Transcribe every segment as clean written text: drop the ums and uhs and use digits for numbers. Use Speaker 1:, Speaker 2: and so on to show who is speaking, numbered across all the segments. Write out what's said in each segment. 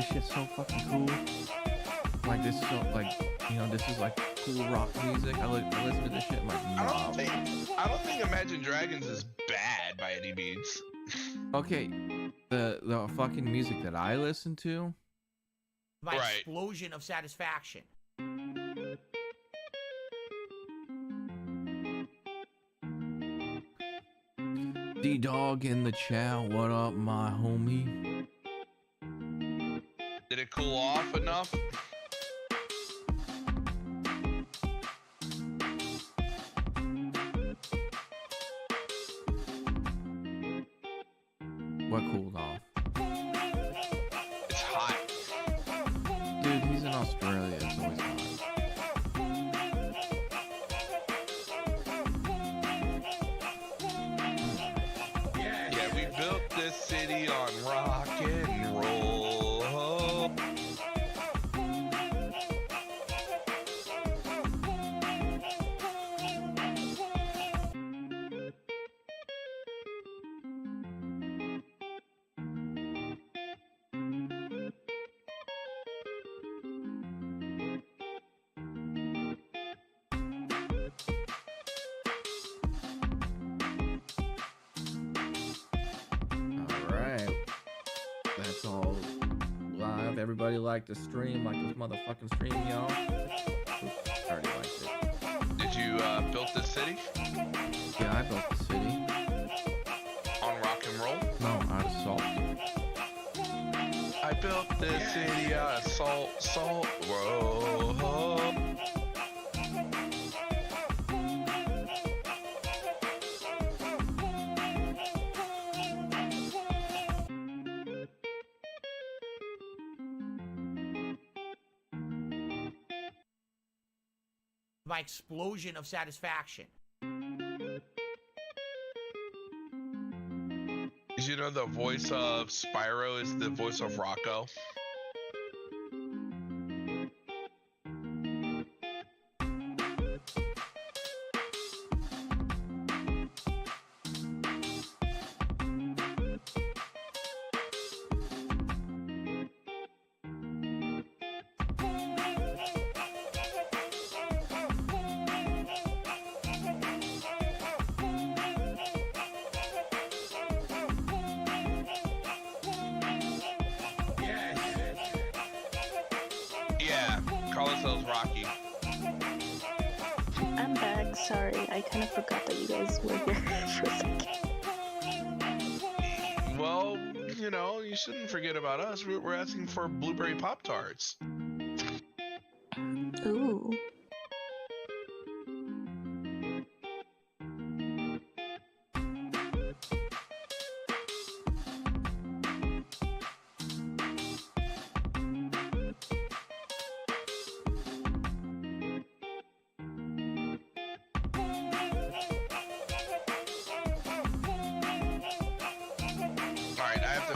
Speaker 1: this shit's so fucking cool. Like this is so like, you know, this is like cool rock music. I listen to this shit. I'm like, nah.
Speaker 2: I don't think Imagine Dragons is bad by any means.
Speaker 1: Okay, the fucking music that I listen to.
Speaker 3: My explosion of satisfaction.
Speaker 1: D-Dog in the chat, what up, my homie?
Speaker 2: Did it cool off enough?
Speaker 1: What cooled off?
Speaker 2: It's hot.
Speaker 1: Dude, he's in Australia, it's always hot.
Speaker 2: Yeah, we built this city on rock and roll.
Speaker 1: That's all live. Everybody like the stream, like this motherfucking stream, y'all. I already liked it.
Speaker 2: Did you build this city?
Speaker 1: Yeah, I built the city.
Speaker 2: On rock and roll?
Speaker 1: No, out of salt.
Speaker 2: I built this city out of salt, whoa.
Speaker 3: My explosion of satisfaction.
Speaker 2: Did you know the voice of Spyro is the voice of Rocco? Rocky.
Speaker 4: I'm back. Sorry, I kind of forgot that you guys were here for a second.
Speaker 2: Well, you know, you shouldn't forget about us. We're asking for blueberry Pop-Tarts.
Speaker 4: Ooh.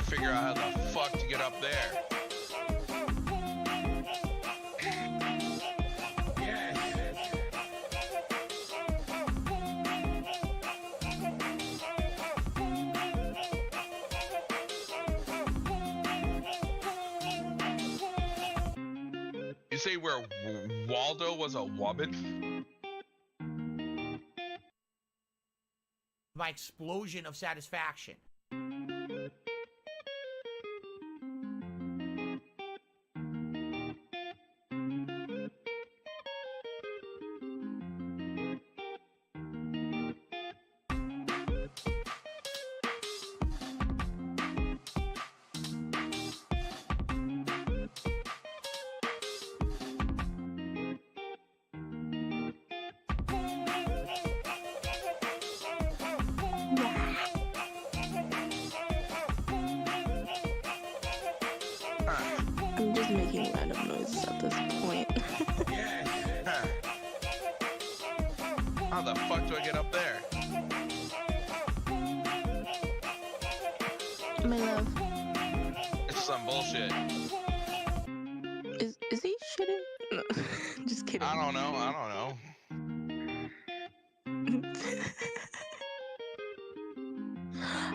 Speaker 2: Figure out how the fuck to get up there. You say where Waldo was a woman?
Speaker 3: My explosion of satisfaction.
Speaker 4: I'm just making random noises at this point.
Speaker 2: How the fuck do I get up there?
Speaker 4: My love.
Speaker 2: It's some bullshit.
Speaker 4: Is he shitting? No, just kidding.
Speaker 2: I don't know.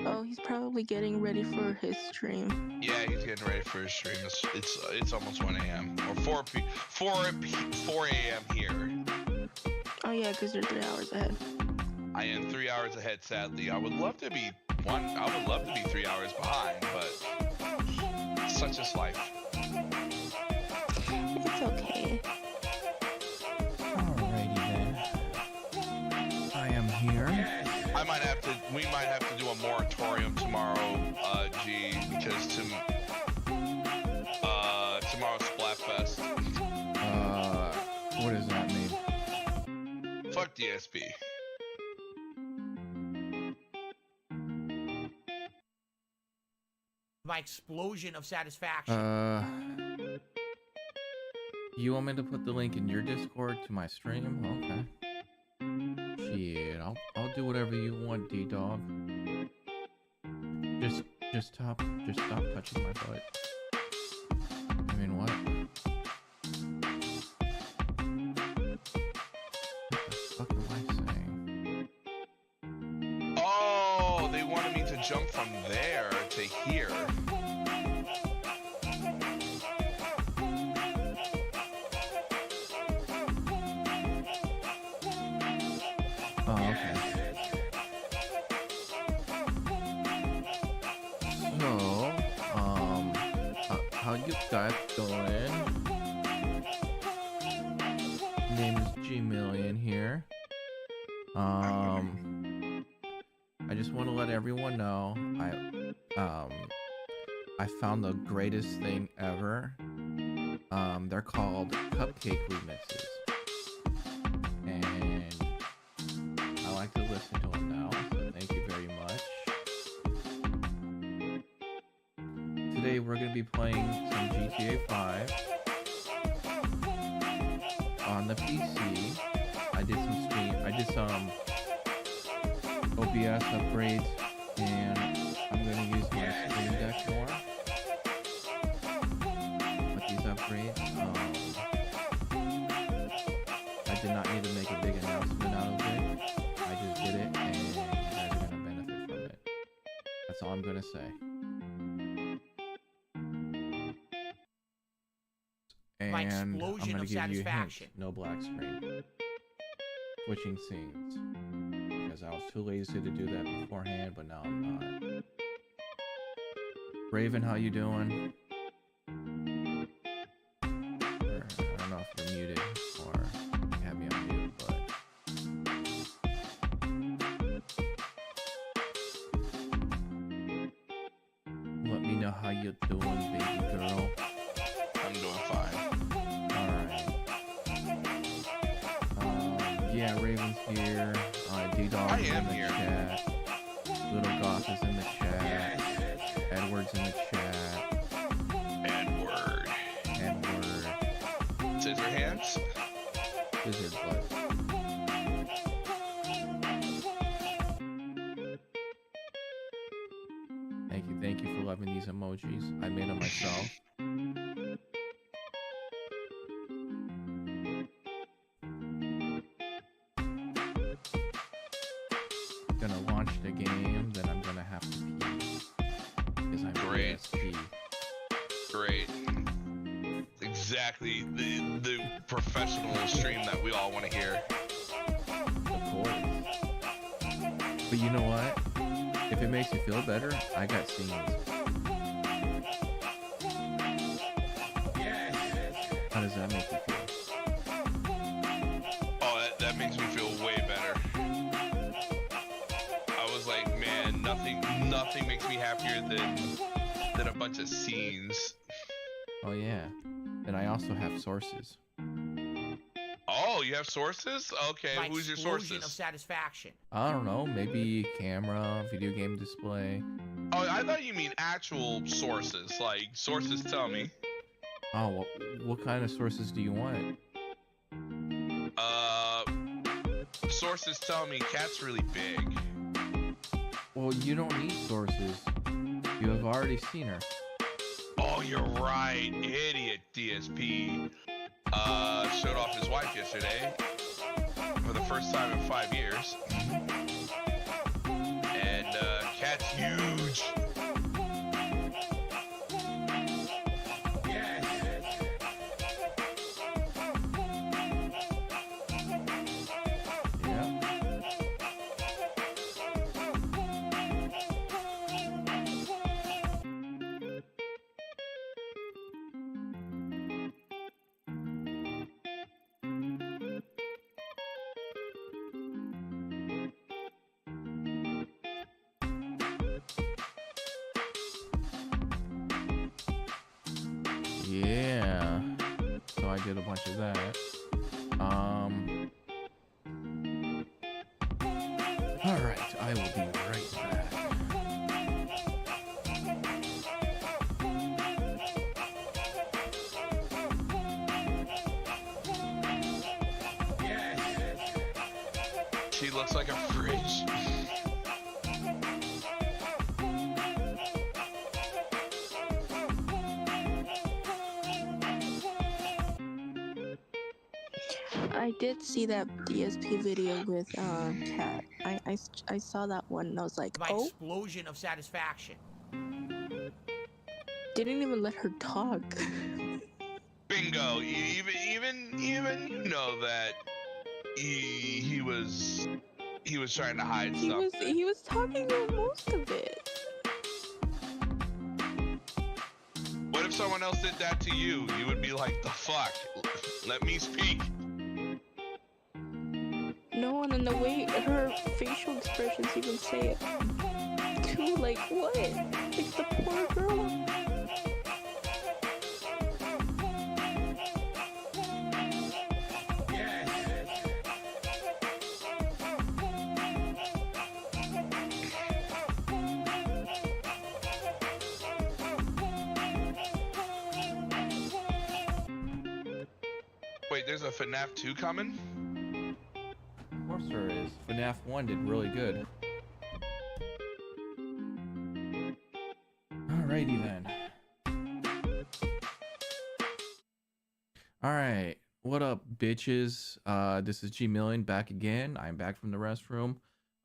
Speaker 4: Oh, he's probably probably getting ready for his stream.
Speaker 2: Yeah, he's getting ready for his stream. It's almost 1 a.m. or 4 a.m. here.
Speaker 4: Oh yeah, because you're 3 hours ahead.
Speaker 2: I am 3 hours ahead, sadly. I would love to be 3 hours behind, but such is life.
Speaker 4: It's okay.
Speaker 1: Alrighty then. I am here.
Speaker 2: We might have to do a moratorium tomorrow, G, because tomorrow's Splatfest.
Speaker 1: What does that mean?
Speaker 2: Fuck DSP.
Speaker 3: My explosion of satisfaction.
Speaker 1: You want me to put the link in your Discord to my stream? Okay. Shit, I'll do whatever you want, D-Dog. Just stop touching my butt. I mean, what? What the fuck am I saying?
Speaker 2: Oh, they wanted me to jump from there to here.
Speaker 1: Oh, okay. So, how you guys doing? Name is GMillion here. I just want to let everyone know I found the greatest thing ever. They're called cupcake remixes, and I like to listen to them now. So thank you very much. Today we're gonna be playing some GTA 5 on the PC. I did some OBS upgrades, and I'm gonna use my Stream Deck more. With these upgrades, I did not need to make a big announcement out of it. I just did it, and you guys are gonna benefit from it. That's all I'm gonna say. And
Speaker 3: My
Speaker 1: I'm
Speaker 3: explosion
Speaker 1: gonna
Speaker 3: of
Speaker 1: give you a hint.
Speaker 3: satisfaction.
Speaker 1: No black screen. Switching scenes. Because I was too lazy to do that beforehand, but now I'm not. Raven, how you doing? I don't know if you're muted or you have me on mute, but let me know how you're doing, baby girl.
Speaker 2: I'm doing fine.
Speaker 1: Alright. Yeah, Raven's here. D-Dog
Speaker 2: I
Speaker 1: is
Speaker 2: am
Speaker 1: in the
Speaker 2: here.
Speaker 1: chat. Little Goth is in the chat. Edward's in the chat.
Speaker 2: Edward. Scissor hands?
Speaker 1: Scissor butt. Thank you for loving these emojis. I made them myself. Gonna launch the game, then I'm gonna have to pee. Because I'm
Speaker 2: Great.
Speaker 1: PSP.
Speaker 2: Great. Exactly the professional stream that we all want to hear.
Speaker 1: Of course. But you know what? If it makes you feel better, I got scenes. How does that make you feel?
Speaker 2: Oh, that makes me feel way better. I was like, man, nothing makes me happier than a bunch of scenes.
Speaker 1: Oh yeah. And I also have sources.
Speaker 2: Oh, you have sources? Okay,
Speaker 3: My
Speaker 2: who's your
Speaker 3: explosion of
Speaker 2: sources?
Speaker 3: satisfaction.
Speaker 1: I don't know, maybe camera, video game display.
Speaker 2: Oh, I thought you mean actual sources, like sources tell me.
Speaker 1: Oh, what kind of sources do you want?
Speaker 2: Sources tell me Cat's really big.
Speaker 1: Well, you don't need sources. You have already seen her.
Speaker 2: Oh, you're right, idiot DSP. Showed off his wife yesterday for the first time in 5 years. And Cat's huge.
Speaker 1: Yeah. So I did a bunch of that. All right, I will be right back.
Speaker 2: She looks like a fridge.
Speaker 4: I did see that DSP video with Cat. I saw that one and I was like,
Speaker 3: My
Speaker 4: oh,
Speaker 3: explosion of satisfaction.
Speaker 4: didn't even let her talk.
Speaker 2: Bingo. Even you know that he was trying to hide something.
Speaker 4: He was talking about most of it.
Speaker 2: What if someone else did that to you? You would be like, the fuck? Let me speak.
Speaker 4: No, and then the way her facial expressions even say it too, like what? Like the poor girl.
Speaker 2: Wait, there's a FNAF 2 coming?
Speaker 1: Of course there is. FNAF 1 did really good. Alrighty then. Alright, what up bitches? This is GMillion back again. I'm back from the restroom.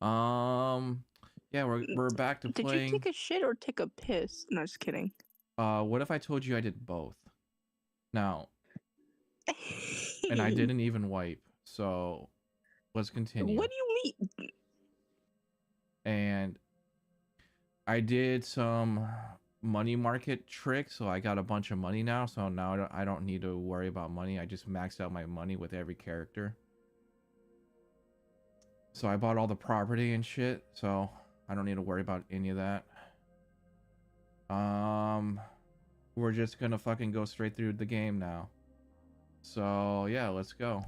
Speaker 1: Yeah, we're back to playing.
Speaker 4: Did you take a shit or take a piss? No, just kidding.
Speaker 1: What if I told you I did both? Now, and I didn't even wipe, so let's continue.
Speaker 4: What do you mean?
Speaker 1: And I did some money market tricks, so I got a bunch of money now, so now I don't need to worry about money. I just maxed out my money with every character. So I bought all the property and shit, so I don't need to worry about any of that. We're just gonna fucking go straight through the game now. So yeah, let's go.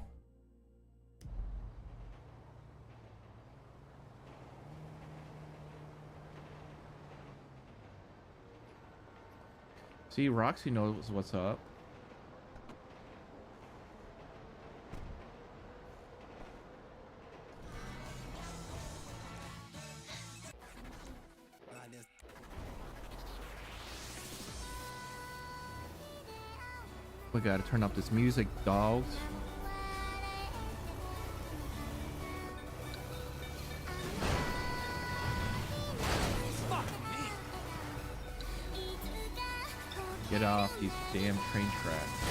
Speaker 1: See, Roxy knows what's up. We gotta turn up this music, dogs. Get off these damn train tracks.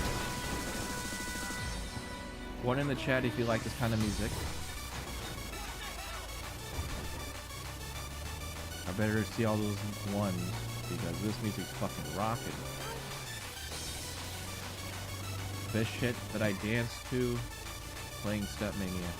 Speaker 1: One in the chat if you like this kind of music. I better see all those ones because this music's fucking rocking. This shit that I dance to playing Stepmania.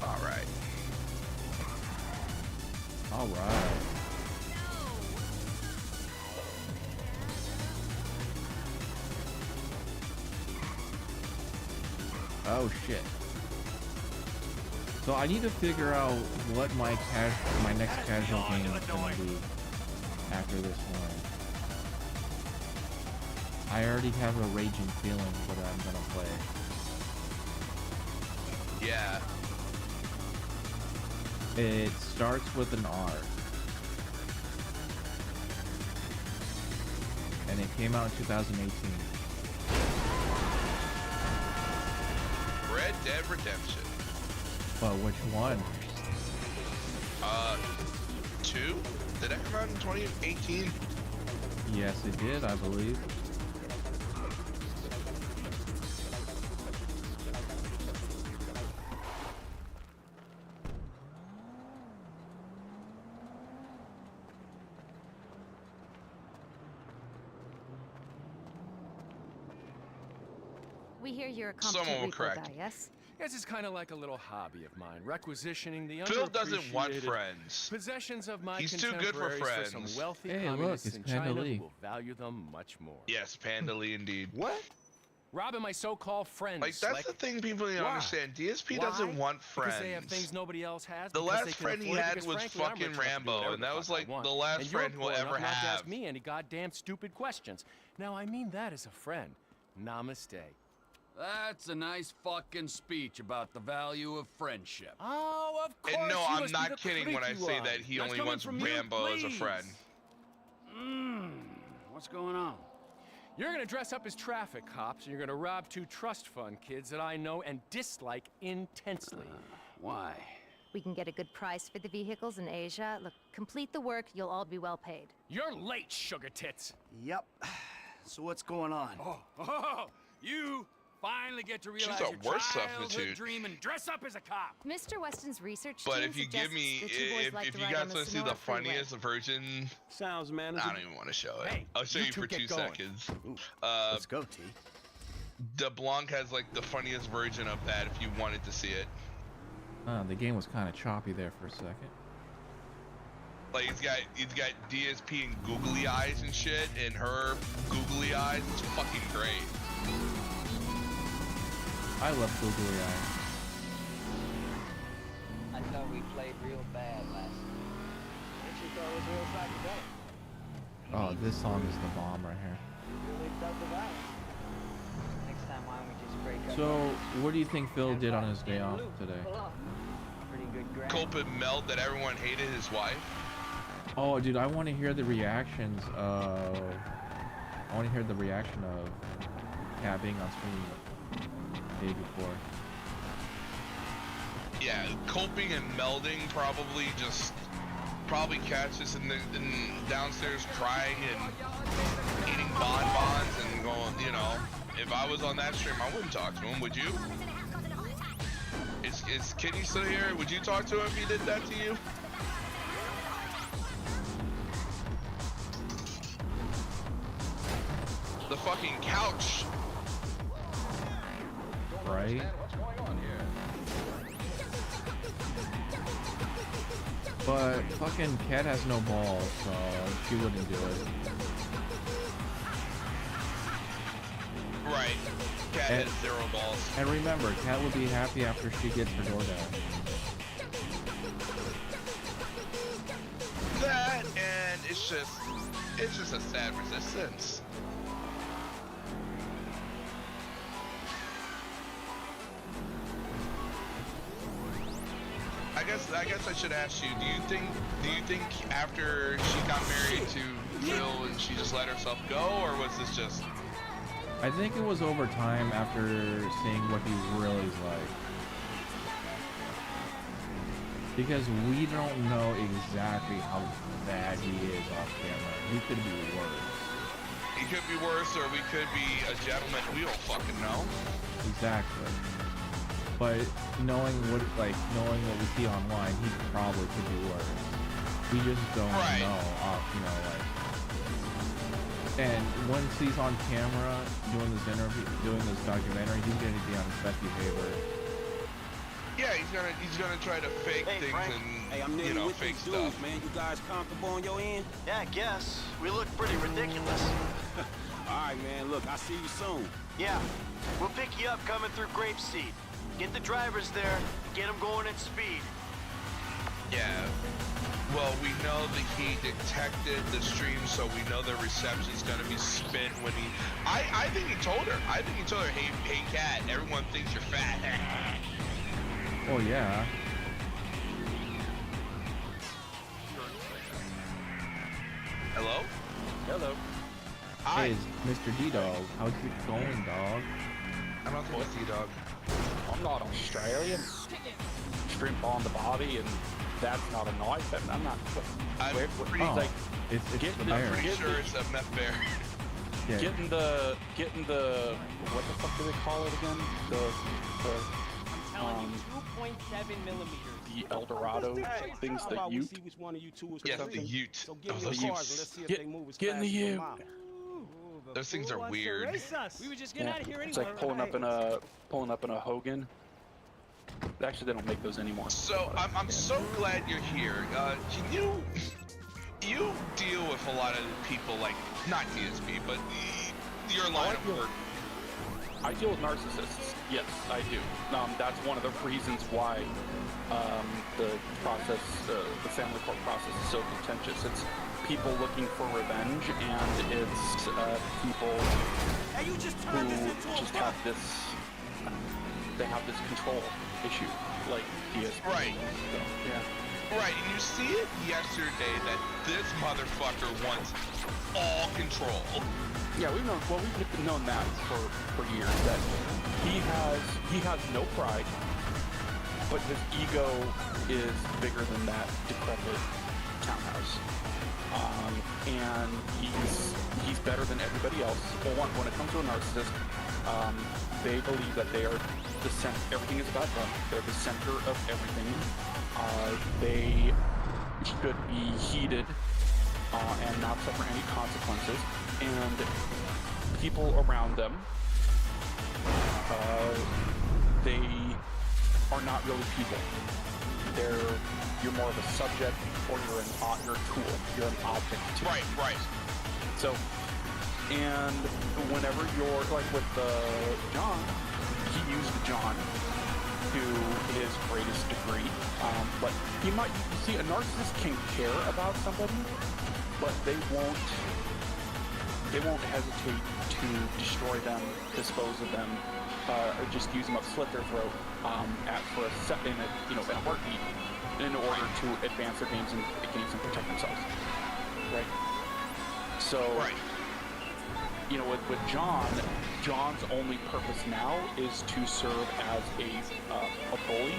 Speaker 1: All right. Oh shit. So I need to figure out what my next casual game is gonna be after this one. I already have a raging feeling what I'm gonna play.
Speaker 2: Yeah.
Speaker 1: It starts with an R. And it came out in 2018.
Speaker 2: Red Dead Redemption.
Speaker 1: But which one?
Speaker 2: 2? Did that come out in 2018?
Speaker 1: Yes, it did, I believe.
Speaker 5: We hear you're a
Speaker 2: Someone will
Speaker 5: competent
Speaker 2: correct.
Speaker 5: repo guy, yes?
Speaker 6: Yes, it's kind of like a little hobby of mine, requisitioning the
Speaker 2: Phil doesn't want
Speaker 6: underappreciated
Speaker 2: friends.
Speaker 6: possessions of my
Speaker 2: He's too good for
Speaker 6: contemporaries
Speaker 2: friends.
Speaker 6: some wealthy
Speaker 1: Hey, look,
Speaker 6: communists
Speaker 1: it's
Speaker 6: in
Speaker 1: Panda
Speaker 6: China
Speaker 1: Lee.
Speaker 6: who will value them much more.
Speaker 2: Yes, Panda Lee indeed.
Speaker 6: What? Robbing my so-called friends.
Speaker 2: Like, that's
Speaker 6: Slick.
Speaker 2: the thing people need to
Speaker 6: Why?
Speaker 2: understand. DSP
Speaker 6: Why?
Speaker 2: doesn't want friends.
Speaker 6: Because they have things nobody else has.
Speaker 2: The
Speaker 6: because they
Speaker 2: last
Speaker 6: can
Speaker 2: friend he
Speaker 6: afford it,
Speaker 2: had
Speaker 6: because
Speaker 2: was
Speaker 6: frankly, I'm
Speaker 2: fucking
Speaker 6: rich enough to do
Speaker 2: Rambo,
Speaker 6: whatever
Speaker 2: and that
Speaker 6: the
Speaker 2: was
Speaker 6: fuck I
Speaker 2: like
Speaker 6: want.
Speaker 2: the last
Speaker 6: And you're
Speaker 2: friend we'll
Speaker 6: poor
Speaker 2: ever
Speaker 6: enough not to
Speaker 2: have.
Speaker 6: ask me any goddamn stupid questions. Now, I mean that as a friend. Namaste.
Speaker 7: That's a nice fucking speech about the value of friendship.
Speaker 6: Oh, of course.
Speaker 2: And no,
Speaker 6: you
Speaker 2: I'm
Speaker 6: must be
Speaker 2: not
Speaker 6: the
Speaker 2: kidding when I
Speaker 6: creepy
Speaker 2: say
Speaker 6: one.
Speaker 2: that he
Speaker 6: That's
Speaker 2: only
Speaker 6: coming
Speaker 2: wants
Speaker 6: from you,
Speaker 2: Rambo as a
Speaker 6: please.
Speaker 2: friend.
Speaker 7: What's going on?
Speaker 6: You're gonna dress up as traffic cops, and you're gonna rob 2 trust fund kids that I know and dislike intensely.
Speaker 7: Why?
Speaker 5: We can get a good price for the vehicles in Asia. Look, complete the work, you'll all be well paid.
Speaker 6: You're late, sugar tits.
Speaker 8: Yep. So what's going on?
Speaker 7: Oh, you finally get to realize
Speaker 2: a
Speaker 7: your
Speaker 2: worse
Speaker 7: childhood
Speaker 2: substitute.
Speaker 7: dream and dress up as a cop.
Speaker 5: Mr. Weston's research
Speaker 2: But
Speaker 5: team
Speaker 2: if you give
Speaker 5: suggests
Speaker 2: me,
Speaker 5: the 2 boys like
Speaker 2: if
Speaker 5: to
Speaker 2: you
Speaker 5: ride
Speaker 2: guys
Speaker 5: on the
Speaker 2: want to see the
Speaker 5: Sonora Freeway.
Speaker 2: funniest version,
Speaker 8: Sounds
Speaker 2: I
Speaker 8: manageable.
Speaker 2: don't even want to show it.
Speaker 6: Hey,
Speaker 2: I'll show
Speaker 6: you
Speaker 2: you
Speaker 6: two
Speaker 2: for
Speaker 6: get
Speaker 2: 2
Speaker 6: going.
Speaker 2: seconds.
Speaker 8: Let's go, T.
Speaker 2: DeBlanc has like the funniest version of that if you wanted to see it.
Speaker 1: The game was kind of choppy there for a second.
Speaker 2: Like he's got DSP and googly eyes and shit, and her googly eyes. It's fucking great.
Speaker 1: I love Googly Eye.
Speaker 9: I thought we played real bad last night. What you thought was real psychedelic?
Speaker 1: Oh, this song is the bomb right here.
Speaker 9: Really felt the vibe. Next time, why don't we just break up?
Speaker 1: So, what do you think Phil did on his day off today?
Speaker 9: Pretty good grab.
Speaker 2: Culprit Melt that everyone hated his wife.
Speaker 1: Oh, dude, I want to hear the reactions of... I want to hear the reaction of Cat being on stream the day before.
Speaker 2: Yeah, coping and melding probably catches in downstairs crying and eating bonbons and going, you know, if I was on that stream, I wouldn't talk to him, would you? Is Kitty still here? Would you talk to him if he did that to you? The fucking couch.
Speaker 1: Right?
Speaker 7: What's going on here?
Speaker 1: But fucking Cat has no balls, so she wouldn't do it.
Speaker 2: Right. Cat
Speaker 1: And-
Speaker 2: has 0 balls.
Speaker 1: And remember, Cat would be happy after she gets her DoorDash.
Speaker 2: That and it's just a sad resistance. I guess I should ask you, do you think after she got married to Phil and she just let herself go, or was this just
Speaker 1: I think it was over time after seeing what he really is like. Because we don't know exactly how bad he is off camera. He could be worse.
Speaker 2: he could be worse or we could be a gentleman, we don't fucking know.
Speaker 1: Exactly. But knowing what we see online, he probably could be worse. We just don't
Speaker 2: Right.
Speaker 1: know, you know, like. And once he's on camera doing this interview, doing this documentary, he's gonna be on his best behavior.
Speaker 2: Yeah, he's gonna try to fake
Speaker 8: Hey,
Speaker 2: things
Speaker 8: Frank.
Speaker 2: and
Speaker 8: Hey, I'm
Speaker 2: you
Speaker 8: nearly
Speaker 2: know,
Speaker 8: with
Speaker 2: fake
Speaker 8: these
Speaker 2: stuff.
Speaker 8: dudes, man. You guys comfortable on your end?
Speaker 10: Yeah, I guess. We look pretty ridiculous.
Speaker 8: All right, man. Look, I'll see you soon.
Speaker 10: Yeah, we'll pick you up coming through Grapeseed. Get the drivers there, get them going at speed.
Speaker 2: Yeah. Well, we know that he detected the stream, so we know the reception's gonna be spent when he. I think he told her. I think he told her, hey, Cat, everyone thinks you're fat.
Speaker 1: Oh yeah.
Speaker 2: Hello?
Speaker 6: Hello.
Speaker 2: Hi.
Speaker 1: Hey, it's Mr. D-Dog. How's it going, dog?
Speaker 2: I'm not the T-Dog.
Speaker 11: I'm not Australian. Shrimp on the body, and that's not a knife. And I'm not.
Speaker 2: I'm pretty,
Speaker 11: like,
Speaker 1: it's
Speaker 11: get
Speaker 1: the
Speaker 11: the-
Speaker 1: bear.
Speaker 2: pretty sure it's a meth bear.
Speaker 1: Yeah.
Speaker 11: getting the what the fuck do they call it again?
Speaker 9: Telling you, 2.7 millimeters.
Speaker 11: The El Dorado things, the Ute.
Speaker 2: Yes, the Ute.
Speaker 8: So
Speaker 2: Oh,
Speaker 8: get in
Speaker 2: those
Speaker 8: the
Speaker 2: Utes.
Speaker 8: cars and let's see if
Speaker 11: Get-
Speaker 8: they move as
Speaker 11: get in
Speaker 8: fast
Speaker 11: the
Speaker 8: as
Speaker 11: Ute.
Speaker 8: a mile.
Speaker 2: Those things are weird.
Speaker 9: We were just getting
Speaker 11: Yeah,
Speaker 9: out of here anyway.
Speaker 11: it's like pulling up in a Hogan. Actually, they don't make those anymore.
Speaker 2: So I'm so glad you're here. Can you deal with a lot of people like not DSP, but your line of work?
Speaker 11: I deal with narcissists. Yes, I do. That's one of the reasons why the process, the family court process, is so contentious. It's people looking for revenge, and it's people
Speaker 8: Hey, you just
Speaker 11: who
Speaker 8: turned this into a
Speaker 11: just
Speaker 8: fight.
Speaker 11: have this. They have this control issue, like DSP.
Speaker 2: Right.
Speaker 11: So, yeah.
Speaker 2: Right, and you see it yesterday that this motherfucker wants all control.
Speaker 11: Yeah, we've known that for years, that he has no pride, but his ego is bigger than that decrepit townhouse. And he's better than everybody else. Well, one, when it comes to a narcissist, they believe that they are the center. Everything is about them. They're the center of everything. They should be heeded and not suffer any consequences. And people around them, they are not really people. You're more of a subject, or you're a tool. You're an object to.
Speaker 2: Right.
Speaker 11: So, and whenever you're like with John, he used John to his greatest degree. But you see, a narcissist can care about somebody, but they won't hesitate to destroy them, dispose of them, or just use them up, slit their throat in a heartbeat, in order to advance their games and protect themselves. Right. So, with John's only purpose now is to serve as a bully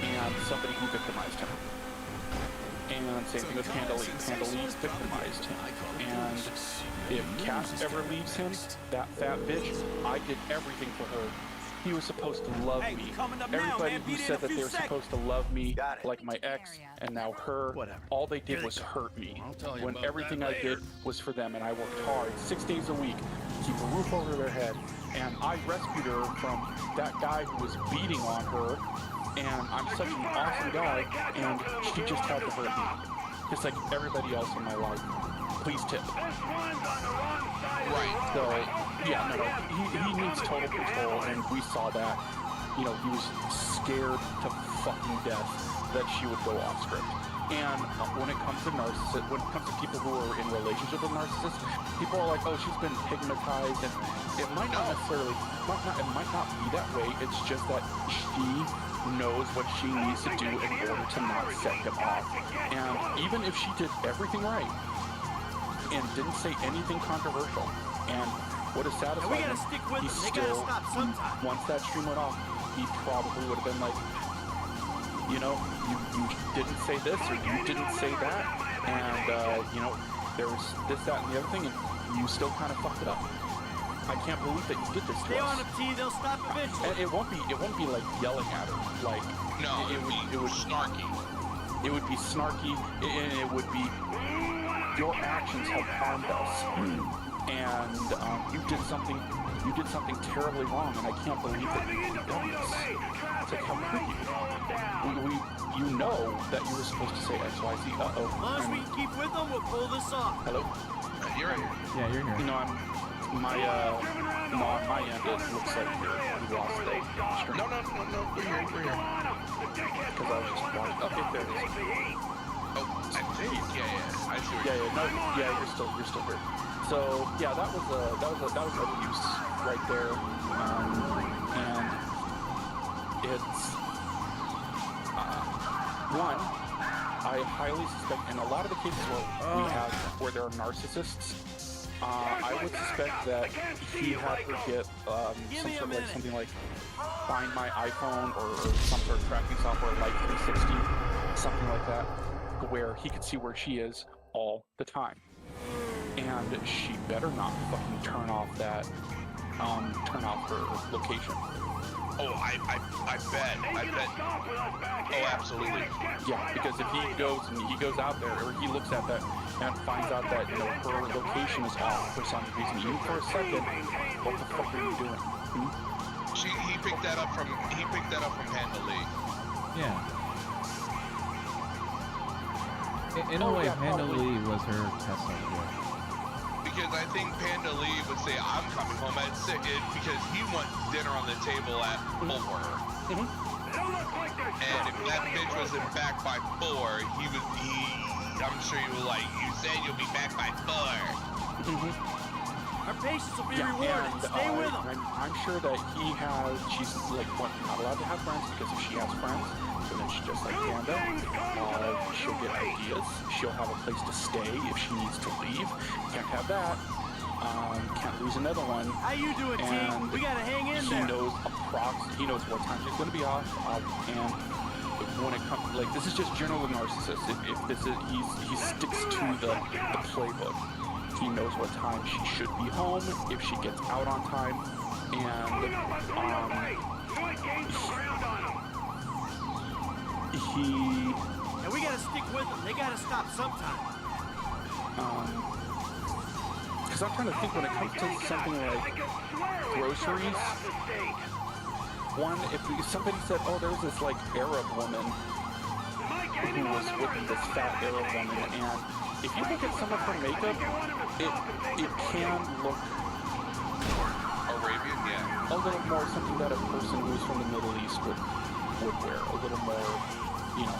Speaker 11: and somebody who victimized him. And same thing with Candalee. Candalee victimized him. And if Cass ever leaves him, that fat bitch, I did everything for her. He was supposed to love me. Everybody who said that they were supposed to love me, like my ex, and now her, all they did was hurt me. When everything I did was for them, and I worked hard, 6 days a week, to keep a roof over their head, and I rescued her from that guy who was beating on her, and I'm such an awesome guy, and she just had to hurt me. Just like everybody else in my life. Please tip.
Speaker 2: Right.
Speaker 11: So, yeah, no, he needs total control, and we saw that. He was scared to fucking death that she would go off script. And when it comes to people who are in relationship with narcissists, people are like, oh, she's been hypnotized, and it might not necessarily, it might not be that way. It's just that she knows what she needs to do in order to not set him off. And even if she did everything right and didn't say anything controversial and would have satisfied him, he still, once that stream went off, he probably would have been like, you didn't say this or you didn't say that, and there was this, that, and the other thing, and you still kind of fucked it up. I can't believe that you did this to us.
Speaker 10: They'll stop eventually.
Speaker 11: And it won't be like yelling at her. Like,
Speaker 2: no, it would snarky.
Speaker 11: It would be snarky, and it would be, your actions have harmed us, and you did something terribly wrong, and I can't believe that you done this. It's like, how could you? You know that you were supposed to say X, Y, Z. Uh-oh.
Speaker 10: As long as we keep with them, we'll pull this off.
Speaker 11: Hello?
Speaker 2: You're right.
Speaker 1: Yeah, you're here.
Speaker 11: On my end, it looks like we lost the stream.
Speaker 2: No, we're here.
Speaker 11: Because I was just watching. Okay, there it is.
Speaker 2: Oh, I think, yeah. I see what
Speaker 11: You're still here. So yeah, that was abuse right there, and it's one. I highly suspect, in a lot of the cases where there are narcissists, I would suspect that he had her get something like Find My iPhone or some sort of tracking software like 360, something like that, where he could see where she is all the time. And she better not fucking turn off her location.
Speaker 2: Oh, I bet. Oh, absolutely.
Speaker 11: Yeah, because if he goes out there, or he looks at that and finds out that, you know, her location is off for some reason, even for a second, what the fuck are you doing?
Speaker 2: He picked that up from Panda Lee.
Speaker 1: Yeah. In a way, Panda Lee was her test subject.
Speaker 2: Because I think Panda Lee would say, I'm coming home at 6, because he wants dinner on the table at 4. And if that bitch wasn't back by 4, I'm sure he was like, you said you'll be back by 4.
Speaker 8: Our patience will be rewarded. Stay with him.
Speaker 11: I'm sure that she's like, not allowed to have friends, because if she has friends, then she's just like Panda. She'll get ideas. She'll have a place to stay if she needs to leave. Can't have that. Can't lose another one.
Speaker 8: How you doing, team? We gotta hang in there.
Speaker 11: He knows what time she's gonna be off. And when it comes, like, this is just general narcissist. If this is, he sticks to the playbook. He knows what time she should be home, if she gets out on time, and
Speaker 8: we gotta stick with them. They gotta stop sometime.
Speaker 11: Because I'm trying to think when it comes to something like groceries. One, if somebody said, oh, there was this like Arab woman who was with this fat Arab woman, and if you look at some of her makeup, it can look
Speaker 2: Arabian, yeah.
Speaker 11: A little more something that a person who's from the Middle East would wear. A little more, you know.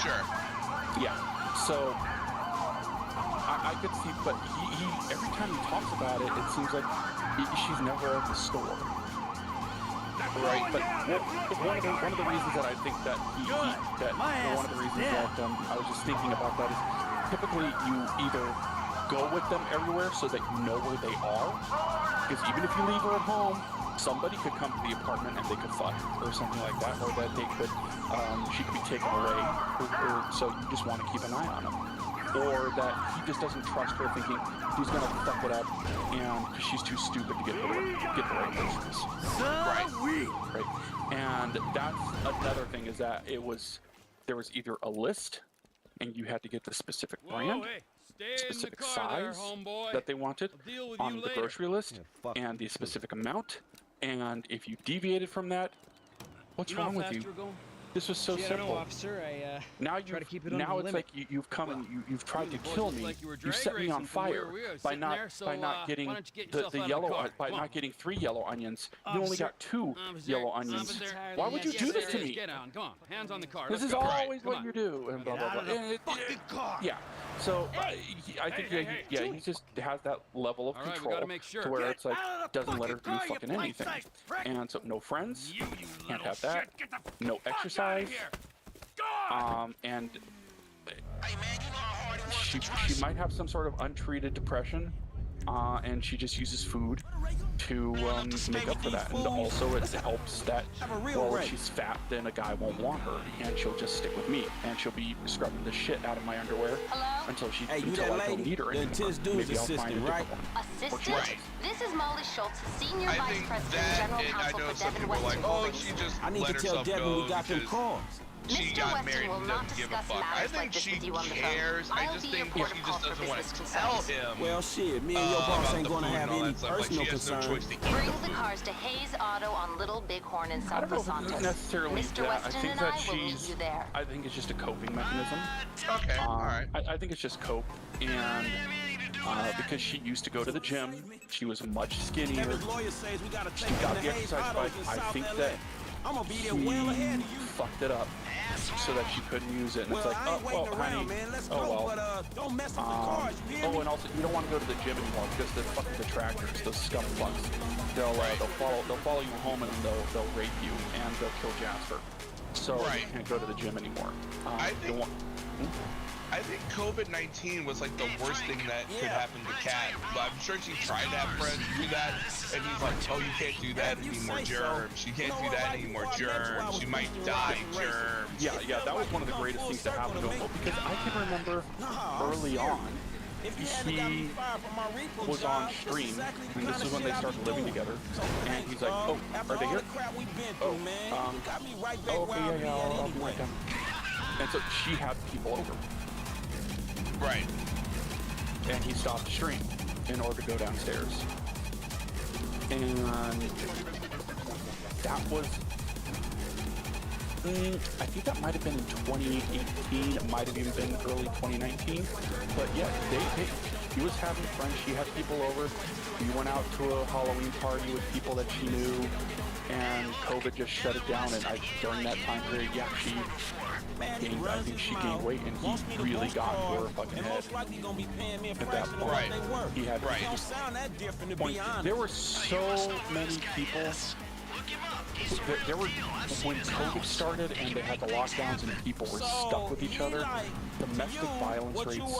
Speaker 2: Sure.
Speaker 11: Yeah. So I could see, but he every time he talks about it, it seems like she's never at the store. Right, but one of the reasons that I think that one of the reasons that I was just thinking about that is typically you either go with them everywhere so that you know where they are, because even if you leave her at home, somebody could come to the apartment and they could fuck or something like that, or that they could she could be taken away, or so you just want to keep an eye on them. Or that he just doesn't trust her, thinking he's gonna fuck it up, and because she's too stupid to get the right business. Right. And that's another thing, is that there was either a list, and you had to get the specific brand, specific size that they wanted on the grocery list, and the specific amount. And if you deviated from that, what's wrong with you? This was so simple.
Speaker 9: Officer.
Speaker 11: Now it's like you've come and you've tried to kill me. You set me on fire by not getting the yellow, by not getting 3 yellow onions. You only got 2 yellow onions. Why would you do this to me?
Speaker 6: Get on, come on, hands on the car.
Speaker 11: This is always what you do, and blah blah blah. Yeah. So I think he just has that level of control to where it's like doesn't let her do fucking anything. And so no friends, can't have that. No exercise. And she might have some sort of untreated depression, and she just uses food to make up for that. And also it helps that, well, if she's fat, then a guy won't want her, and she'll just stick with me, and she'll be scrubbing the shit out of my underwear until I don't need her anymore. Maybe I'll find a different one.
Speaker 5: Assistant? This is Molly Schultz, Senior Vice President and General Counsel for Devin Weston Holdings.
Speaker 2: I need to tell Devin we got them cars. She got married and doesn't give a fuck. I think she cares. I just think she just doesn't want to tell him.
Speaker 8: Well, shit, me and your boss ain't gonna have any personal concerns.
Speaker 5: Bring the cars to Hayes Auto on Little Bighorn in South Los Santos.
Speaker 11: Necessarily
Speaker 5: Mr. Weston and I will meet you there.
Speaker 11: I think it's just a coping mechanism.
Speaker 2: Okay, alright.
Speaker 11: I think it's just cope, and because she used to go to the gym, she was much skinnier. She got the exercise bike. I think that he fucked it up so that she couldn't use it, and it's like, oh well, honey, oh well. Oh, and also you don't want to go to the gym anymore because the fucking detractors, those scum fucks, they'll follow you home, and then they'll rape you and they'll kill Jasper. So you can't go to the gym anymore.
Speaker 2: I think COVID-19 was like the worst thing that could happen to Kat. I'm sure she tried to have friends do that, and he's like, oh, you can't do that anymore, germs. You can't do that anymore, germs. You might die, germs.
Speaker 11: Yeah, that was one of the greatest things that happened to him, because I can remember early on, he was on stream, and this is when they started living together, and he's like, oh, are they here? Oh, okay, yeah, I'll be right down. And so she had people over.
Speaker 2: Right.
Speaker 11: And he stopped the stream in order to go downstairs. And that was, I think that might have been in 2018. It might have even been early 2019. But yeah, he was having fun. She had people over. We went out to a Halloween party with people that she knew, and COVID just shut it down. And during that time period, yeah, I think she gained weight, and he really got into her fucking head. At that point, he had point. There were so many people. There were, when COVID started and they had the lockdowns and people were stuck with each other, domestic violence rates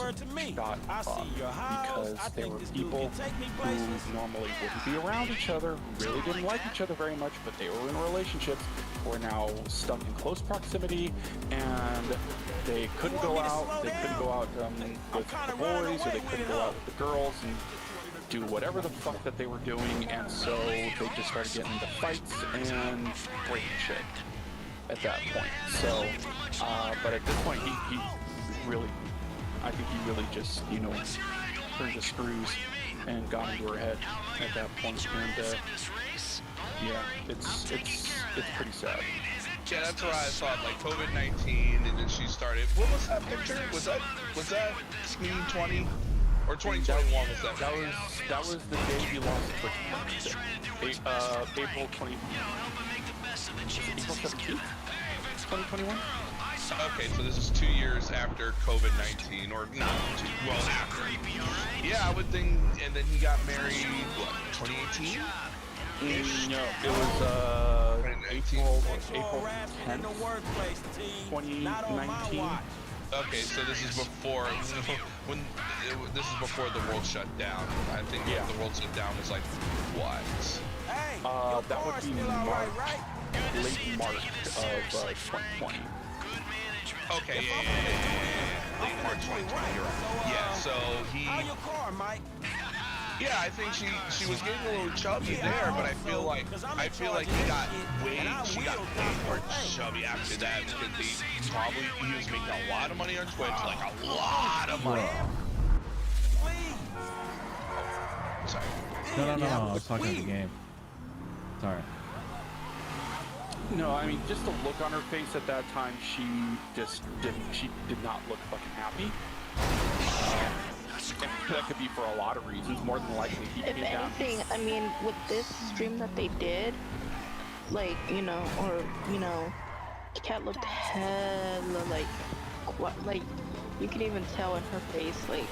Speaker 11: shot up because there were people who normally wouldn't be around each other, who really didn't like each other very much, but they were in relationships, were now stuck in close proximity, and they couldn't go out. They couldn't go out with the boys, or they couldn't go out with the girls and do whatever the fuck that they were doing, and so they just started getting into fights and breaking shit at that point. So, but at this point, he really, I think he really just, turned the screws and got into her head at that point, and yeah, it's pretty sad.
Speaker 2: Yeah, that's what I thought, like COVID-19, and then she started, what was that picture? Was that Speed 20? Or 2021 was that?
Speaker 11: That was the day he lost the Twitch. April 17th, 2021.
Speaker 2: Okay, so this is 2 years after COVID-19, or not too well after. Yeah, I would think. And then he got married. What? 2018?
Speaker 11: No, it was April 10th, 2019.
Speaker 2: Okay, so this is before this is before the world shut down. I think the world shut down was like what?
Speaker 11: That would be March, late March of 2020.
Speaker 2: Okay, yeah. Late March 2020. You're right. Yeah, so he. Yeah, I think she was getting a little chubby there, but I feel like she got way more chubby after that, because he was making a lot of money on Twitch, like a lot of money. Sorry.
Speaker 1: No, I was talking to the game. Sorry.
Speaker 11: No, I mean, just the look on her face at that time, she did not look fucking happy. That could be for a lot of reasons. More than likely, he came down.
Speaker 4: If anything, I mean, with this stream that they did, like, Kat looked hella like you could even tell in her face, like,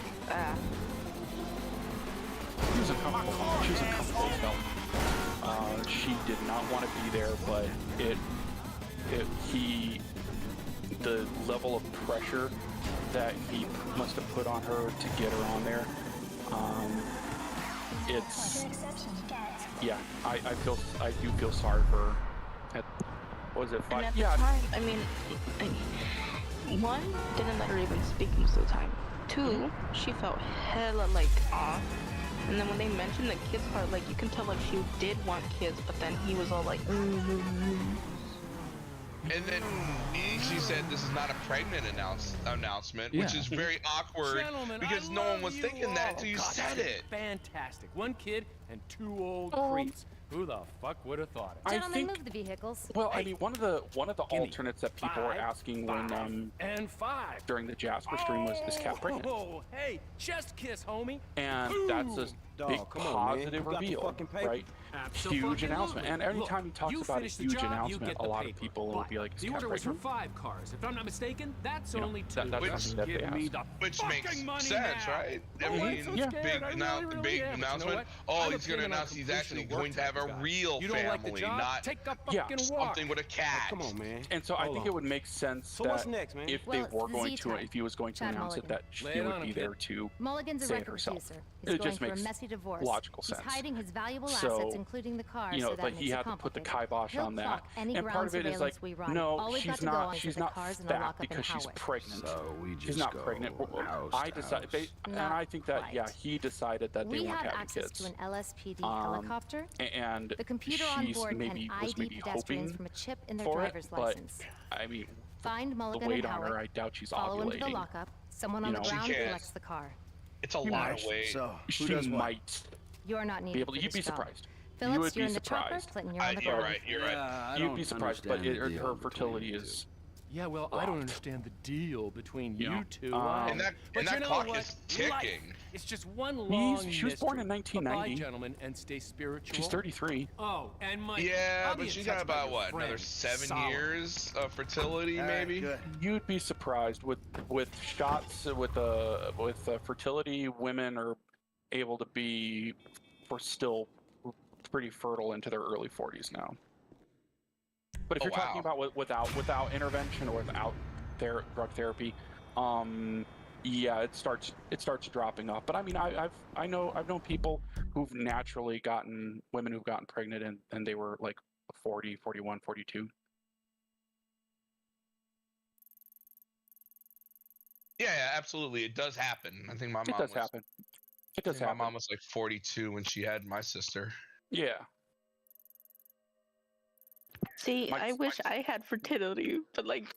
Speaker 11: She was uncomfortable. She was uncomfortable as hell. She did not want to be there, but the level of pressure that he must have put on her to get her on there, I do feel sorry for her. What was it, 5?
Speaker 4: And at the time, I mean, one, didn't let her even speak most of the time. Two, she felt hella like off. And then when they mentioned the kids part, like, you can tell like she did want kids, but then he was all like,
Speaker 2: And then she said this is not a pregnant announcement, which is very awkward, because no one was thinking that until you said it.
Speaker 6: Fantastic. One kid and 2 old creeps. Who the fuck would have thought it?
Speaker 5: Gentlemen, move the vehicles.
Speaker 11: Well, I mean, one of the alternates that people were asking when during the Jasper stream was, is Kat pregnant?
Speaker 6: Oh, hey, just kiss, homie.
Speaker 11: And that's a big positive reveal, right? Huge announcement. And every time he talks about a huge announcement, a lot of people will be like, is
Speaker 6: the
Speaker 11: Kat
Speaker 6: order was for
Speaker 11: pregnant?
Speaker 6: 5 cars. If I'm not mistaken, that's only 2.
Speaker 11: That's something that they asked.
Speaker 2: Which makes sense, right? I mean, big announcement. Oh, he's going to announce he's actually going to have a a real
Speaker 6: You don't
Speaker 2: family,
Speaker 6: like the job?
Speaker 2: not
Speaker 6: Take a fucking walk.
Speaker 2: something with a cat.
Speaker 8: Come on, man.
Speaker 11: And so I think it would make sense
Speaker 8: So
Speaker 11: that
Speaker 8: what's next, man?
Speaker 11: if
Speaker 12: Well,
Speaker 11: they were
Speaker 12: the
Speaker 11: going to,
Speaker 12: Z-Type.
Speaker 11: if he was going to
Speaker 12: Chad
Speaker 11: announce it,
Speaker 12: Mulligan.
Speaker 11: that
Speaker 6: Lay
Speaker 11: she
Speaker 6: it
Speaker 11: would
Speaker 6: on
Speaker 11: be
Speaker 6: him,
Speaker 11: there
Speaker 6: kid.
Speaker 11: to
Speaker 12: Mulligan's a
Speaker 11: say it
Speaker 12: record
Speaker 11: herself.
Speaker 12: producer. He's
Speaker 11: It
Speaker 12: going
Speaker 11: just
Speaker 12: through a
Speaker 11: makes
Speaker 12: messy divorce.
Speaker 11: logical
Speaker 12: He's
Speaker 11: sense.
Speaker 12: hiding his valuable
Speaker 11: So,
Speaker 12: assets, including the car,
Speaker 11: you know,
Speaker 12: so that
Speaker 11: but
Speaker 12: makes
Speaker 11: he
Speaker 12: it
Speaker 11: had to put the
Speaker 12: complicated.
Speaker 11: kibosh
Speaker 12: He'll
Speaker 11: on that.
Speaker 12: clock any
Speaker 11: And part
Speaker 12: ground
Speaker 11: of it is like,
Speaker 12: surveillance we run.
Speaker 11: no,
Speaker 12: All we've got
Speaker 11: she's
Speaker 12: to go
Speaker 11: not.
Speaker 12: on is
Speaker 11: She's
Speaker 12: the
Speaker 11: not
Speaker 12: cars and the
Speaker 11: fat
Speaker 12: lockup and
Speaker 11: because she's
Speaker 12: highway.
Speaker 11: pregnant.
Speaker 8: So we just
Speaker 11: She's not
Speaker 8: go
Speaker 11: pregnant.
Speaker 8: house
Speaker 11: I
Speaker 8: to
Speaker 11: decided,
Speaker 8: house.
Speaker 11: and
Speaker 12: Not
Speaker 11: I think that yeah,
Speaker 12: quite.
Speaker 11: he decided that they
Speaker 12: We
Speaker 11: weren't
Speaker 12: have
Speaker 11: having
Speaker 12: access
Speaker 11: kids.
Speaker 12: to an LSPD helicopter.
Speaker 11: And
Speaker 12: The computer on
Speaker 11: she's
Speaker 12: board
Speaker 11: maybe
Speaker 12: can
Speaker 11: was
Speaker 12: ID
Speaker 11: maybe
Speaker 12: pedestrians
Speaker 11: hoping
Speaker 12: from a chip in their
Speaker 11: for
Speaker 12: driver's
Speaker 11: it, but
Speaker 12: license.
Speaker 11: I mean,
Speaker 12: Find
Speaker 11: the
Speaker 12: Mulligan
Speaker 11: weight
Speaker 12: and
Speaker 11: on her,
Speaker 12: Howick.
Speaker 11: I doubt she's
Speaker 12: Follow him to the
Speaker 11: ovulating.
Speaker 12: lockup. Someone on
Speaker 11: You
Speaker 12: the
Speaker 11: know.
Speaker 12: ground
Speaker 2: She can't.
Speaker 12: collects the car.
Speaker 2: It's a lot of weight.
Speaker 8: So who
Speaker 11: She
Speaker 8: does what?
Speaker 11: might
Speaker 12: You're not needed
Speaker 11: be able to.
Speaker 12: for
Speaker 11: You'd be
Speaker 12: this job.
Speaker 11: surprised.
Speaker 12: Phillips,
Speaker 11: You would
Speaker 12: you're
Speaker 11: be
Speaker 12: in the chopper.
Speaker 11: surprised.
Speaker 12: Clinton, you're on the
Speaker 2: You're
Speaker 12: ground.
Speaker 2: right. You're right.
Speaker 8: I
Speaker 11: You'd
Speaker 8: don't
Speaker 11: be surprised, but
Speaker 8: understand the
Speaker 11: her
Speaker 8: deal
Speaker 11: fertility
Speaker 8: between you
Speaker 11: is.
Speaker 6: Yeah, well, I don't understand the deal between
Speaker 11: You
Speaker 6: you
Speaker 11: know,
Speaker 6: two.
Speaker 2: And that,
Speaker 6: but
Speaker 2: and
Speaker 6: you
Speaker 2: that
Speaker 6: know
Speaker 2: clock
Speaker 6: what?
Speaker 2: is ticking.
Speaker 6: It's just one long
Speaker 11: She was born in
Speaker 6: mystery.
Speaker 11: 1990.
Speaker 6: Bye, gentlemen, and stay spiritual.
Speaker 11: She's 33.
Speaker 6: Oh, and Mike.
Speaker 2: Yeah,
Speaker 6: I'll be
Speaker 2: but
Speaker 6: in
Speaker 2: she's
Speaker 6: touch
Speaker 2: got about
Speaker 6: your
Speaker 2: what,
Speaker 6: friend,
Speaker 2: another 7
Speaker 6: Solomon.
Speaker 2: years of fertility,
Speaker 8: All right,
Speaker 2: maybe.
Speaker 8: good.
Speaker 11: You'd be surprised with shots with fertility. Women are able to be still pretty fertile into their early 40s now. But if
Speaker 2: Oh,
Speaker 11: you're talking
Speaker 2: wow.
Speaker 11: about without intervention or without drug therapy, yeah, it starts dropping off. But I mean, I've known people who've naturally gotten women who've gotten pregnant and they were like 40, 41, 42.
Speaker 2: Yeah, absolutely. It does happen. I think my mom
Speaker 11: It does
Speaker 2: was,
Speaker 11: happen. It does
Speaker 2: my
Speaker 11: happen.
Speaker 2: mom was like 42 when she had my sister.
Speaker 11: Yeah.
Speaker 4: See, I wish I had fertility, but like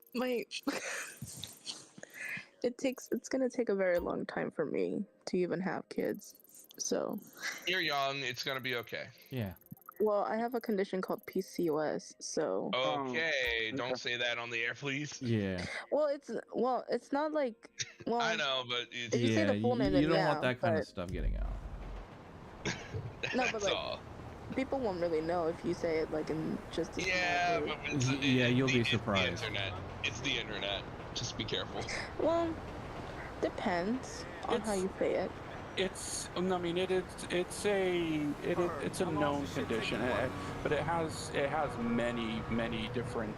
Speaker 4: it's gonna take a very long time for me to even have kids. So
Speaker 2: You're young. It's gonna be okay.
Speaker 1: Yeah.
Speaker 4: well, I have a condition called PCOS, so
Speaker 2: Okay, don't say that on the air, please.
Speaker 1: Yeah.
Speaker 4: it's not like
Speaker 2: I know, but
Speaker 4: If
Speaker 2: it's,
Speaker 4: you say
Speaker 1: Yeah.
Speaker 4: the full name,
Speaker 1: You
Speaker 4: then
Speaker 1: don't
Speaker 4: yeah,
Speaker 1: want that kind of
Speaker 4: but-
Speaker 1: stuff getting out.
Speaker 4: No,
Speaker 2: that's
Speaker 4: but like
Speaker 2: all.
Speaker 4: people won't really know if you say it like in just a small
Speaker 2: Yeah,
Speaker 4: group.
Speaker 2: but it's,
Speaker 1: Yeah, you'll be
Speaker 2: it's
Speaker 1: surprised.
Speaker 2: The internet. It's the internet. Just be careful.
Speaker 4: Well, depends on how you say it.
Speaker 11: It's a known condition, but it has many different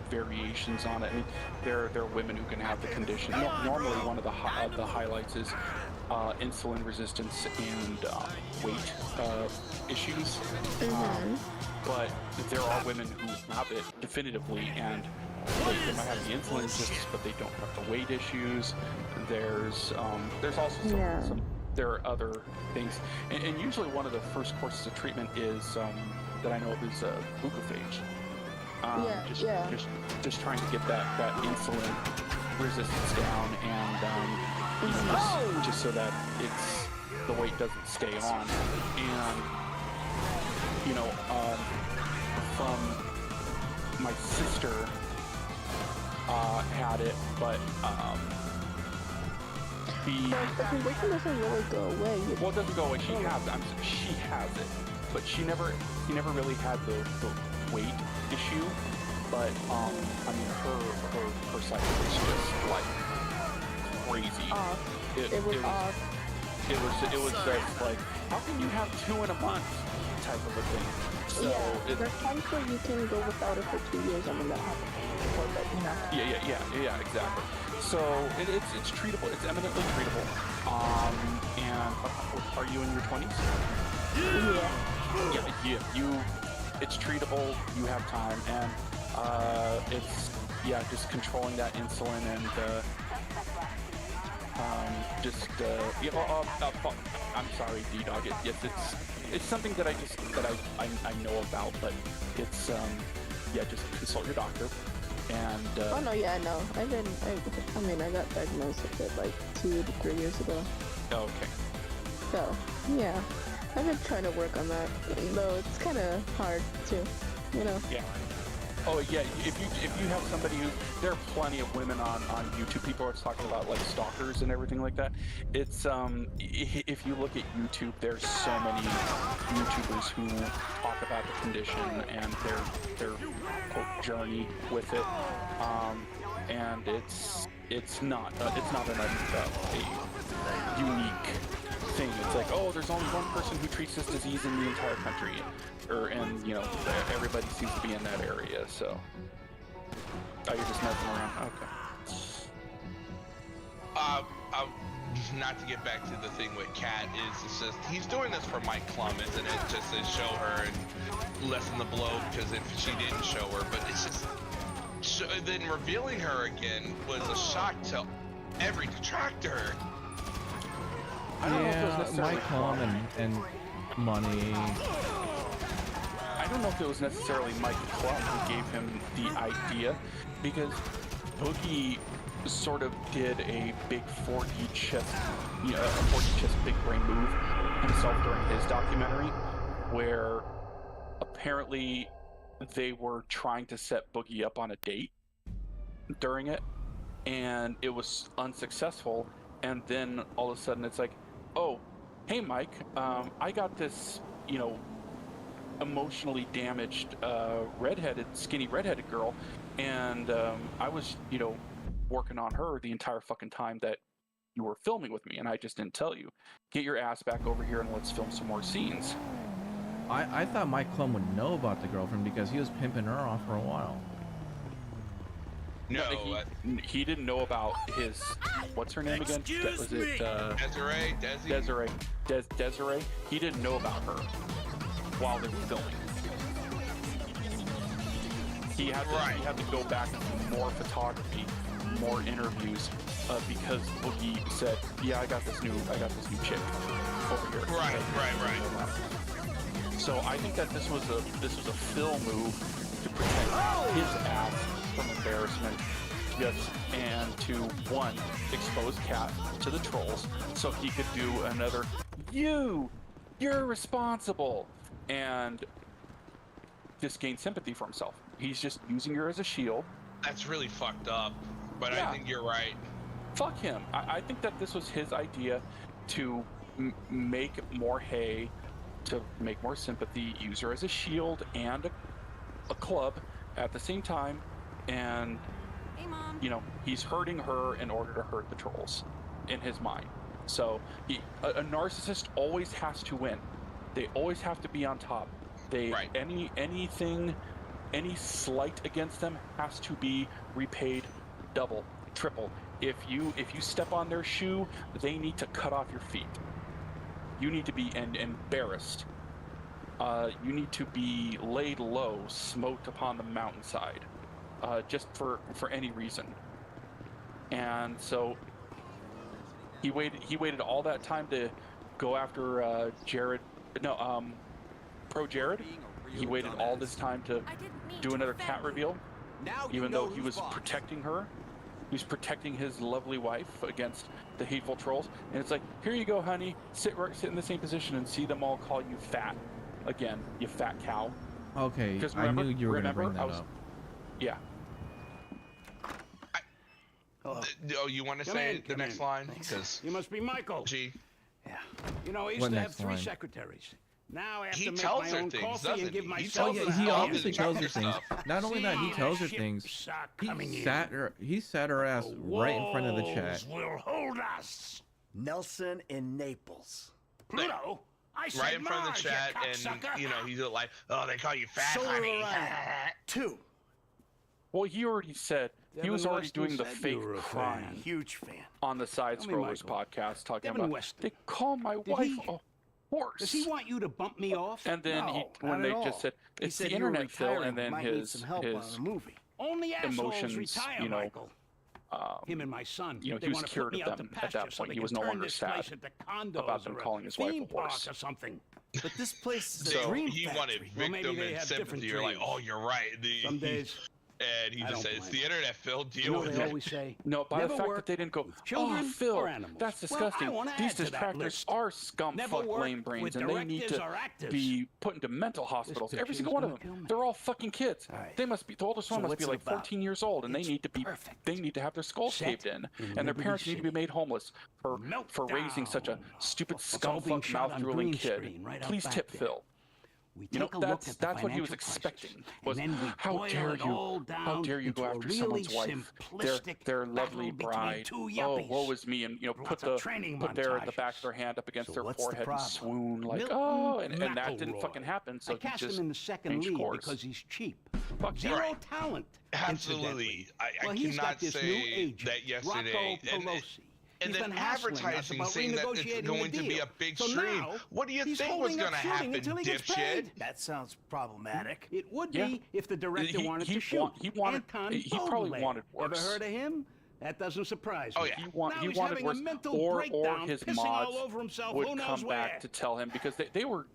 Speaker 11: variations on it. I mean, there are women who can have the condition. Normally, one of the highlights is insulin resistance and weight issues. But there are women who have it definitively, and they might have the insulin resistance, but they don't have the weight issues. There's also some there are other things, and usually one of the first courses of treatment is that I know of is glucophage. Just trying to get that insulin resistance down, and just so that the weight doesn't stay on, and from my sister had it, but
Speaker 4: the condition doesn't really go away.
Speaker 11: Well, it doesn't go away. She has it, but she never really had the weight issue. But I mean, her cycle was just like crazy.
Speaker 4: It was off.
Speaker 11: It was just like, how can you have 2 in a month type of a thing? So
Speaker 4: there's times where you can go without it for 2 years. I mean, that happened before, but you know.
Speaker 11: Yeah, exactly. So it's treatable. It's eminently treatable. And are you in your 20s? Yeah. It's treatable. You have time, and it's just controlling that insulin and I'm sorry, D-Dog. It's something that I know about, but it's just consult your doctor. And
Speaker 4: oh no, yeah, I know. I got diagnosed with it like 2 to 3 years ago.
Speaker 11: Okay.
Speaker 4: So yeah, I've been trying to work on that, though it's kind of hard too, you know.
Speaker 11: Yeah. Oh yeah, if you have somebody who, there are plenty of women on YouTube. People are talking about like stalkers and everything like that. It's if you look at YouTube, there's so many YouTubers who talk about the condition and their quote journey with it, and it's not a unique thing. It's like, oh, there's only one person who treats this disease in the entire country, and you know, everybody seems to be in that area. So, oh, you're just messing around. Okay.
Speaker 2: Not to get back to the thing with Kat it's just he's doing this for Mike Klum, isn't it? Just to show her and lessen the blow, because if she didn't show her, but it's just then revealing her again was a shock to every detractor.
Speaker 11: I don't know if it was necessarily
Speaker 1: Mike Klum and money.
Speaker 11: I don't know if it was necessarily Mike Klum who gave him the idea, because Boogie sort of did a big 4D chess, a 4D chess big brain move himself during his documentary, where apparently they were trying to set Boogie up on a date during it, and it was unsuccessful. And then all of a sudden it's like, oh, hey Mike, I got this, emotionally damaged skinny redheaded girl, and I was, working on her the entire fucking time that you were filming with me, and I just didn't tell you. Get your ass back over here and let's film some more scenes.
Speaker 1: I thought Mike Klum would know about the girlfriend because he was pimping her off for a while.
Speaker 2: No,
Speaker 11: he didn't know about his, what's her name again? Was it Desiree? He didn't know about her while they were filming. He had to go back and do more photography, more interviews, because Boogie said, "Yeah, I got this new chick over here."
Speaker 2: Right.
Speaker 11: So I think that this was a Phil move to protect his ass from embarrassment, and to one, expose Kat to the trolls, so he could do another you're responsible, and just gain sympathy for himself. He's just using her as a shield.
Speaker 2: That's really fucked up, but
Speaker 11: yeah.
Speaker 2: I think you're right.
Speaker 11: Fuck him. I think that this was his idea to make more hay, to make more sympathy, use her as a shield and a club at the same time, and
Speaker 12: hey, Mom.
Speaker 11: He's hurting her in order to hurt the trolls in his mind. So a narcissist always has to win. They always have to be on top. Any slight against them has to be repaid double, triple. If you step on their shoe, they need to cut off your feet. You need to be embarrassed. You need to be laid low, smote upon the mountainside, just for any reason. And so he waited all that time to go after Jared. No, Pro Jared. He waited all this time to do another cat reveal, even though he was protecting her. He was protecting his lovely wife against the hateful trolls. And it's like, here you go, honey. Sit in the same position and see them all call you fat again, you fat cow.
Speaker 1: Okay, I knew you were going to bring that up.
Speaker 11: Yeah.
Speaker 2: You want to say the next line?
Speaker 8: Because you must be Michael.
Speaker 2: G.
Speaker 8: Yeah. I used to have 3 secretaries. Now I have to make my own coffee and give myself.
Speaker 1: He obviously tells her things. Not only that, he tells her things. He sat her ass right in front of the chat.
Speaker 8: Will hold us.
Speaker 13: Nelson in Naples.
Speaker 8: Pluto. I said
Speaker 2: right in front of the chat,
Speaker 8: and
Speaker 2: he's like, oh, they call you fat, honey.
Speaker 13: 2.
Speaker 11: Well, he already said he was already doing the fake
Speaker 13: crying. Huge fan.
Speaker 11: On the Side Scrollers podcast, talking about they call my wife a horse.
Speaker 8: Does he want you to bump me off?
Speaker 11: And then when they just said it's the internet, Phil, and then his
Speaker 8: movie. Only
Speaker 11: emotions,
Speaker 8: retire, Michael. Him and my son.
Speaker 11: He was cured of them at that point. He was no longer sad about them calling his wife a horse
Speaker 8: or something.
Speaker 13: But this place is a dream
Speaker 2: he wanted victim and sympathy. You're like, oh, you're right.
Speaker 8: Some days.
Speaker 2: And he just said, it's the internet, Phil. Deal with it.
Speaker 8: Always say,
Speaker 11: no, by the fact that they didn't go, oh, Phil, that's disgusting. These detractors are scumfuck lame brains, and they need to be put into mental hospitals. Every single one of them. They're all fucking kids. They must be, the oldest one must be like 14 years old, and they need to have their skulls caved in, and their parents need to be made homeless for raising such a stupid scumfuck mouth-drooling kid. Please tip Phil.
Speaker 8: We
Speaker 11: You know,
Speaker 8: take a look at the
Speaker 11: that's what he was
Speaker 8: financial
Speaker 11: expecting.
Speaker 8: crisis,
Speaker 11: Was
Speaker 8: and then we
Speaker 11: how
Speaker 8: boil
Speaker 11: dare
Speaker 8: it
Speaker 11: you?
Speaker 8: all down
Speaker 11: How dare you go
Speaker 8: into a
Speaker 11: after
Speaker 8: really
Speaker 11: someone's wife?
Speaker 8: simplistic
Speaker 11: Their lovely
Speaker 8: battle between
Speaker 11: bride.
Speaker 8: two
Speaker 11: Oh,
Speaker 8: yuppies.
Speaker 11: woe is me, and put
Speaker 8: Lots
Speaker 11: the
Speaker 8: of training
Speaker 11: the back of their hand up against
Speaker 8: So
Speaker 11: their
Speaker 8: what's the
Speaker 11: forehead and
Speaker 8: problem?
Speaker 11: swoon like,
Speaker 8: Milton
Speaker 11: oh, and that didn't
Speaker 8: McElroy.
Speaker 11: fucking happen. So
Speaker 8: I
Speaker 11: he
Speaker 8: cast
Speaker 11: just
Speaker 8: him in the second
Speaker 11: changed
Speaker 8: league
Speaker 11: course.
Speaker 8: because he's cheap.
Speaker 11: Fuck
Speaker 8: Zero
Speaker 11: yeah.
Speaker 8: talent.
Speaker 2: Absolutely.
Speaker 8: Well,
Speaker 2: I
Speaker 8: he's
Speaker 2: cannot
Speaker 8: got this new
Speaker 2: say
Speaker 8: agent,
Speaker 2: that yesterday.
Speaker 8: Rocco Pelosi.
Speaker 2: And
Speaker 8: He's
Speaker 2: then
Speaker 8: been hassling us
Speaker 2: advertising
Speaker 8: about
Speaker 2: saying that it's
Speaker 8: renegotiating
Speaker 2: going
Speaker 8: the
Speaker 2: to be
Speaker 8: deal.
Speaker 2: a big
Speaker 8: So
Speaker 2: stream.
Speaker 8: now,
Speaker 2: What do you
Speaker 8: he's
Speaker 2: think was
Speaker 8: holding
Speaker 2: going
Speaker 8: up
Speaker 2: to
Speaker 8: shooting
Speaker 2: happen,
Speaker 8: until he gets
Speaker 2: dipshit?
Speaker 8: paid.
Speaker 13: That sounds problematic.
Speaker 8: It would
Speaker 11: Yeah.
Speaker 8: be if the director wanted to shoot.
Speaker 11: He wanted.
Speaker 8: Anton
Speaker 11: He probably
Speaker 8: Beaudelaire.
Speaker 11: wanted worse.
Speaker 8: Ever heard of him? That doesn't surprise me.
Speaker 2: Oh, yeah.
Speaker 11: He
Speaker 8: Now
Speaker 11: wanted
Speaker 8: he's having
Speaker 11: worse,
Speaker 8: a mental
Speaker 11: or
Speaker 8: breakdown,
Speaker 11: his
Speaker 8: pissing
Speaker 11: mods
Speaker 8: all over himself,
Speaker 11: would
Speaker 8: who knows
Speaker 11: come
Speaker 8: where.
Speaker 11: back to tell him because they were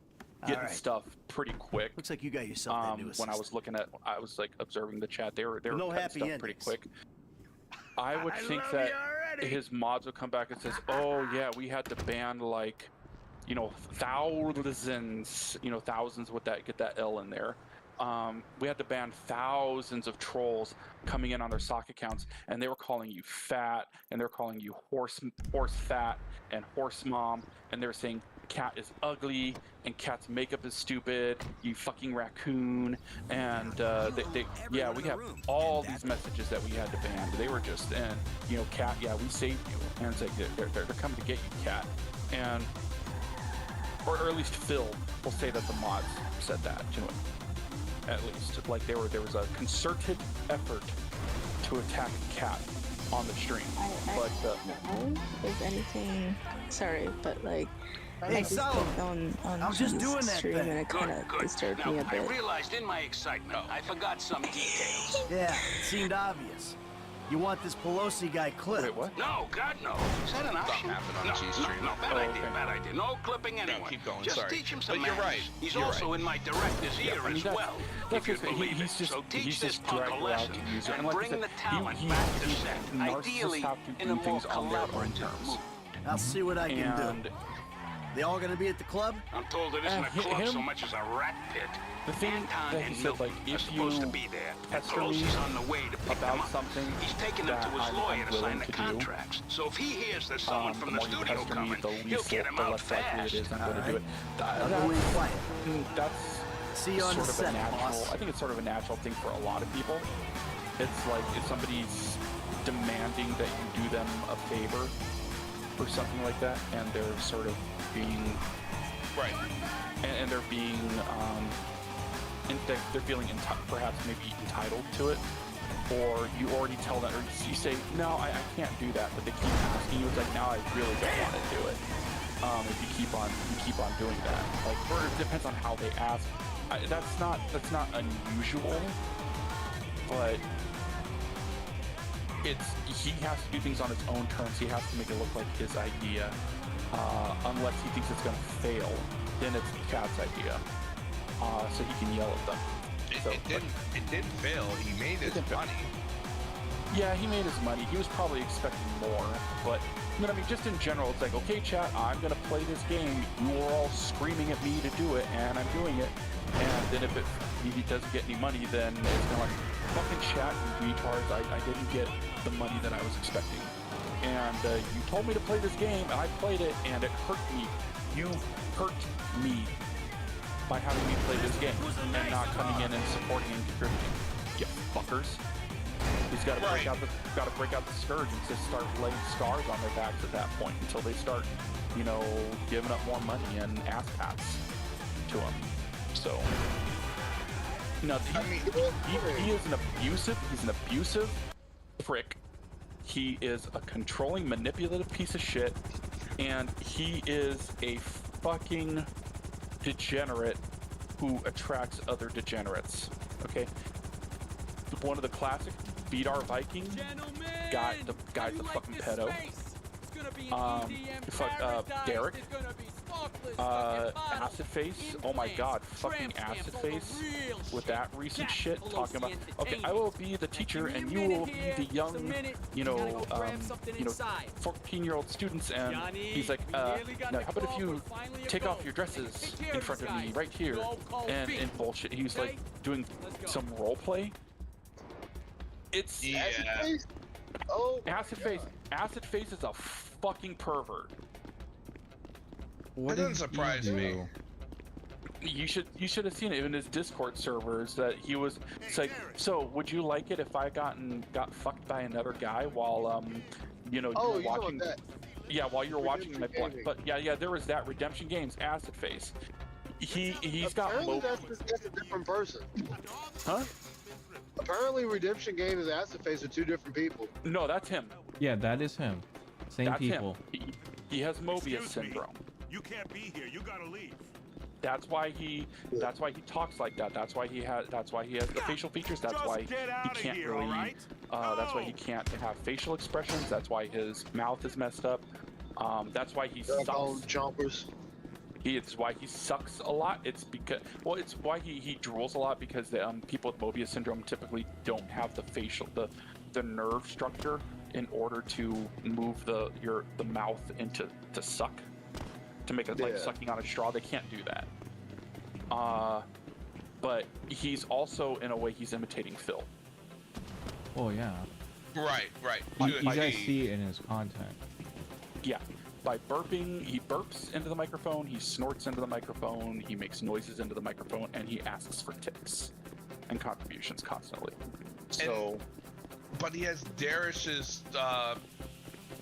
Speaker 11: getting
Speaker 13: right.
Speaker 11: stuff pretty quick.
Speaker 13: Looks like you got yourself that new
Speaker 11: When I was
Speaker 13: assistant.
Speaker 11: looking at, I was like observing the chat. They were
Speaker 13: No
Speaker 11: cutting
Speaker 13: happy
Speaker 11: stuff pretty
Speaker 13: endings.
Speaker 11: quick. I would think
Speaker 8: love
Speaker 11: that
Speaker 8: you already.
Speaker 11: his mods would come back and says, "Oh yeah, we had to ban like, thousands, thousands with that, get that L in there. We had to ban thousands of trolls coming in on their sock accounts, and they were calling you fat, and they were calling you horse fat and horse mom, and they were saying Cat is ugly and Cat's makeup is stupid, you fucking raccoon, and we have all these messages that we had to ban. They were just, and Cat, yeah, we saved you, and it's like they're coming to get you, Cat, and or at least Phil will say that the mods said that to him. At least, like there was a concerted effort to attack Cat on the stream.
Speaker 4: I don't know if anything. Sorry, but like.
Speaker 13: Hey,
Speaker 4: I just
Speaker 13: Solomon,
Speaker 4: clicked on
Speaker 13: I was just
Speaker 4: his
Speaker 13: doing that
Speaker 4: stream
Speaker 13: thing.
Speaker 4: and it kind of disturbed me a
Speaker 8: I
Speaker 4: bit.
Speaker 8: realized in my excitement, I forgot some details.
Speaker 13: Yeah, it seemed obvious. You want this Pelosi guy clipped.
Speaker 11: Wait, what?
Speaker 8: No, God, no. Is that an option?
Speaker 2: happened on Gstreamz.
Speaker 8: No, bad idea. No clipping anyone.
Speaker 2: keep going,
Speaker 8: Just
Speaker 2: sorry.
Speaker 8: teach him some
Speaker 2: But you're
Speaker 8: manners.
Speaker 2: right,
Speaker 8: He's
Speaker 2: you're
Speaker 8: also
Speaker 2: right.
Speaker 8: in my director's ear
Speaker 11: I mean,
Speaker 8: as
Speaker 11: that's-
Speaker 8: well,
Speaker 11: that's
Speaker 8: if you
Speaker 11: just- he-
Speaker 8: believe
Speaker 11: he's
Speaker 8: it.
Speaker 11: just-
Speaker 8: So teach
Speaker 11: he's
Speaker 8: this
Speaker 11: just
Speaker 8: punk a
Speaker 11: dragged around
Speaker 8: lesson
Speaker 11: the user.
Speaker 8: and
Speaker 11: And like I
Speaker 8: bring
Speaker 11: said,
Speaker 8: the talent
Speaker 11: he-
Speaker 8: back to
Speaker 11: he-
Speaker 8: set.
Speaker 11: narcissists
Speaker 8: Ideally,
Speaker 11: have to
Speaker 8: in
Speaker 11: do
Speaker 8: a more
Speaker 11: things on their own
Speaker 8: collaborative
Speaker 11: terms.
Speaker 8: mood.
Speaker 13: I'll see what I can
Speaker 11: And
Speaker 13: do. They all gonna be at the club?
Speaker 8: I'm told it isn't a club
Speaker 11: him-
Speaker 8: so much as a rat pit.
Speaker 11: The thing
Speaker 8: Anton
Speaker 11: that
Speaker 8: and
Speaker 11: he said,
Speaker 8: Milton
Speaker 11: like,
Speaker 8: are
Speaker 11: if
Speaker 8: supposed
Speaker 11: you
Speaker 8: to be there. And
Speaker 11: pester me
Speaker 8: Pelosi's on the way to pick them
Speaker 11: about
Speaker 8: up.
Speaker 11: something
Speaker 8: He's taking them to
Speaker 11: that
Speaker 8: his
Speaker 11: I'm
Speaker 8: lawyer to sign
Speaker 11: unwilling
Speaker 8: the
Speaker 11: to do,
Speaker 8: contracts. So if he hears there's someone from
Speaker 11: the
Speaker 8: the
Speaker 11: more you
Speaker 8: studio
Speaker 11: pester me,
Speaker 8: coming,
Speaker 11: the
Speaker 8: he'll get him
Speaker 11: the
Speaker 8: out
Speaker 11: less likely
Speaker 8: fast.
Speaker 11: it is I'm going to do it.
Speaker 13: I'll go in quiet.
Speaker 11: That's
Speaker 13: See you on the
Speaker 11: sort of
Speaker 13: set,
Speaker 11: a natural.
Speaker 13: boss.
Speaker 11: I think it's sort of a natural thing for a lot of people. It's like if somebody's demanding that you do them a favor or something like that, and they're sort of being
Speaker 2: Right.
Speaker 11: and they're being they're feeling perhaps maybe entitled to it, or you already tell them, or you say, no, I can't do that, but they keep asking you. It's like, now I really don't want to do it. If you keep on doing that, like, or it depends on how they ask. That's not unusual, but he has to do things on his own terms. He has to make it look like his idea, unless he thinks it's going to fail. Then it's the Cat's idea, so he can yell at them.
Speaker 2: It didn't fail. He made his money.
Speaker 11: Yeah, he made his money. He was probably expecting more, but I mean, just in general, it's like, okay, chat, I'm gonna play this game. You were all screaming at me to do it, and I'm doing it. And then if it doesn't get any money, then it's gonna like, fucking chat, you retards. I didn't get the money that I was expecting. And you told me to play this game, and I played it, and it hurt me. You hurt me by having me play this game and not coming in and supporting and contributing. You fuckers. He's got to break out the scourge and just start laying scars on their backs at that point until they start, giving up more money and ass pats to him. So, he is an abusive. He's an abusive prick. He is a controlling, manipulative piece of shit, and he is a fucking degenerate who attracts other degenerates. Okay, one of the classic beat our Viking guy. The guy's a fucking pedo. Derek. Acid Face. Oh my god, fucking Acid Face with that recent shit talking about. Okay, I will be the teacher and you will be the young, 14-year-old students. And he's like, now how about if you take off your dresses in front of me right here and bullshit. He was like doing some role play. It's Acid Face. Acid Face is a fucking pervert.
Speaker 1: What
Speaker 2: That doesn't surprise me.
Speaker 11: You should have seen it in his Discord servers that he was. It's like, so would you like it if I got fucked by another guy while you know, you were watching? Yeah, while you were watching my blood. But yeah, there was that Redemption Games Acid Face. He's got.
Speaker 14: Apparently that's a different person.
Speaker 11: Huh?
Speaker 14: Apparently Redemption Games and Acid Face are two different people.
Speaker 11: No, that's him.
Speaker 1: Yeah, that is him. Same
Speaker 11: that's
Speaker 1: people.
Speaker 11: Him. He has Mobius syndrome.
Speaker 15: You can't be here. You gotta leave.
Speaker 11: That's why he talks like that. That's why he has the facial features. That's why he can't really.
Speaker 15: Right?
Speaker 11: That's why he can't have facial expressions. That's why his mouth is messed up. That's why he sucks.
Speaker 14: Jumpers.
Speaker 11: It's why he sucks a lot. It's because it's why he drools a lot because people with Mobius syndrome typically don't have the nerve structure in order to move the mouth into to suck. To make it like sucking on a straw, they can't do that. But he's also, in a way, he's imitating Phil.
Speaker 1: Oh yeah.
Speaker 2: Right.
Speaker 1: You guys see it in his content.
Speaker 11: Yeah. By burping, he burps into the microphone, he snorts into the microphone, he makes noises into the microphone, and he asks for tips and contributions constantly. So.
Speaker 2: But he has Darish's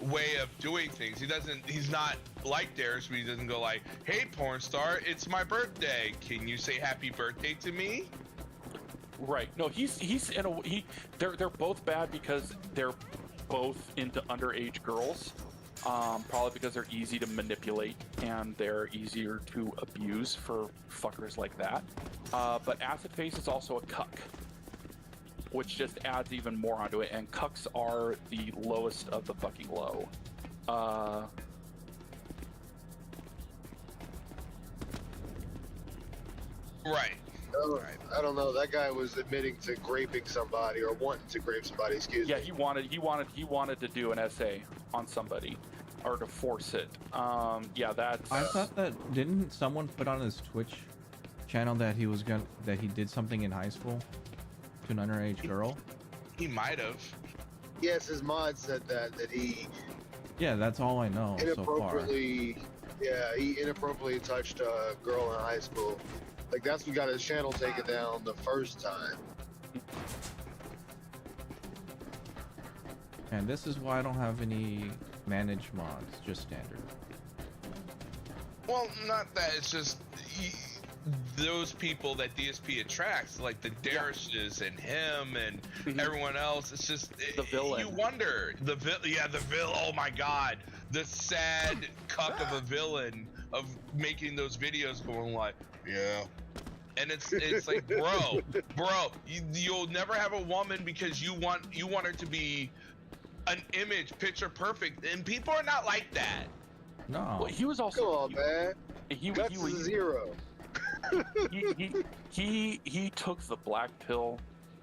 Speaker 2: way of doing things. He's not like Darish, but he doesn't go like, hey porn star, it's my birthday, can you say happy birthday to me?
Speaker 11: Right. No, they're both bad because they're both into underage girls. Probably because they're easy to manipulate and they're easier to abuse for fuckers like that. But Acid Face is also a cuck, which just adds even more onto it, and cucks are the lowest of the fucking low.
Speaker 2: Right.
Speaker 14: I don't know. That guy was admitting to raping somebody or wanting to rape somebody. Excuse me.
Speaker 11: Yeah, he wanted to do an essay on somebody, or to force it. Yeah, that's.
Speaker 1: I thought that didn't someone put on his Twitch channel that he did something in high school to an underage girl?
Speaker 2: He might have.
Speaker 14: Yes, his mod said that he.
Speaker 1: Yeah, that's all I know so far.
Speaker 14: He inappropriately touched a girl in high school. Like, that's what got his channel taken down the first time.
Speaker 1: And this is why I don't have any managed mods, just standard.
Speaker 2: Well, not that. It's just those people that DSP attracts, like the Darishes and him and everyone else. It's just
Speaker 11: the villain.
Speaker 2: You wonder the villain. Oh my God, the sad cuck of a villain of making those videos, going like, yeah. And it's like, bro, you'll never have a woman because you want her to be an image, picture perfect, and people are not like that.
Speaker 1: No.
Speaker 11: Well, he was also.
Speaker 14: Come on, man.
Speaker 11: He
Speaker 14: was zero.
Speaker 11: he took the black pill,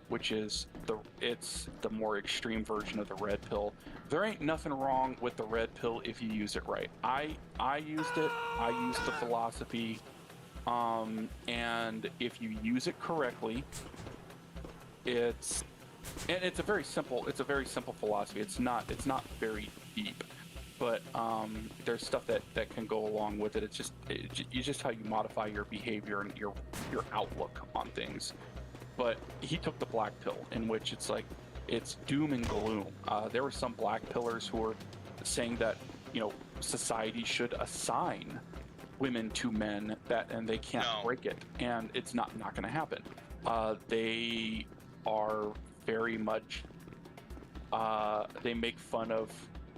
Speaker 11: which is the more extreme version of the red pill. There ain't nothing wrong with the red pill if you use it right. I used it. I used the philosophy. And if you use it correctly, it's a very simple philosophy. It's not very deep, but there's stuff that can go along with it. It's just how you modify your behavior and your outlook on things. But he took the black pill, in which it's like it's doom and gloom. There were some black pillars who were saying that society should assign women to men and they can't break it, and it's not going to happen. They are very much they make fun of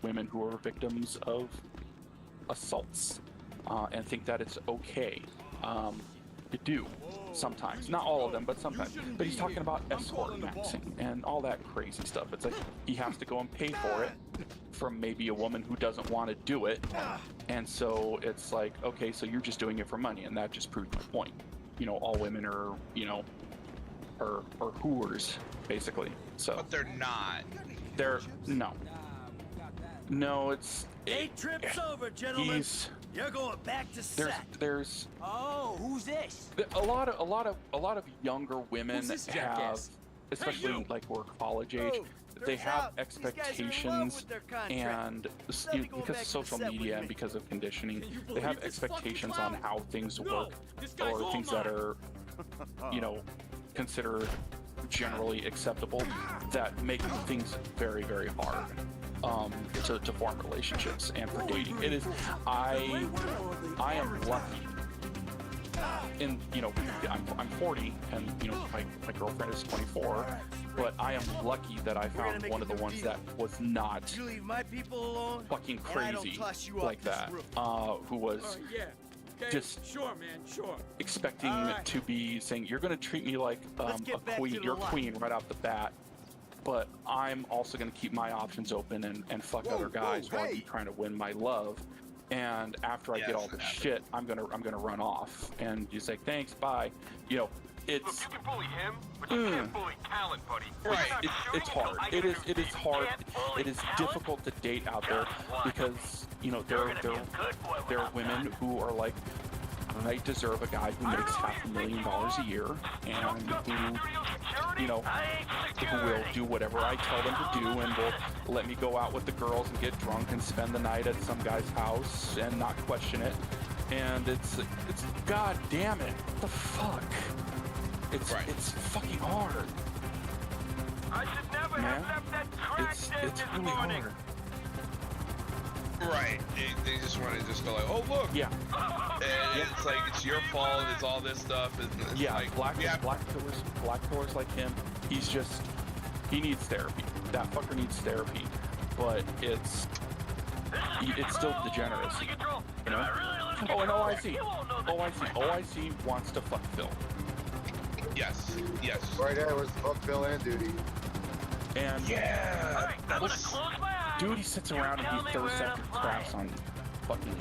Speaker 11: women who are victims of assaults and think that it's okay to do sometimes. Not all of them, but sometimes. But he's talking about escort maxing and all that crazy stuff. It's like he has to go and pay for it from maybe a woman who doesn't want to do it, and so it's like, okay, so you're just doing it for money, and that just proved my point. All women are are whores, basically. So
Speaker 2: but they're not.
Speaker 11: They're no, it's
Speaker 13: 8 trips over, gentlemen. You're going back to set.
Speaker 11: There's
Speaker 3: Oh, who's this?
Speaker 11: a lot of younger women have, especially like who are college age. they have expectations, and because of social media and because of conditioning, they have expectations on how things work, or things that are, you know, considered generally acceptable, that make things very, very hard to form relationships and for dating. It is, I am lucky. And you know, I'm 40, and you know, my girlfriend is 24, but I am lucky that I found one of the ones that was not fucking crazy like that, who was just expecting to be saying, you're gonna treat me like a queen, you're queen right off the bat, but I'm also gonna keep my options open and fuck other guys while you trying to win my love. And after I get all the shit, I'm gonna run off. And you say thanks, bye. You know, it's. Look, you can bully him, but you can't bully talent, buddy. Right. It's hard. It is hard. It is difficult to date out there because you know there are women who are like, I deserve a guy who makes $500,000 a year and who, you know, who will do whatever I tell them to do and will let me go out with the girls and get drunk and spend the night at some guy's house and not question it. And it's god damn it, what the fuck? It's fucking hard. I should never have left that crack it's really hard.
Speaker 2: Right, they just want to just go like, oh look, and it's like it's your fault, it's all this stuff, and it's like black pillars like him. He needs therapy. That fucker needs therapy, but it's still degeneracy, you know. Oh, and OIC wants to fuck Phil. Yes.
Speaker 14: Right there was fuck Phil and Duty.
Speaker 11: And Duty sits around and he throws second craps on fucking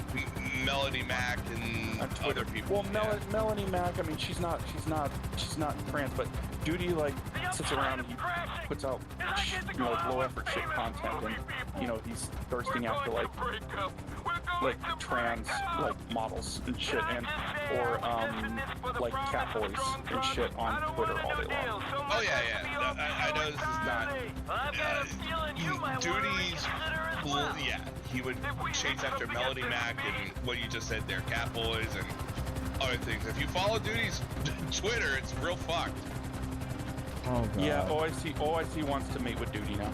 Speaker 2: Melody Mac and other people.
Speaker 11: Well, Melanie Mac, I mean, she's not trans, but Duty like sits around and he puts out, you know, low effort shit content, and you know he's thirsting after like trans like models and shit, and or like cat boys and shit on Twitter all day long.
Speaker 2: Oh yeah. I know this is not Duty's. Well, yeah, he would chase after Melody Mac and what you just said there, cat boys and other things. If you follow Duty's Twitter, it's real fucked.
Speaker 1: Oh god.
Speaker 11: Yeah, OIC wants to mate with Duty now.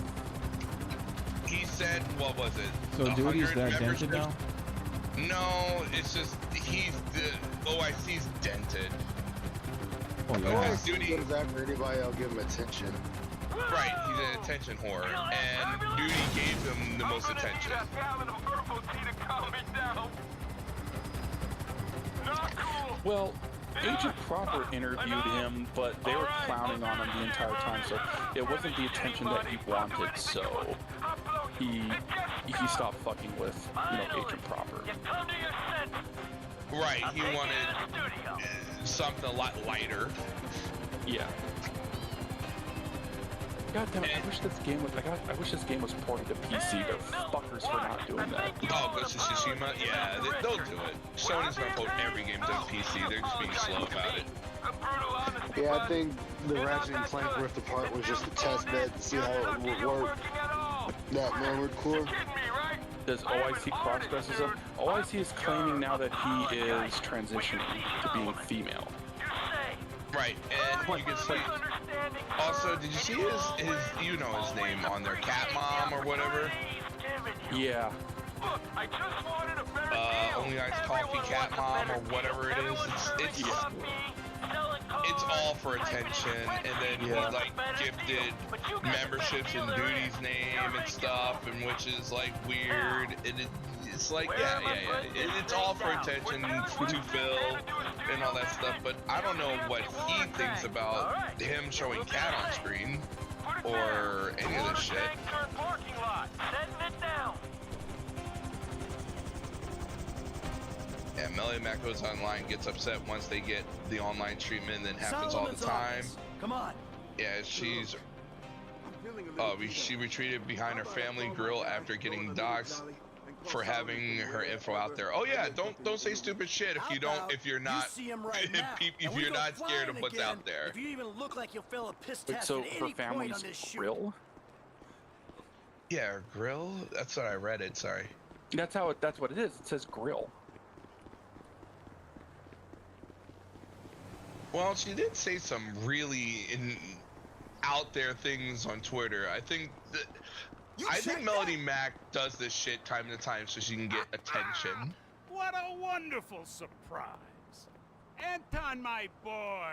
Speaker 2: He said, what was it?
Speaker 1: So Duty's that dented now?
Speaker 2: No, it's just OIC's dented.
Speaker 1: Oh yeah.
Speaker 14: Duty goes after anybody that'll give him attention.
Speaker 2: Right, he's an attention whore, and Duty gave him the most attention.
Speaker 11: Well, Agent Proper interviewed him, but they were clowning on him the entire time, so it wasn't the attention that he wanted, so he stopped fucking with, you know, Agent Proper.
Speaker 2: Right, he wanted something a lot lighter.
Speaker 11: Yeah. God damn it, I wish this game was ported to PC. They're fuckers for not doing that.
Speaker 2: Oh, Ghost of Tsushima? Yeah, they'll do it. Sony's gonna port every game to PC. They're just being slow about it.
Speaker 14: Yeah, I think the Ratchet and Clank Rift Apart was just a test bed to see how it would work. That Norwood core.
Speaker 11: Does OIC cross-dress him? OIC is claiming now that he is transitioning to being female.
Speaker 2: Right, and you can see. Also, did you see his you know his name on there, Cat Mom or whatever?
Speaker 11: Yeah.
Speaker 2: Only Nice Coffee Cat Mom or whatever it is. It's all for attention, and then he like gifted memberships in Duty's name and stuff, and which is like weird. And it's like it's all for attention to Phil and all that stuff. But I don't know what he thinks about him showing Cat on screen or any of this shit. Yeah, Melody Mac goes online, gets upset once they get the online treatment, and then happens all the time.
Speaker 13: Come on.
Speaker 2: Yeah, she retreated behind her family grill after getting doxxed for having her info out there. Oh yeah, don't say stupid shit if you're not scared of what's out there.
Speaker 13: If you even look like you'll fail a piss test
Speaker 11: so
Speaker 13: at
Speaker 11: her
Speaker 13: any
Speaker 11: family's
Speaker 13: point on this shoot.
Speaker 11: grill?
Speaker 2: Yeah, or grill. That's what I read. It. Sorry.
Speaker 11: That's how it. That's what it is. It says grill.
Speaker 2: Well, she did say some really out there things on Twitter. I think Melody Mac does this shit time to time so she can get attention.
Speaker 8: What a wonderful surprise. Anton, my boy.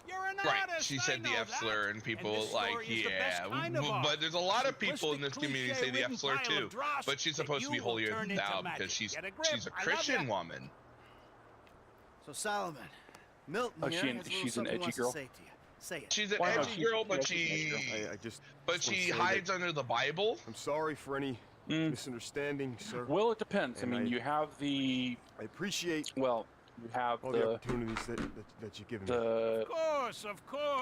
Speaker 8: You're an
Speaker 2: Right,
Speaker 8: artist,
Speaker 2: she said the F slur, and people but there's a lot of people in this community say the F slur too. But she's supposed to be holier than thou because she's a Christian woman.
Speaker 13: So Solomon, Milton here has
Speaker 11: she's an edgy girl.
Speaker 13: Say to you. Say it.
Speaker 2: She's an edgy girl, but she hides under the Bible.
Speaker 15: I'm sorry for any misunderstanding, sir.
Speaker 11: Well, it depends. I mean, you have the.
Speaker 15: I appreciate.
Speaker 11: Well, you have
Speaker 15: all the opportunities that you've given me.
Speaker 8: Of course.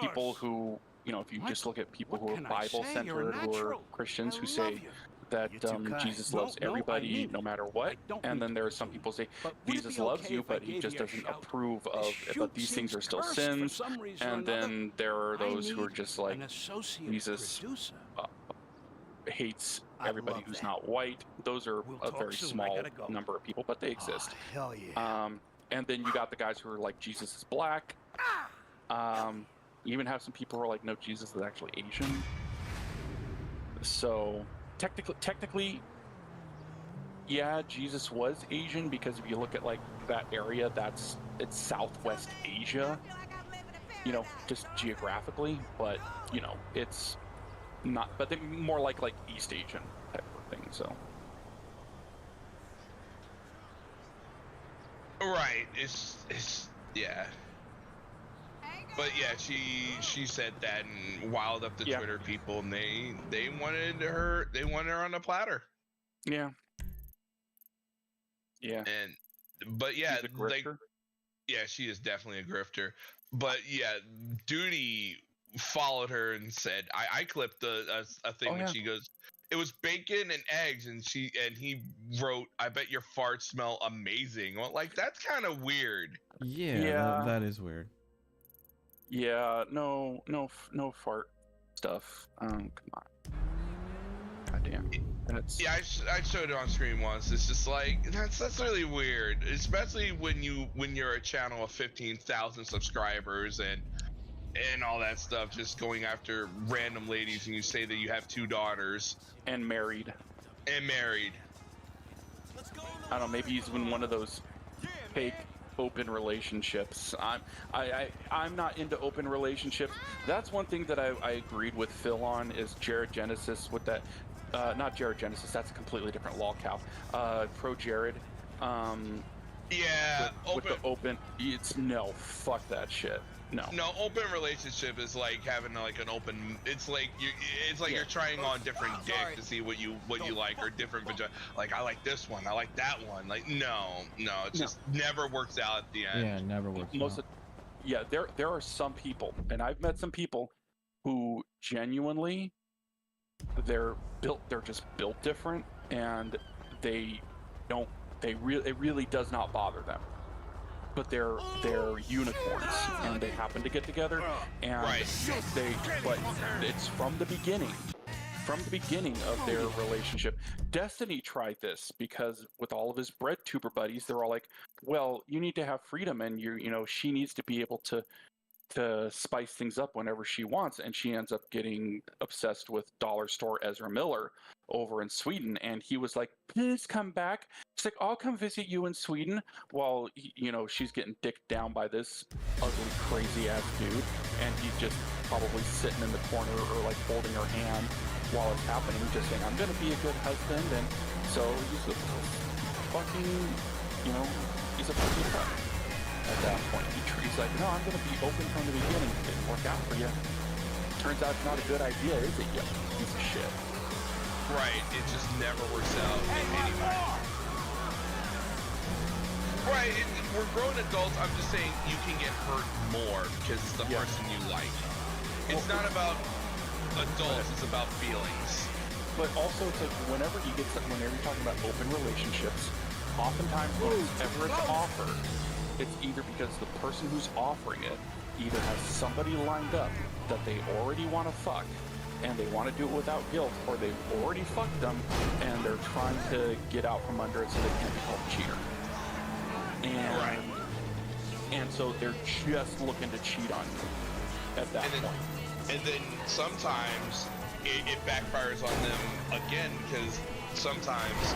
Speaker 11: People who, if you just look at people who are Bible-centered, who are Christians, who say that Jesus loves everybody no matter what, and then there are some people who say Jesus loves you, but he just doesn't approve of. But these things are still sins, and then there are those who are just like Jesus hates everybody who's not white. Those are a very small number of people, but they exist.
Speaker 13: Hell yeah.
Speaker 11: And then you got the guys who are like, Jesus is black. You even have some people who are like, no, Jesus is actually Asian. So technically, yeah, Jesus was Asian, because if you look at like that area, it's Southwest Asia, just geographically, but it's not, but they're more like East Asian type of thing, so.
Speaker 2: Right, it's yeah. But yeah, she said that and wild up the Twitter people, and they wanted her on a platter.
Speaker 11: Yeah. Yeah.
Speaker 2: But yeah, she is definitely a grifter. But yeah, Duty followed her and said, I clipped a thing when she goes, it was bacon and eggs, and he wrote, I bet your farts smell amazing. Well, like, that's kind of weird.
Speaker 1: Yeah. That is weird.
Speaker 11: Yeah, no fart stuff. Come on. Goddamn.
Speaker 2: Yeah, I showed it on stream once. It's just like, that's really weird, especially when you're a channel of 15,000 subscribers and all that stuff, just going after random ladies, and you say that you have 2 daughters
Speaker 11: and married.
Speaker 2: I
Speaker 11: don't know, maybe he's in one of those fake open relationships. I'm not into open relationships. That's one thing that I agreed with Phil on, is Jared Genesis with that. Not Jared Genesis, that's a completely different lolcow. Pro Jared.
Speaker 2: Yeah,
Speaker 11: with the open. No, fuck that shit. No,
Speaker 2: open relationship is like having like an open. It's like you're trying on different dick to see what you like, or different vagina. Like, I like this one, I like that one. Like, no, it just never works out at the end.
Speaker 1: Yeah, it never works out.
Speaker 11: There are some people, and I've met some people who genuinely, they're just built different, and it really does not bother them. But they're unicorns, and they happen to get together, and but it's from the beginning of their relationship. Destiny tried this, because with all of his bread tuber buddies, they're all like, well, you need to have freedom, and she needs to be able to spice things up whenever she wants, and she ends up getting obsessed with dollar store Ezra Miller over in Sweden, and he was like, please come back. She's like, I'll come visit you in Sweden, while she's getting dicked down by this ugly, crazy ass dude, and he's just probably sitting in the corner or like holding her hand while it's happening, just saying, I'm gonna be a good husband. And so he's a fucking cunt. At that point, he's like, no, I'm gonna be open from the beginning. It didn't work out for you. Turns out it's not a good idea, is it, you piece of shit?
Speaker 2: Right, it just never works out anyway. Right, we're grown adults. I'm just saying, you can get hurt more because it's the person you like. It's not about adults, it's about feelings.
Speaker 11: But also, it's like, whenever you're talking about open relationships, oftentimes whenever it's offered, it's either because the person who's offering it either has somebody lined up that they already want to fuck, and they want to do it without guilt, or they've already fucked them and they're trying to get out from under it so they can't be called a cheater. And so they're just looking to cheat on you at that point.
Speaker 2: And then sometimes it backfires on them again, because sometimes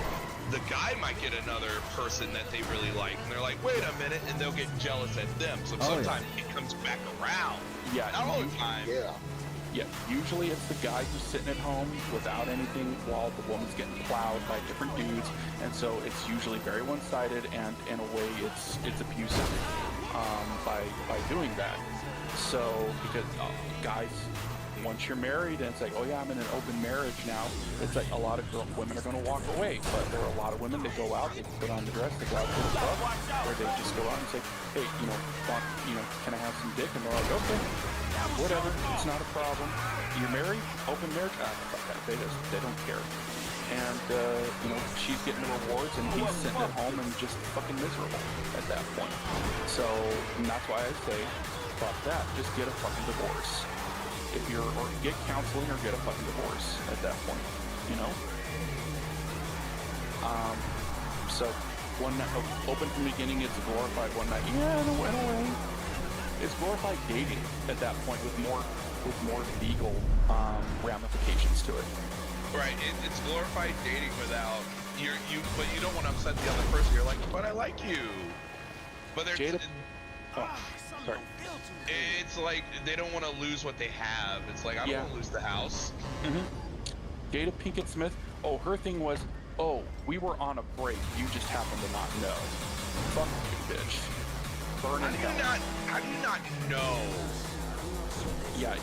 Speaker 2: the guy might get another person that they really like, and they're like, wait a minute, and they'll get jealous at them. So sometimes it comes back around.
Speaker 11: Yeah.
Speaker 2: Not all the time.
Speaker 11: Yeah, usually it's the guy who's sitting at home without anything while the woman's getting plowed by different dudes, and so it's usually very one-sided, and in a way it's abusive by doing that. So because guys, once you're married and it's like, oh yeah, I'm in an open marriage now, it's like a lot of women are going to walk away, but there are a lot of women that go out, they put on the dress, they go out to the club, where they just go out and say, hey, can I have some dick? And they're like, okay, whatever, it's not a problem. You're married, open marriage, fuck that, they don't care. And she's getting the rewards, and he's sitting at home and just fucking miserable at that point. So that's why I say, fuck that, just get a fucking divorce. Or get counseling or get a fucking divorce at that point, so one night, open from the beginning, it's glorified one night. Yeah, in a way. It's glorified dating at that point with more legal ramifications to it.
Speaker 2: Right, it's glorified dating without but you don't want to upset the other person. You're like, but I like you. But they're sorry. It's like they don't want to lose what they have. It's like, I don't want to lose the house.
Speaker 11: Jada Pinkett Smith, her thing was, we were on a break, you just happen to not know. Fuck you, bitch. Burn in hell.
Speaker 2: How do you not know?
Speaker 11: Yeah,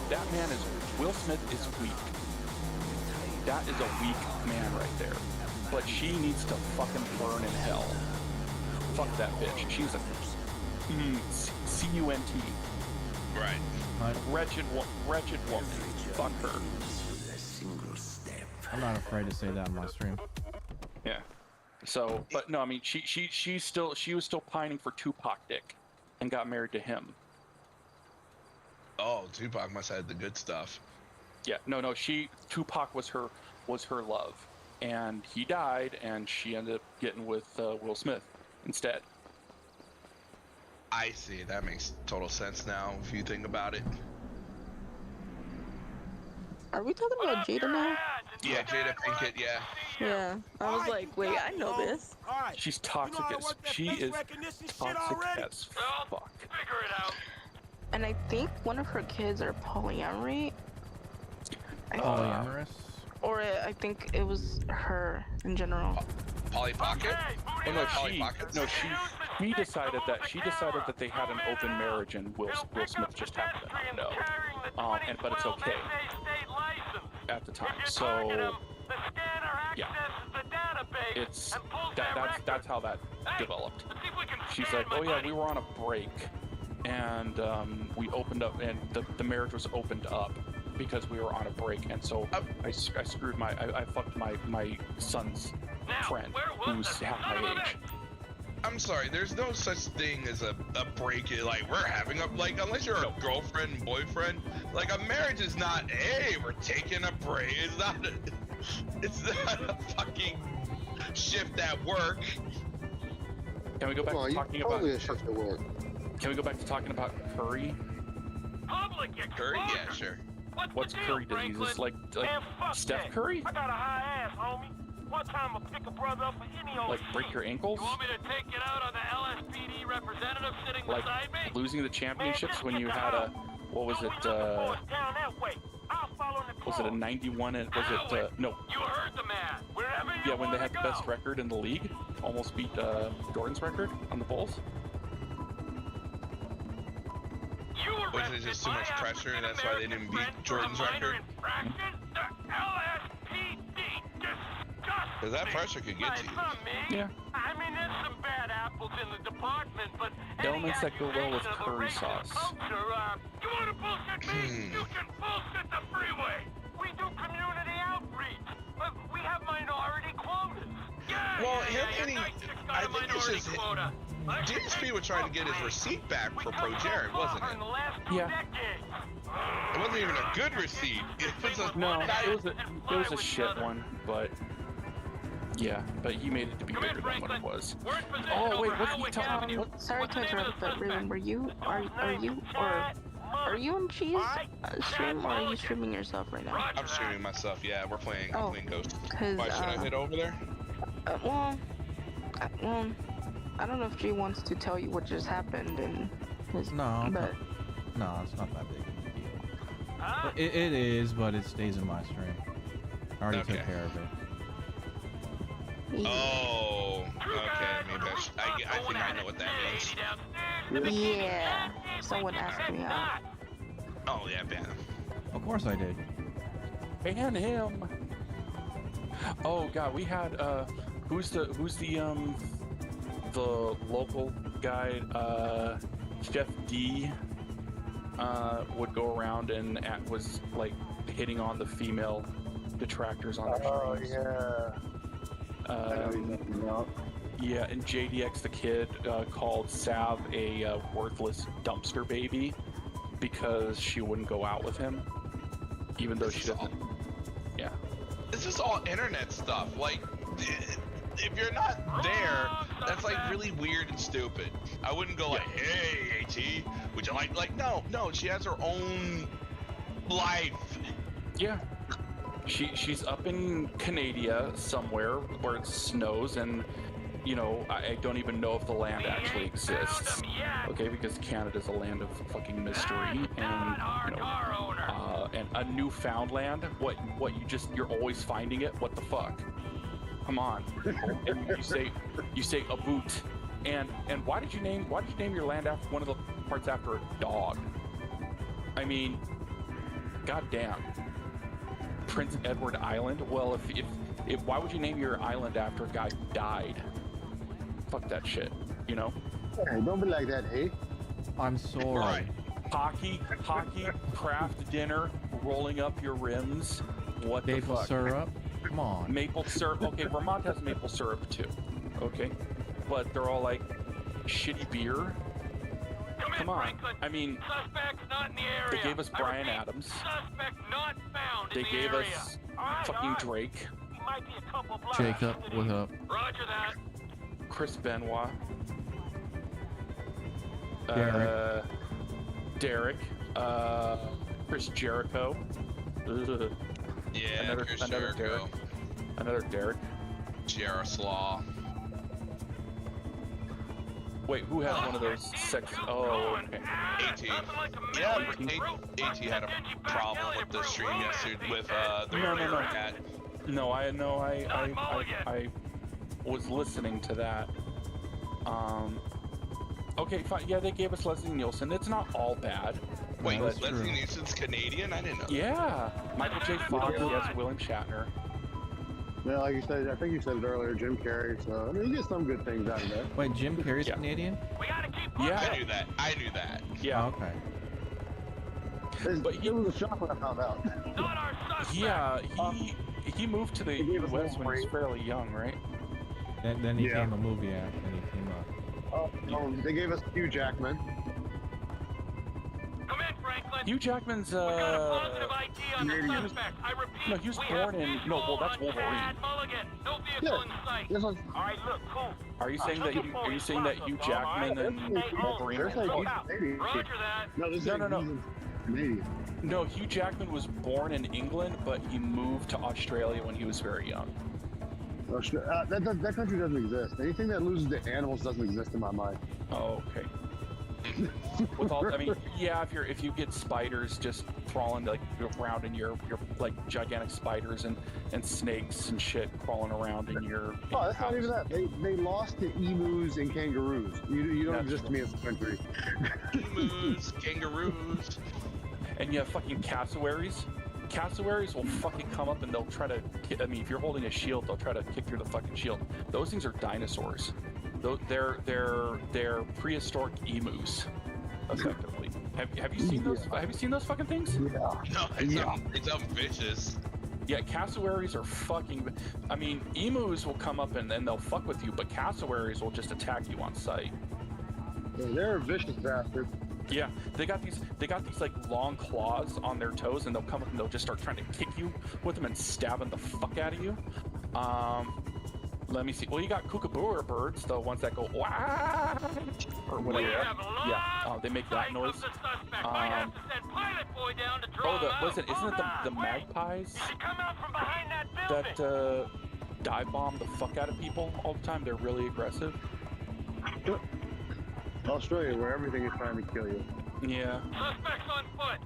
Speaker 11: that man is, Will Smith is weak. That is a weak man right there. But she needs to fucking burn in hell. Fuck that bitch. She's a C-U-N-T.
Speaker 2: Right.
Speaker 11: Wretched woman. Fuck her.
Speaker 1: I'm not afraid to say that on my stream.
Speaker 11: Yeah. So, but no, I mean, she was still pining for Tupac dick, and got married to him.
Speaker 2: Oh, Tupac must have had the good stuff.
Speaker 11: Yeah. No. Tupac was her love, and he died, and she ended up getting with Will Smith instead.
Speaker 2: I see. That makes total sense now if you think about it.
Speaker 4: Are we talking about Jada now?
Speaker 2: Yeah, Jada Pinkett, yeah.
Speaker 4: Yeah. I was like, wait, I know this.
Speaker 11: She's toxic as fuck.
Speaker 4: And I think one of her kids are polyamory.
Speaker 1: Polyamorous?
Speaker 4: Or I think it was her in general.
Speaker 2: Polly Pocket?
Speaker 11: Oh no, she decided that they had an open marriage, and Will Smith just happened to not know. But it's okay at the time. So yeah, that's how that developed. She's like, oh yeah, we were on a break, and we opened up, and the marriage was opened up because we were on a break, and so I screwed I fucked my son's friend who's half my age.
Speaker 2: I'm sorry, there's no such thing as a break. Like, we're having unless you're a girlfriend and boyfriend, like, a marriage is not, hey, we're taking a break. It's not a fucking shift at work.
Speaker 11: Can we go back to talking about a shift at work? Can we go back to talking about Curry?
Speaker 2: Curry? Yeah, sure.
Speaker 11: What's Curry disease? It's like Steph Curry?
Speaker 16: I got a high ass, homie. One time I'll pick a brother up for any old
Speaker 11: like break your ankles?
Speaker 16: You want me to take it out on the LSPD representative sitting beside me?
Speaker 11: Losing the championships when you had a, what was it, was it a 91 and was it, no.
Speaker 16: You heard the man. Wherever you
Speaker 11: when they had the best record in the league, almost beat Jordan's record on the Bulls.
Speaker 2: Was it just too much pressure and that's why they didn't beat Jordan's record? Because that pressure could get to you.
Speaker 11: Yeah.
Speaker 16: I mean, there's some bad apples in the department, but
Speaker 11: elements that go well with curry sauce.
Speaker 16: You want to bullshit me? You can bullshit the freeway. We do community outreach. We have minority quotas.
Speaker 2: Well, I think it's just DSP was trying to get his receipt back for Pro Jared, wasn't it?
Speaker 11: Yeah.
Speaker 2: wasn't even a good receipt. It was a
Speaker 11: No, it was a shit one, but yeah, but he made it to be bigger than what it was. Oh wait, what's he talking?
Speaker 4: Sorry to interrupt, but Raven, are you on G's stream, or are you streaming yourself right now?
Speaker 2: I'm streaming myself. Yeah, we're playing.
Speaker 4: Oh,
Speaker 2: I'm playing Ghost.
Speaker 4: 'cause,
Speaker 2: Why should I head over there?
Speaker 4: Well, I don't know if G wants to tell you what just happened and his.
Speaker 1: No,
Speaker 4: but
Speaker 1: no, it's not that big of a deal. It is, but it stays in my stream. I already took care of it.
Speaker 2: Oh, okay. Maybe I think I know what that means.
Speaker 4: Yeah, someone asked me out.
Speaker 2: Oh yeah, ban him.
Speaker 1: Of course I did.
Speaker 11: Ban him. Oh god, we had who's the local guy, Chef D, would go around and was like hitting on the female detractors on their streams. Yeah, and JDX the Kid called Sav a worthless dumpster baby because she wouldn't go out with him, even though she doesn't. Yeah.
Speaker 2: This is all internet stuff. Like, if you're not there, that's like really weird and stupid. I wouldn't go like, hey, AT, would you like, no, she has her own life.
Speaker 11: Yeah. She's up in Canada somewhere where it snows, and you know, I don't even know if the land actually exists. Okay, because Canada's a land of fucking mystery, and you know, and a Newfoundland. What you're always finding it. What the fuck? Come on. And you say a boot, and why did you name your land after one of the parts after a dog? I mean, goddamn. Prince Edward Island? Well, if why would you name your island after a guy who died? Fuck that shit, you know?
Speaker 14: Hey, don't be like that, hey?
Speaker 1: I'm sorry.
Speaker 11: Right. Hockey, craft dinner, rolling up your rims. What the
Speaker 1: Maple
Speaker 11: fuck?
Speaker 1: syrup? Come on.
Speaker 11: Maple syrup. Okay, Vermont has maple syrup too. Okay, but they're all like shitty beer. Come on. I mean, they gave us Bryan Adams. They gave us fucking Drake.
Speaker 1: Jacob, what up?
Speaker 16: Roger that.
Speaker 11: Chris Benoit. Derek. Chris Jericho. Ugh.
Speaker 2: Yeah,
Speaker 11: another
Speaker 2: Jericho.
Speaker 11: Derek. Another Derek.
Speaker 2: Jaroslaw.
Speaker 11: Wait, who has one of those sex? Oh, okay.
Speaker 2: AT. Yeah, AT had a problem with the stream yesterday with the earlier cat.
Speaker 11: No, I was listening to that. Okay, fine. Yeah, they gave us Leslie Nielsen. It's not all bad.
Speaker 2: Wait, Leslie Nielsen's Canadian? I didn't know.
Speaker 11: Yeah, Michael J. Fox. Yes, William Shatner.
Speaker 14: Yeah, like you said, I think you said it earlier, Jim Carrey. So I mean, you get some good things out of that.
Speaker 1: Wait, Jim Carrey's Canadian?
Speaker 11: Yeah,
Speaker 2: I knew that.
Speaker 11: Yeah.
Speaker 1: Oh, okay.
Speaker 14: But it was a shock when I found out.
Speaker 11: Yeah, he moved to the U.S. when he was fairly young, right?
Speaker 1: Then he came a movie act, and he came up.
Speaker 14: They gave us Hugh Jackman.
Speaker 16: Come in, Franklin.
Speaker 11: Hugh Jackman's
Speaker 16: We got a positive ID on the suspect. I repeat,
Speaker 11: no, he was born in that's Wolverine.
Speaker 16: No vehicle in sight. All right, look, cool.
Speaker 11: Are you saying that Hugh Jackman and Wolverine?
Speaker 16: Roger that.
Speaker 14: No. Canadian.
Speaker 11: No, Hugh Jackman was born in England, but he moved to Australia when he was very young.
Speaker 14: That country doesn't exist. Anything that loses to animals doesn't exist in my mind.
Speaker 11: Oh, okay. With all, I mean, yeah, if you get spiders just crawling like around in your like gigantic spiders and snakes and shit crawling around in your
Speaker 14: that's
Speaker 11: house.
Speaker 14: not even that. They lost to emus and kangaroos. You don't exist to me as a country.
Speaker 2: Emus, kangaroos.
Speaker 11: And you have fucking cassowaries. Cassowaries will fucking come up and they'll try to. I mean, if you're holding a shield, they'll try to kick through the fucking shield. Those things are dinosaurs. They're prehistoric emus, effectively. Have you seen those? Have you seen those fucking things?
Speaker 2: No, it's vicious.
Speaker 11: Yeah, cassowaries are fucking. I mean, emus will come up and they'll fuck with you, but cassowaries will just attack you on sight.
Speaker 14: Yeah, they're vicious bastards.
Speaker 11: Yeah, they got these like long claws on their toes, and they'll come up and they'll just start trying to kick you with them and stabbing the fuck out of you. Let me see. Well, you got kookaburra birds, the ones that go wah or whatever. Yeah, they make that noise. Isn't it the magpies that dive bomb the fuck out of people all the time? They're really aggressive.
Speaker 14: Australia, where everything is trying to kill you.
Speaker 11: Yeah.
Speaker 16: Suspects on foot.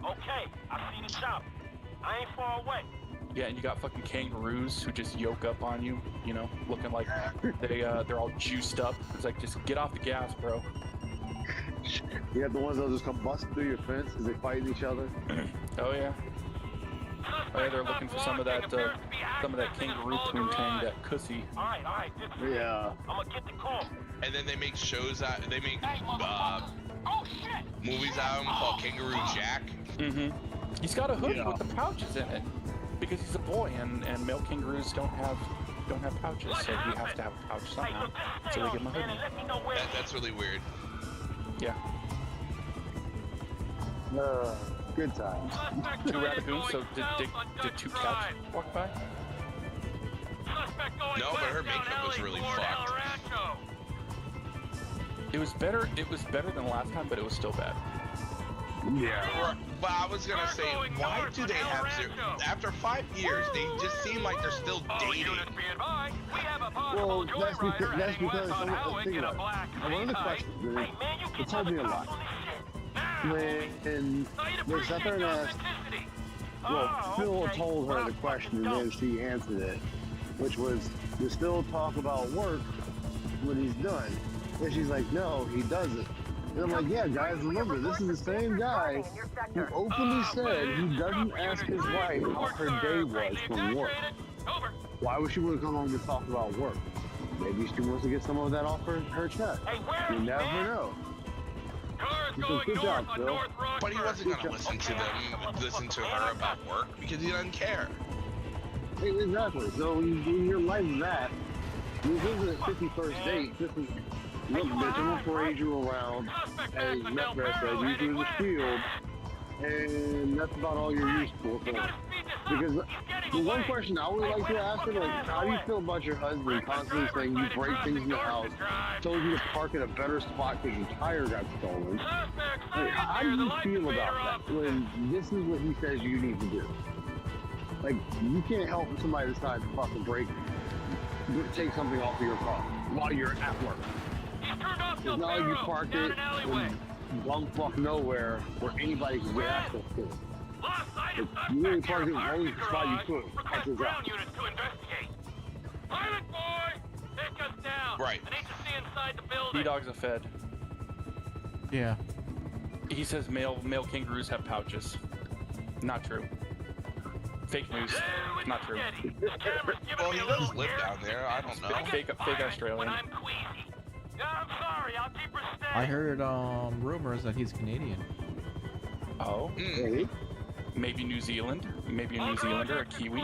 Speaker 16: Okay, I see the shop. I ain't far away.
Speaker 11: Yeah, and you got fucking kangaroos who just yoke up on you, you know, looking like they're all juiced up. It's like, just get off the gas, bro.
Speaker 14: You have the ones that'll just come busting through your fence because they fight each other.
Speaker 11: Oh yeah. Oh yeah, they're looking for some of that kangaroo poontang, that cussy.
Speaker 16: Alright,
Speaker 14: yeah.
Speaker 16: I'm gonna get the call.
Speaker 2: And then they make shows out. They make movies out of him called Kangaroo Jack.
Speaker 11: Mm-hmm. He's got a hoodie with the pouches in it because he's a boy, and male kangaroos don't have pouches, so he has to have a pouch somehow. So they give him a hoodie.
Speaker 2: That's really weird.
Speaker 11: Yeah.
Speaker 14: Good times.
Speaker 11: 2 raccoons. So did 2 cats walk by?
Speaker 2: No, but her makeup was really fucked.
Speaker 11: It was better than last time, but it was still bad.
Speaker 2: Yeah. But I was gonna say, why do they have after 5 years, they just seem like they're still dating.
Speaker 14: Well, that's because one of the questions is, it told me a lot. When they sat there and asked, well, Phil told her the question and then she answered it, which was, you still talk about work when he's done. And she's like, no, he doesn't. And I'm like, yeah, guys, remember, this is the same guy who openly said he doesn't ask his wife how her day was from work. Why would she want to come home to talk about work? Maybe she wants to get some of that off her chest. You never know. Good job, Phil.
Speaker 2: But he wasn't gonna listen to her about work because he doesn't care.
Speaker 14: Exactly. So when you're like that, this isn't a 51st date. This is, look, bitch, I'm gonna parade you around, as Nutgrass said, use you as a shield, and that's about all you're useful for. Because the one question I would like to ask her, like, how do you feel about your husband constantly saying you break things in the house, told you to park in a better spot because your tire got stolen? Like, how do you feel about that when this is what he says you need to do? Like, you can't help if somebody decides to fucking take something off of your car while you're at work. It's not like you parked it in bumfuck nowhere where anybody can get access to it. You really parked it in the only spot you could. That's his out.
Speaker 2: Right.
Speaker 11: B-Dog's a fed.
Speaker 1: Yeah.
Speaker 11: He says male kangaroos have pouches. Not true. Fake news. Not true.
Speaker 2: Well, he does live down there. I don't know.
Speaker 11: Fake Australian.
Speaker 1: I heard rumors that he's Canadian.
Speaker 11: Oh.
Speaker 14: Really?
Speaker 11: Maybe New Zealand. Maybe a New Zealander, a Kiwi.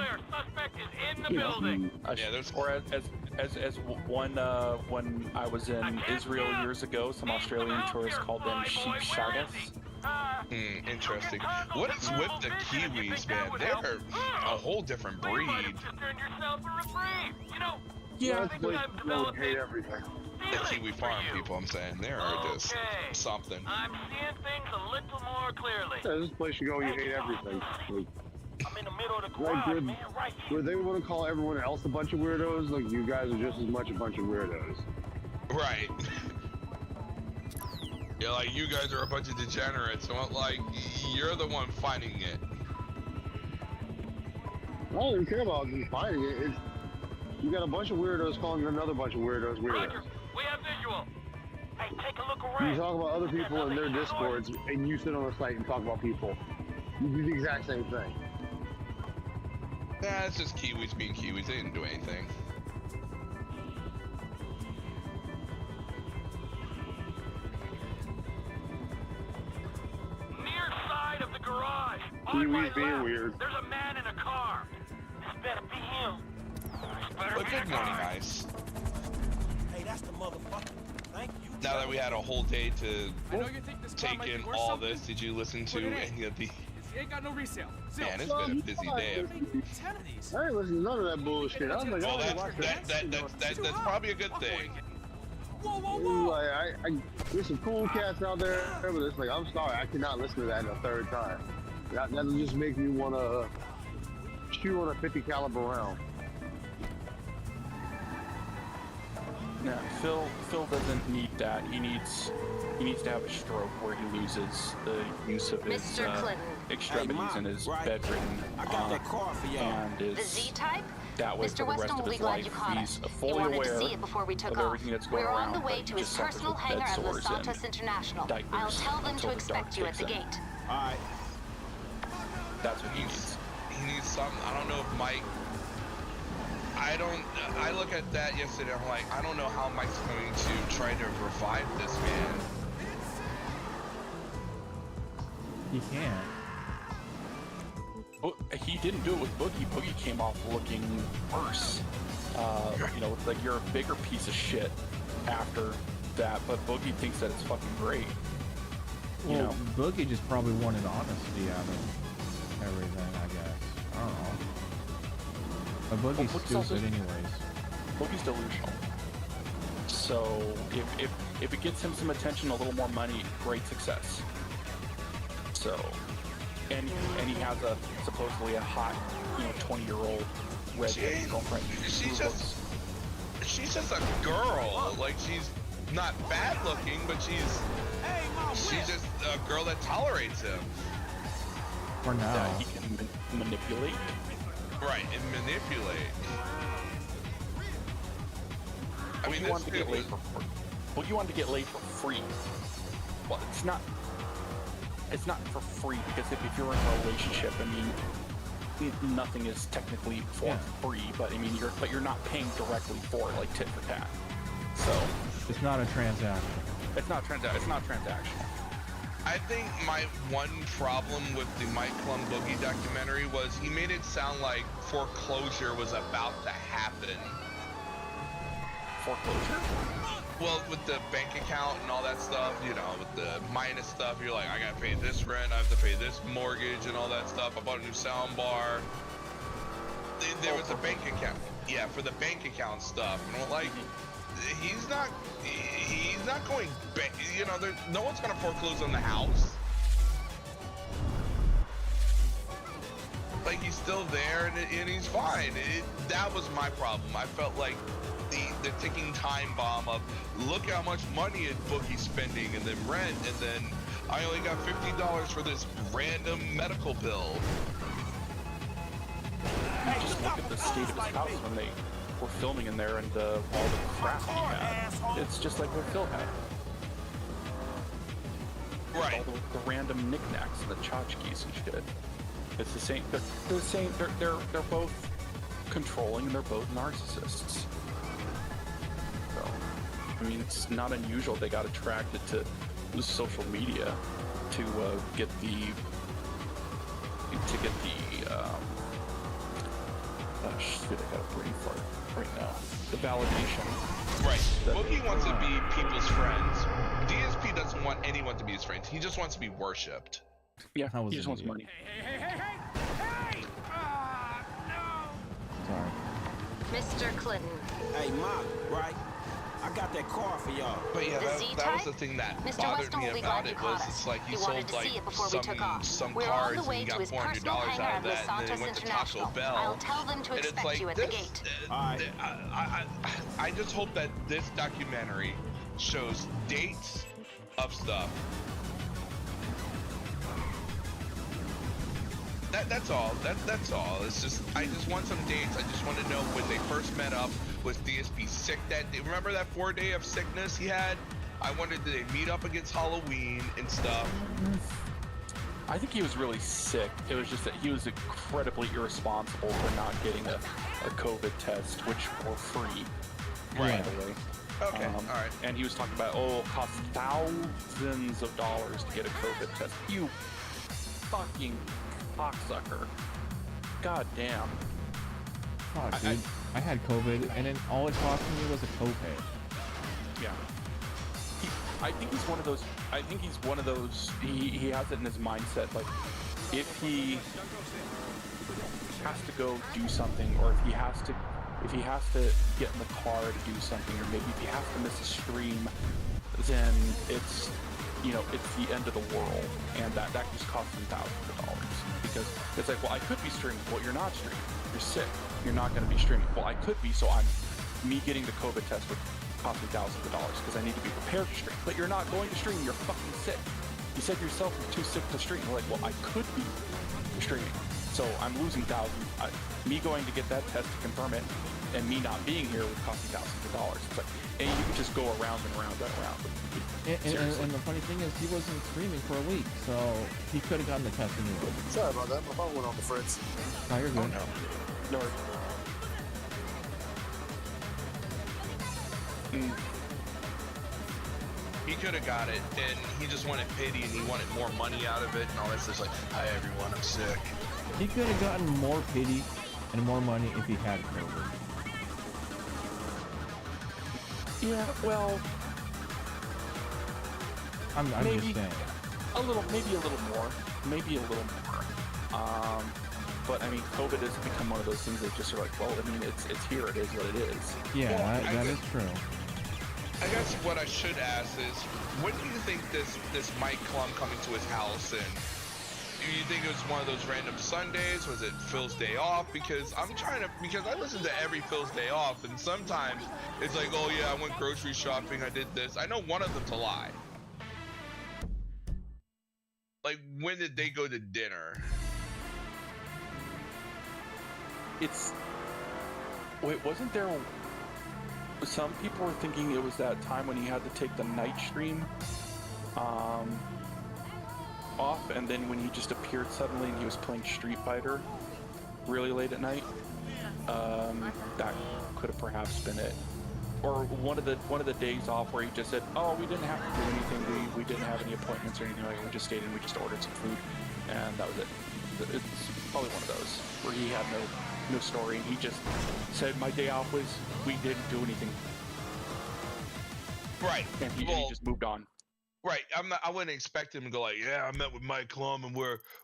Speaker 2: Yeah, there's.
Speaker 11: Or as one when I was in Israel years ago, some Australian tourists called them sheep shaggers.
Speaker 2: Interesting. What is with the Kiwis, man? They're a whole different breed.
Speaker 11: Yeah,
Speaker 14: I hate everything.
Speaker 2: The Kiwi farm people, I'm saying, they are just something.
Speaker 16: I'm seeing things a little more clearly.
Speaker 14: Yeah, this place you go, you hate everything. Like,
Speaker 16: I'm in the middle of the garage, man, right here.
Speaker 14: where they want to call everyone else a bunch of weirdos, like, you guys are just as much a bunch of weirdos.
Speaker 2: Right. You're like, you guys are a bunch of degenerates. Well, like, you're the one finding it.
Speaker 14: I don't even care about you finding it. It's, you got a bunch of weirdos calling another bunch of weirdos weirdos.
Speaker 16: Roger, we have visual. Hey, take a look around.
Speaker 14: You talk about other people in their discords, and you sit on the site and talk about people. You do the exact same thing.
Speaker 2: Nah, it's just Kiwis being Kiwis. They didn't do anything.
Speaker 16: Near side of the garage.
Speaker 14: Kiwis being weird.
Speaker 16: There's a man in a car. This better be him.
Speaker 2: But good morning, guys.
Speaker 3: Hey, that's the motherfucker. Thank you.
Speaker 2: Now that we had a whole day to take in all this, did you listen to any of the...
Speaker 6: Ain't got no resale.
Speaker 2: Man, it's been a busy day.
Speaker 14: I ain't listening to none of that bullshit. I was like,
Speaker 2: well, that's probably a good thing.
Speaker 14: Whoa. Like, there's some cool cats out there, but it's like, I'm sorry, I cannot listen to that a third time. That'll just make me want to chew on a 50 caliber round.
Speaker 11: Yeah, Phil doesn't need that. He needs to have a stroke where he loses the use of his extremities and his bedridden and
Speaker 5: the Z-type?
Speaker 11: that way for the rest of his life. He's fully aware of everything that's going around.
Speaker 5: We're on the way to his personal hangar at Los Santos International. I'll tell them to expect you at the gate.
Speaker 10: Alright.
Speaker 11: That's what he needs.
Speaker 2: He needs something. I don't know if Mike... I look at that yesterday, I'm like, I don't know how Mike's going to try to revive this man.
Speaker 1: He can't.
Speaker 11: He didn't do it with Boogie. Boogie came off looking worse. You know, like you're a bigger piece of shit after that, but Boogie thinks that it's fucking great.
Speaker 1: Well, you know? Boogie just probably wanted honesty out of everything, I guess. I don't know. But Boogie's stupid anyways.
Speaker 11: Boogie's delusional. So if it gets him some attention, a little more money, great success. So, and he has supposedly a hot, 20-year-old redhead girlfriend.
Speaker 2: She's just a girl. Like, she's not bad looking, but she's just a girl that tolerates him.
Speaker 1: For now.
Speaker 11: That he can manipulate.
Speaker 2: Right, and manipulate. I mean,
Speaker 11: you wanted to get laid for free. Well, you wanted to get laid for free. Well, it's not for free, because if you're in a relationship, I mean, nothing is technically for free, but I mean, you're not paying directly for it, like tit for tat. So
Speaker 1: it's not a transaction.
Speaker 11: It's not transactional.
Speaker 2: I think my one problem with the Mike Klum Boogie documentary was he made it sound like foreclosure was about to happen.
Speaker 11: Foreclosure?
Speaker 2: Well, with the bank account and all that stuff, with the minus stuff, you're like, I gotta pay this rent, I have to pay this mortgage and all that stuff. I bought a new sound bar. There was a bank account. Yeah, for the bank account stuff. And I'm like, he's not going, no one's gonna foreclose on the house. Like, he's still there and he's fine. That was my problem. I felt like the ticking time bomb of, look how much money Boogie's spending, and then rent, and then I only got $50 for this random medical bill.
Speaker 11: Just look at the state of his house when they were filming in there, and all the crap he had. It's just like what Phil had.
Speaker 2: Right.
Speaker 11: All the random knickknacks and the tchotchkes and shit. It's the same. They're the same. They're both controlling, and they're both narcissists. So, I mean, it's not unusual they got attracted to social media to get the shit, I got a brain fart right now. The validation.
Speaker 2: Right. Boogie wants to be people's friends. DSP doesn't want anyone to be his friend. He just wants to be worshipped.
Speaker 11: Yeah, he just wants money.
Speaker 16: Hey! No!
Speaker 5: Mr. Clinton.
Speaker 13: Hey, Mom, right? I got that car for y'all.
Speaker 2: But yeah, that was the thing that bothered me about it, was it's like he sold like some cars and he got $400 out of that, and then he went to Taco Bell.
Speaker 5: I'll tell them to expect you at the gate.
Speaker 2: I just hope that this documentary shows dates of stuff. That's all. That's all. It's just, I just want some dates. I just want to know when they first met up. Was DSP sick that day? Remember that 4-day of sickness he had? I wondered, did they meet up against Halloween and stuff?
Speaker 11: I think he was really sick. It was just that he was incredibly irresponsible for not getting a COVID test, which were free.
Speaker 2: Right.
Speaker 11: By the way.
Speaker 2: Okay, all right.
Speaker 11: And he was talking about, it cost thousands of dollars to get a COVID test. You fucking cocksucker. God damn.
Speaker 1: Oh, dude. I had COVID, and then all it cost me was a copay.
Speaker 11: Yeah. I think he's one of those. I think he's one of those. He has it in his mindset. Like, if he has to go do something, or if he has to get in the car to do something, or maybe if he has to miss a stream, then it's, you know, it's the end of the world, and that just costs him thousands of dollars. Because it's like, well, I could be streaming. Well, you're not streaming. You're sick. You're not going to be streaming. Well, I could be, so me getting the COVID test would cost me thousands of dollars because I need to be prepared to stream. But you're not going to stream. You're fucking sick. You said yourself you're too sick to stream. We're like, well, I could be streaming. So I'm losing thousands. Me going to get that test to confirm it, and me not being here would cost me thousands of dollars. It's like, and you can just go around and around and around.
Speaker 1: And the funny thing is, he wasn't streaming for a week, so he could have gotten the test anyway.
Speaker 17: Sorry about that. My phone went on the fritz.
Speaker 1: No, you're good.
Speaker 11: No.
Speaker 2: He could have got it, and he just wanted pity, and he wanted more money out of it, and all that stuff. Like, hi everyone, I'm sick.
Speaker 1: He could have gotten more pity and more money if he had COVID.
Speaker 11: Yeah, well,
Speaker 1: I'm just saying.
Speaker 11: Maybe a little more. But I mean, COVID has become one of those things that just are like, well, I mean, it's here, it is what it is.
Speaker 1: Yeah,
Speaker 2: well,
Speaker 1: that is true.
Speaker 2: I guess what I should ask is, when do you think this Mike Klum coming to his house, and do you think it was one of those random Sundays? Was it Phil's day off? Because I listen to every Phil's day off, and sometimes it's like, oh yeah, I went grocery shopping, I did this. I know one of them's a lie. Like, when did they go to dinner?
Speaker 11: Wait, wasn't there... Some people were thinking it was that time when he had to take the night stream off, and then when he just appeared suddenly and he was playing Street Fighter really late at night. That could have perhaps been it. Or one of the days off where he just said, oh, we didn't have to do anything, we didn't have any appointments or anything like that, we just stayed and we just ordered some food, and that was it. It's probably one of those where he had no story, and he just said my day off was we didn't do anything.
Speaker 2: Right.
Speaker 11: And he just moved on.
Speaker 2: Right. I wouldn't expect him to go like, yeah, I met with Mike Klum and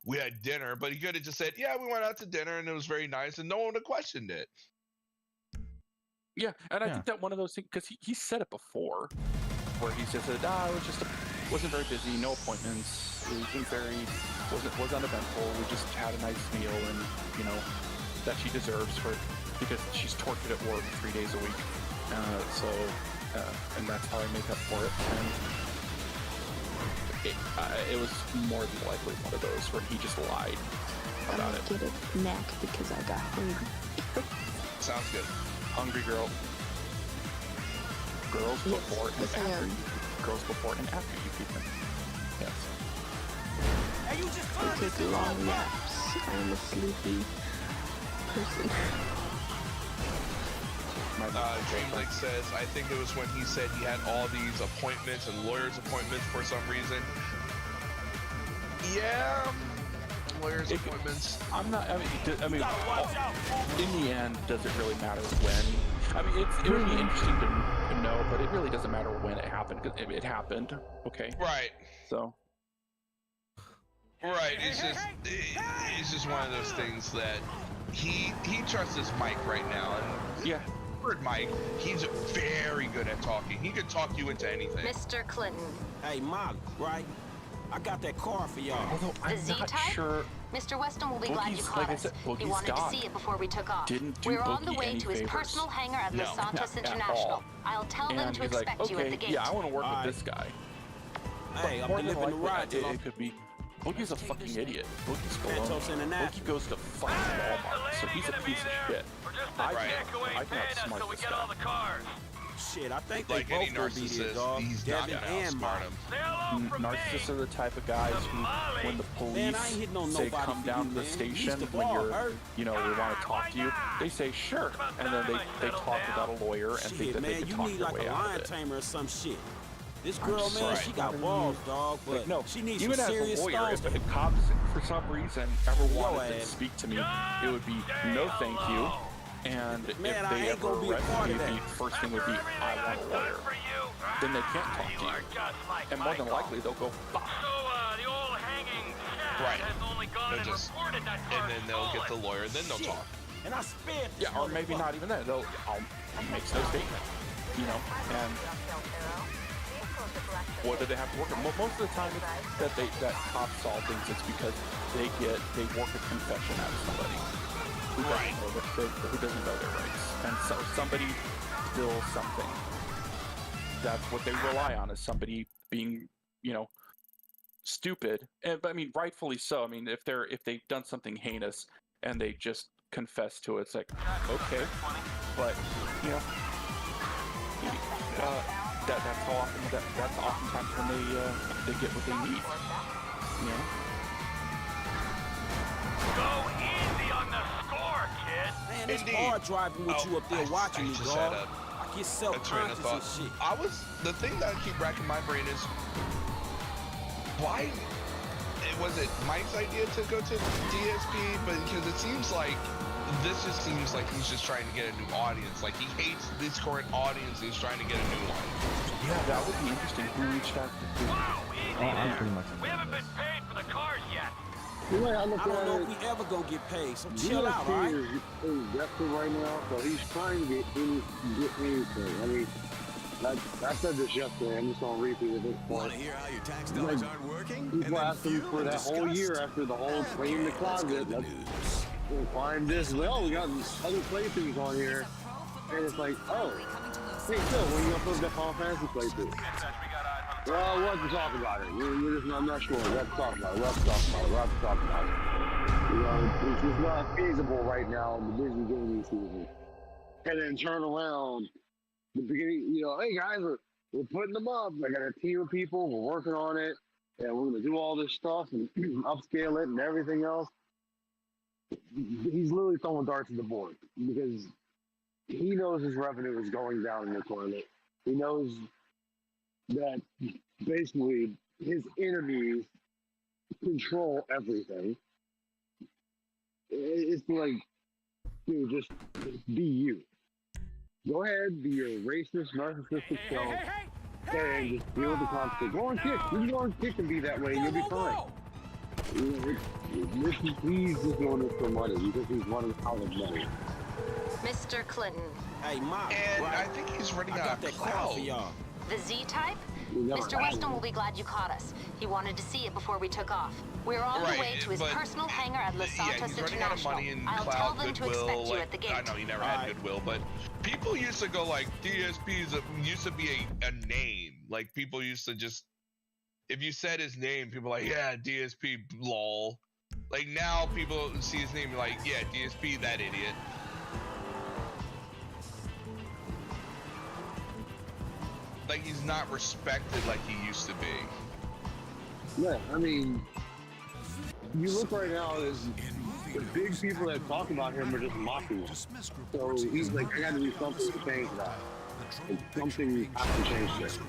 Speaker 2: we had dinner, but he could have just said, yeah, we went out to dinner and it was very nice, and no one would have questioned it.
Speaker 11: Yeah, and I think that one of those things, because he said it before, where he just said, I wasn't very busy, no appointments, it was uneventful, we just had a nice meal, and you know, that she deserves because she's tortured at work 3 days a week. And that's how I make up for it. And it was more than likely one of those where he just lied about it.
Speaker 4: I get a snack because I got hungry.
Speaker 2: Sounds good.
Speaker 11: Hungry girl. Girls before and after you. Girls before and after you feed them. Yes.
Speaker 3: Hey, you just
Speaker 4: I take long naps. I'm a sleepy person.
Speaker 2: Dreamlake says, I think it was when he said he had all these appointments and lawyers' appointments for some reason. Yeah, lawyers' appointments.
Speaker 11: In the end, does it really matter when? I mean, it would be interesting to know, but it really doesn't matter when it happened, because it happened, okay?
Speaker 2: Right.
Speaker 11: So.
Speaker 2: Right, it's just one of those things that he trusts his mic right now, and
Speaker 11: yeah.
Speaker 2: Mike, he's very good at talking. He could talk you into anything.
Speaker 5: Mr. Clinton.
Speaker 8: Hey, Molly, right? I got that car for y'all.
Speaker 11: Although I'm not sure.
Speaker 5: Mr. Weston will be glad you caught us. He wanted to see it before we took off. We're on the way to his personal hangar at Los Santos International. I'll tell them to expect you at the gate.
Speaker 11: Yeah, I want to work with this guy.
Speaker 8: Hey, I'm delivering the ride.
Speaker 11: It could be. Boogie's a fucking idiot. Boogie's baloney. Boogie goes to fucking Walmart, so he's a piece of shit. I cannot smart this guy.
Speaker 8: Shit, I think
Speaker 2: like
Speaker 8: they
Speaker 2: any
Speaker 8: both will be there, dog.
Speaker 2: he's not
Speaker 8: Devin
Speaker 2: gonna
Speaker 8: and
Speaker 2: outsmart him.
Speaker 11: Narcissists are the type of guys who, when the police say come down to the station when you're, you know, we want to talk to you, they say sure, and then they talk without a lawyer and think that they can talk their way out of it.
Speaker 8: Tamer or some shit. This girl, man, she got balls, dog, but
Speaker 11: like, no,
Speaker 8: she needs
Speaker 11: even
Speaker 8: some
Speaker 11: as
Speaker 8: serious
Speaker 11: a lawyer,
Speaker 8: stuff.
Speaker 11: if cops for some reason ever wanted to speak to me, it would be no thank you. And if they ever arrest you, the first thing would be, I want a lawyer. Then they can't talk to you. And more than likely, they'll go, bah.
Speaker 16: The old hanging
Speaker 2: Right.
Speaker 16: has only gone and reported that
Speaker 2: and then they'll get the lawyer, and then they'll talk.
Speaker 8: And I spared
Speaker 11: Yeah, or maybe not even that. I'll make no statement, you know. And what do they have to work on? Most of the time, it's that cops solve things. It's because they work a confession out of somebody who doesn't know their rights, and so somebody spills something. That's what they rely on, is somebody being, you know, stupid. And but I mean, rightfully so. I mean, if they've done something heinous and they just confess to it, it's like, okay, but you know, that's how often that's oftentimes when they get what they need. You know.
Speaker 16: Go easy on the score, kid.
Speaker 8: Man, it's hard driving with you up there watching me, dog. I get self-conscious and shit.
Speaker 2: The thing that I keep racking my brain is, why was it Mike's idea to go to DSP? But because it seems like he's just trying to get a new audience. Like, he hates this current audience. He's trying to get a new one.
Speaker 11: Yeah, that would be interesting. Who reached out to who?
Speaker 16: I'm pretty much. We haven't been paid for the cars yet.
Speaker 8: I don't know if we ever gonna get paid, so chill out, all right?
Speaker 14: He's desperate right now, so he's trying to get anything. I mean, I said this yesterday, I'm just gonna repeat it at this point.
Speaker 18: Want to hear how your tax dollars aren't working?
Speaker 14: People asked him for that whole year after the whole clean the closet. We'll find this. Well, we got other playthroughs on here, and it's like, oh, hey, Phil, when you upload that Final Fantasy playthrough? Well, we'll have to talk about it. I'm not sure. We'll have to talk about it. You know, it's just not feasible right now in the busy gaming season. And then turn around the beginning, you know, hey guys, we're putting them up. I got a team of people, we're working on it, and we're gonna do all this stuff and upscale it and everything else. He's literally throwing darts at the board because he knows his revenue is going down in the toilet. He knows that basically his enemies control everything. It's like, dude, just be you. Go ahead, be your racist, narcissistic self, and just deal with the conflict. Go on kick. You can go on kick and be that way, and you'll be fine. You know, he's just doing this for money because he's running out of money.
Speaker 5: Mr. Clinton.
Speaker 8: Hey, Mom.
Speaker 2: And I think he's running out of clout.
Speaker 5: The Z-Type? Mr. Weston will be glad you caught us. He wanted to see it before we took off. We're on the way to his personal hangar at Los Santos International. I'll tell them to expect you at the gate.
Speaker 2: I know he never had goodwill, but people used to go like, DSP used to be a name. Like, people used to just, if you said his name, people are like, yeah, DSP, lol. Like, now people see his name like, yeah, DSP, that idiot. Like, he's not respected like he used to be.
Speaker 14: Yeah, I mean, you look right now, the big people that talk about him are just mocking him. So he's like, I gotta do something to change that. And something has to change this.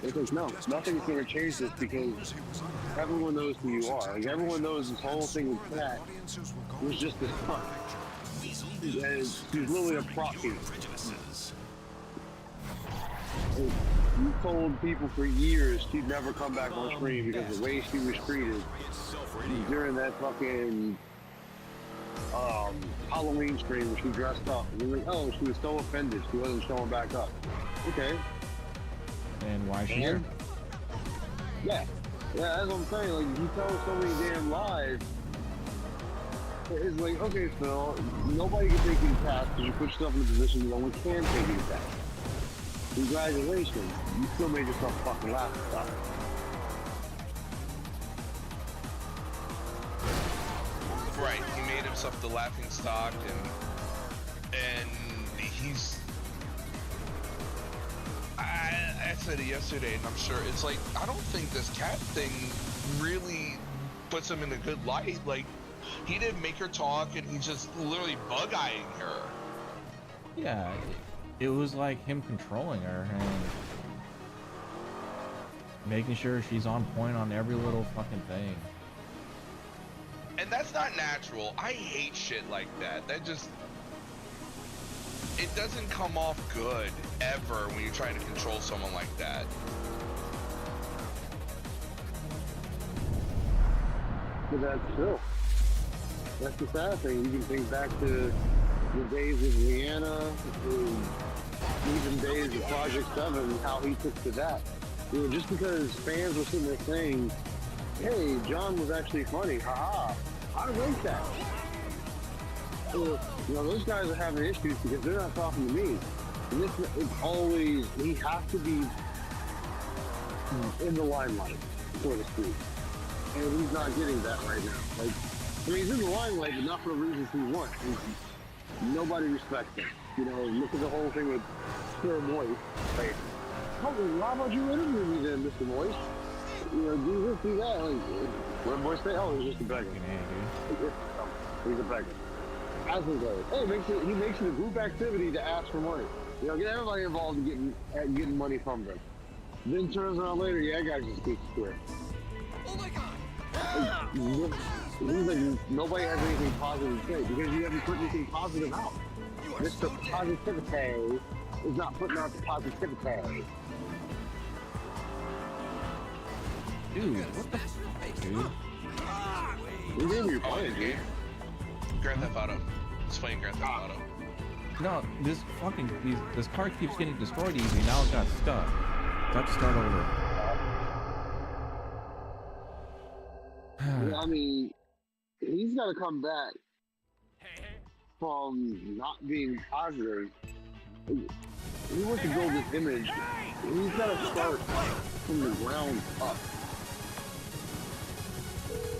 Speaker 14: It's like, no, nothing's gonna change this because everyone knows who you are. Like, everyone knows this whole thing with Cat was just a stunt. He's literally a prop piece. You told people for years she'd never come back on screen because the way she was treated during that fucking Halloween stream when she dressed up. And you're like, oh, she was so offended she wasn't showing back up. Okay.
Speaker 1: And why is she here?
Speaker 14: Yeah, that's what I'm saying. Like, you tell so many damn lies. It's like, okay, Phil, nobody can take you to task because you put yourself in a position no one can take you to task. Congratulations, you still made yourself fucking laugh and stuff.
Speaker 2: Right, he made himself the laughing stock, and he's. I said it yesterday, and I'm sure it's like, I don't think this Cat thing really puts him in a good light. Like, he didn't make her talk, and he's just literally bug-eyeing her.
Speaker 1: Yeah. It was like him controlling her and making sure she's on point on every little fucking thing.
Speaker 2: And that's not natural. I hate shit like that. That just... it doesn't come off good ever when you're trying to control someone like that.
Speaker 14: But that's true. That's the sad thing. You can think back to the days of Leanna, even days of Project 7, how he took to that. You know, just because fans were sitting there saying, hey, John was actually funny, haha, I like that. You know, those guys are having issues because they're not talking to me. And this is always, he has to be in the limelight, so to speak. And he's not getting that right now. Like, I mean, he's in the limelight, but not for the reasons he wants. Nobody respects him. You know, look at the whole thing with Sir Moist. Like, oh, how about you interview me then, Mr. Moist? You know, do this, do that. Like, what did Moist say? Oh, he's just a beggar. He's a beggar. As he goes. Hey, he makes it a group activity to ask for money. You know, get everybody involved in getting money from them. Then turns around later, yeah, that guy's just speaks square.
Speaker 16: Oh my God!
Speaker 14: It seems like nobody has anything positive to say because you haven't put anything positive out. Mr. Positivity is not putting out the positivity.
Speaker 1: Dude, what the fuck, dude?
Speaker 14: What game are you playing, dude?
Speaker 2: Grand Theft Auto. It's playing Grand Theft Auto.
Speaker 1: No, this car keeps getting destroyed easy. Now it got stuck. So I have to start over.
Speaker 14: Yeah, I mean, he's got to come back from not being positive. He wants to build this image. He's got to start from the ground up.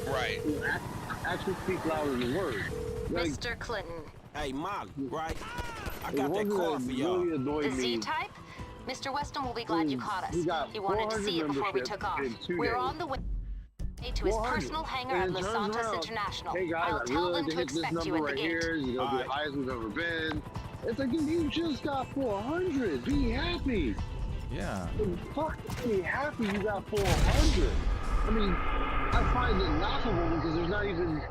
Speaker 2: Right.
Speaker 14: Actually speak louder than words. Like,
Speaker 5: Mr. Clinton.
Speaker 13: Hey, Molly, right? I got that car for y'all.
Speaker 5: The Z-Type? Mr. Weston will be glad you caught us. He wanted to see it before we took off. We're on the way to his personal hangar at Los Santos International.
Speaker 14: Hey guys,
Speaker 5: I'll tell them to expect you at the gate.
Speaker 14: Here. You know, the highest we've ever been. It's like, you just got 400. Be happy.
Speaker 1: Yeah.
Speaker 14: Fuck, be happy you got 400. I mean, I find it laughable because there's not even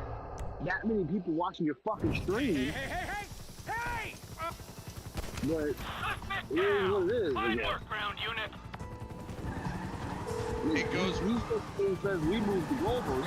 Speaker 14: that many people watching your fucking stream.
Speaker 16: Hey!
Speaker 14: But it is what it is.
Speaker 16: Fine work, ground unit.
Speaker 2: It goes.
Speaker 14: He says we moved the goalpost.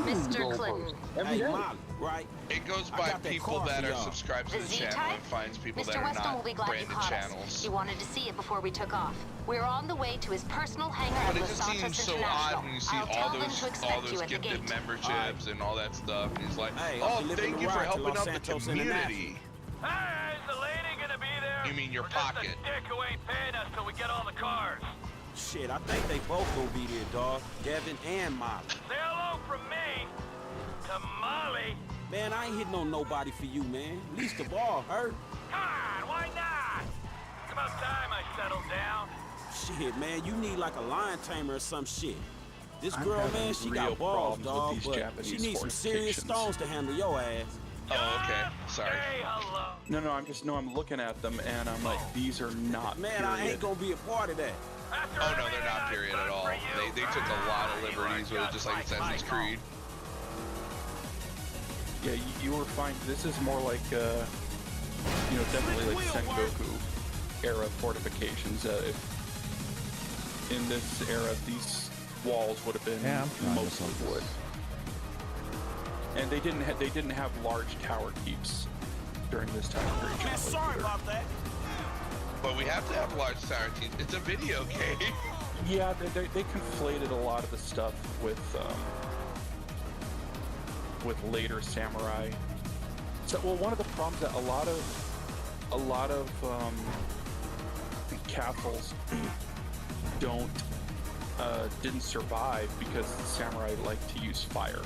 Speaker 5: Mr. Clinton.
Speaker 14: Every day.
Speaker 13: Right?
Speaker 2: It goes by people that are subscribed to the channel and finds people that
Speaker 5: Mr.
Speaker 2: are
Speaker 5: Weston
Speaker 2: not
Speaker 5: will be glad you
Speaker 2: branded
Speaker 5: caught
Speaker 2: channels.
Speaker 5: us. He wanted to see it before we took off. We're on the way to his personal hangar at
Speaker 2: But it
Speaker 5: Los
Speaker 2: just
Speaker 5: Santos
Speaker 2: seems so
Speaker 5: International.
Speaker 2: odd when you see
Speaker 5: I'll
Speaker 2: all
Speaker 5: tell them to expect you
Speaker 2: those
Speaker 5: at the
Speaker 2: gifted
Speaker 5: gate.
Speaker 2: memberships and all that stuff. And he's like,
Speaker 13: Hey,
Speaker 2: oh,
Speaker 13: I'm
Speaker 2: thank you for helping out the community.
Speaker 16: Hey, is the lady gonna be there?
Speaker 2: You mean your
Speaker 16: Or
Speaker 2: pocket?
Speaker 16: Just a dick who ain't paying us till we get all the cars.
Speaker 13: Shit, I think they both gonna be there, dog. Devin and Molly.
Speaker 16: Say hello from me to Molly.
Speaker 13: Man, I ain't hitting on nobody for you, man. At least the ball hurt.
Speaker 16: Come on, why not? It's about time I settled down.
Speaker 13: Shit, man, you need like a lion tamer or some shit. This girl, man, she got balls, dog, but she needs some serious stones to handle your ass.
Speaker 2: Oh, okay. Sorry.
Speaker 16: Hey, hello.
Speaker 11: No, I'm looking at them and I'm like, these are not.
Speaker 13: Man, I ain't gonna be a part of that.
Speaker 2: Oh no, they're not period at all. They took a lot of liberties with it, just like Assassin's Creed.
Speaker 11: Yeah, you were fine. This is more like, you know, definitely like Sengoku era fortifications. If in this era, these walls would have been mostly wood, and they didn't have large tower keeps during this time period.
Speaker 13: Man, sorry about that.
Speaker 2: But we have to have large tower teams. It's a video game.
Speaker 11: Yeah, they conflated a lot of the stuff with later samurai. So, well, one of the problems that a lot of castles didn't survive because the samurai liked to use fire,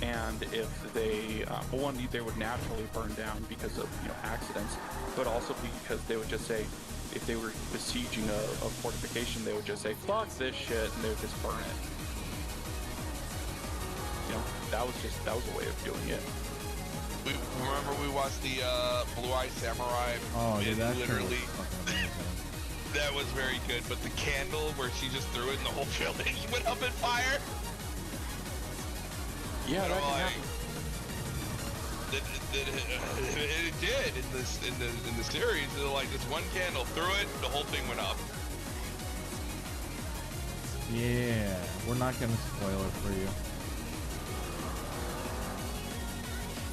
Speaker 11: and if they one, they would naturally burn down because of accidents, but also because they would just say, if they were besieging a fortification, they would just say, fuck this shit, and they would just burn it. You know, that was a way of doing it.
Speaker 2: Remember we watched the Blue-Eyed Samurai?
Speaker 1: Oh, dude, that
Speaker 2: literally. That was very good, but the candle where she just threw it and the whole building went up in fire?
Speaker 11: Yeah, that can happen.
Speaker 2: It did in the series. They're like this one candle threw it, the whole thing went up.
Speaker 1: Yeah, we're not gonna spoil it for you,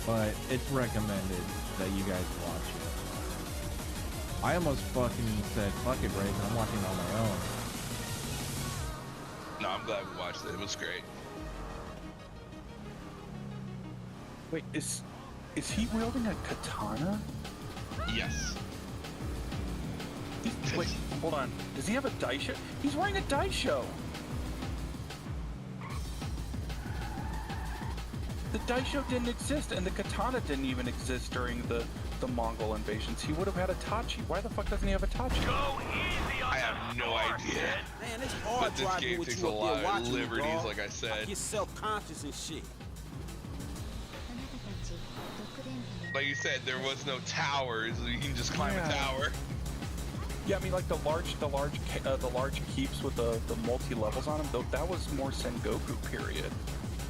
Speaker 1: but it's recommended that you guys watch it. I almost fucking said fuck it, Brave, and I'm watching on my own.
Speaker 2: No, I'm glad we watched it. It was great.
Speaker 11: Wait, is he wielding a katana?
Speaker 2: Yes.
Speaker 11: Wait, hold on. Does he have a daisho? He's wearing a daisho. The daisho didn't exist, and the katana didn't even exist during the Mongol invasions. He would have had a tachi. Why the fuck doesn't he have a tachi?
Speaker 16: Go easy on
Speaker 2: I have no idea.
Speaker 13: Man, it's hard
Speaker 2: But this game takes a lot of liberties, like I said.
Speaker 13: I get self-conscious and shit.
Speaker 2: Like you said, there was no towers. You can just climb a tower.
Speaker 11: Yeah, I mean, like the large keeps with the multi levels on them. Though that was more Sengoku period.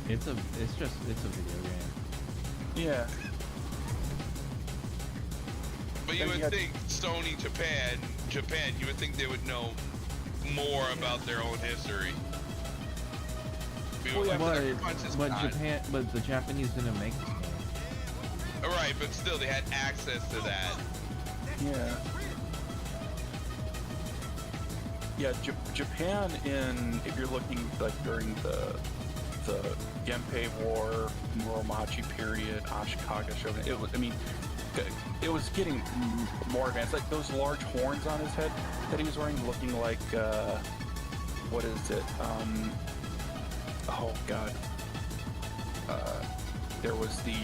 Speaker 1: It's a video game.
Speaker 11: Yeah.
Speaker 2: But you would think Sony Japan, you would think they would know more about their own history.
Speaker 1: But the Japanese didn't make this game.
Speaker 2: Right, but still, they had access to that.
Speaker 11: Yeah. Yeah, Japan if you're looking like during the Genpei War, Muromachi period, Ashikaga Shogun, it was getting more advanced. Like those large horns on his head that he was wearing, looking like what is it? Oh god. There was the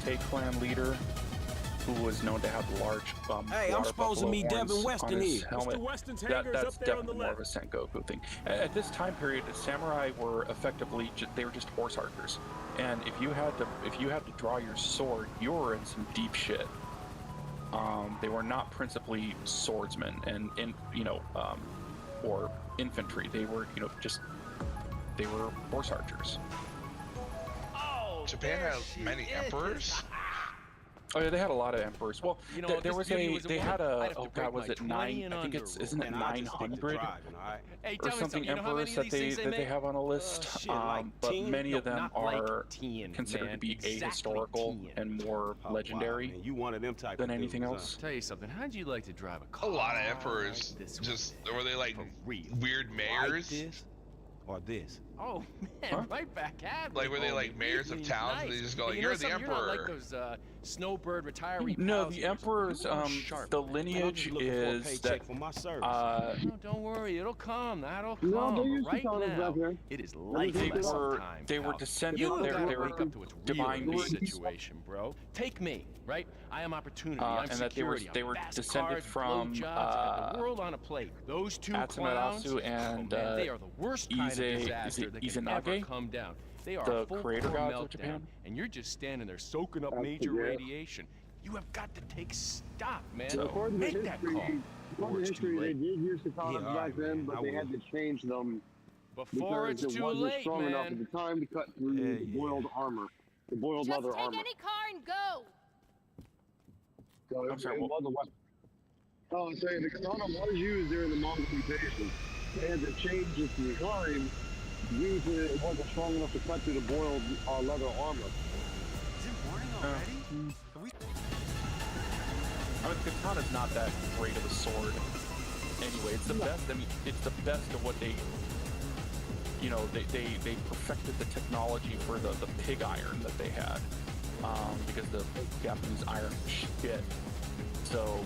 Speaker 11: Date clan leader who was known to have large
Speaker 13: hey, I'm supposed to meet Devin Weston here.
Speaker 11: Mr. Weston's that's definitely more of a Sengoku thing. At this time period, the samurai were effectively they were just horse archers, and if you had to draw your sword, you were in some deep shit. They were not principally swordsmen and or infantry. They were they were horse archers.
Speaker 2: Japan has many emperors.
Speaker 11: Oh yeah, they had a lot of emperors. Well, there was they had a oh god, was it 9? I think isn't it 900 or something emperors that they have on a list. But many of them are considered to be ahistorical and more legendary than anything else.
Speaker 6: Tell you something. How'd you like to drive a car?
Speaker 2: A lot of emperors. Just were they like weird mayors?
Speaker 8: Or this.
Speaker 6: Oh man, right back at me.
Speaker 2: Like were they like mayors of towns?
Speaker 6: Nice.
Speaker 2: And they just go like, "You're the emperor."
Speaker 6: You're not like those snowbird retiree.
Speaker 11: No, the emperors. The lineage is that.
Speaker 6: No, don't worry, it'll come. That'll come. Right now, it is lifeless time.
Speaker 11: They were descended.
Speaker 6: They were up to its divine situation, bro. Take me, right? I am opportunity. I'm
Speaker 11: and
Speaker 6: security.
Speaker 11: They were descended from
Speaker 6: the world on a plate. Those two clowns,
Speaker 11: and
Speaker 6: they are the worst kind of disaster that can ever come down. They are
Speaker 11: the
Speaker 6: a full
Speaker 11: creator gods
Speaker 6: meltdown,
Speaker 11: of Japan,
Speaker 6: and you're just standing there soaking up major radiation. You have got to take stock, man.
Speaker 14: So,
Speaker 6: make that call.
Speaker 14: According to history, they did use katanas back then, but they had to change them
Speaker 6: before it's too late,
Speaker 14: wasn't strong enough at the time to cut through the boiled armor, the boiled leather armor.
Speaker 12: Just take any car and go.
Speaker 14: So I'm sorry, what was the weapon? Oh, I'm saying the katana was used during the Mongol invasion. They had to change its design due to it wasn't strong enough to cut through the boiled leather armor.
Speaker 8: Is it morning already?
Speaker 11: I mean, the katana's not that great of a sword. Anyway, it's the best. I mean, it's the best of what they. They perfected the technology for the pig iron that they had, because the Japanese iron shit. So,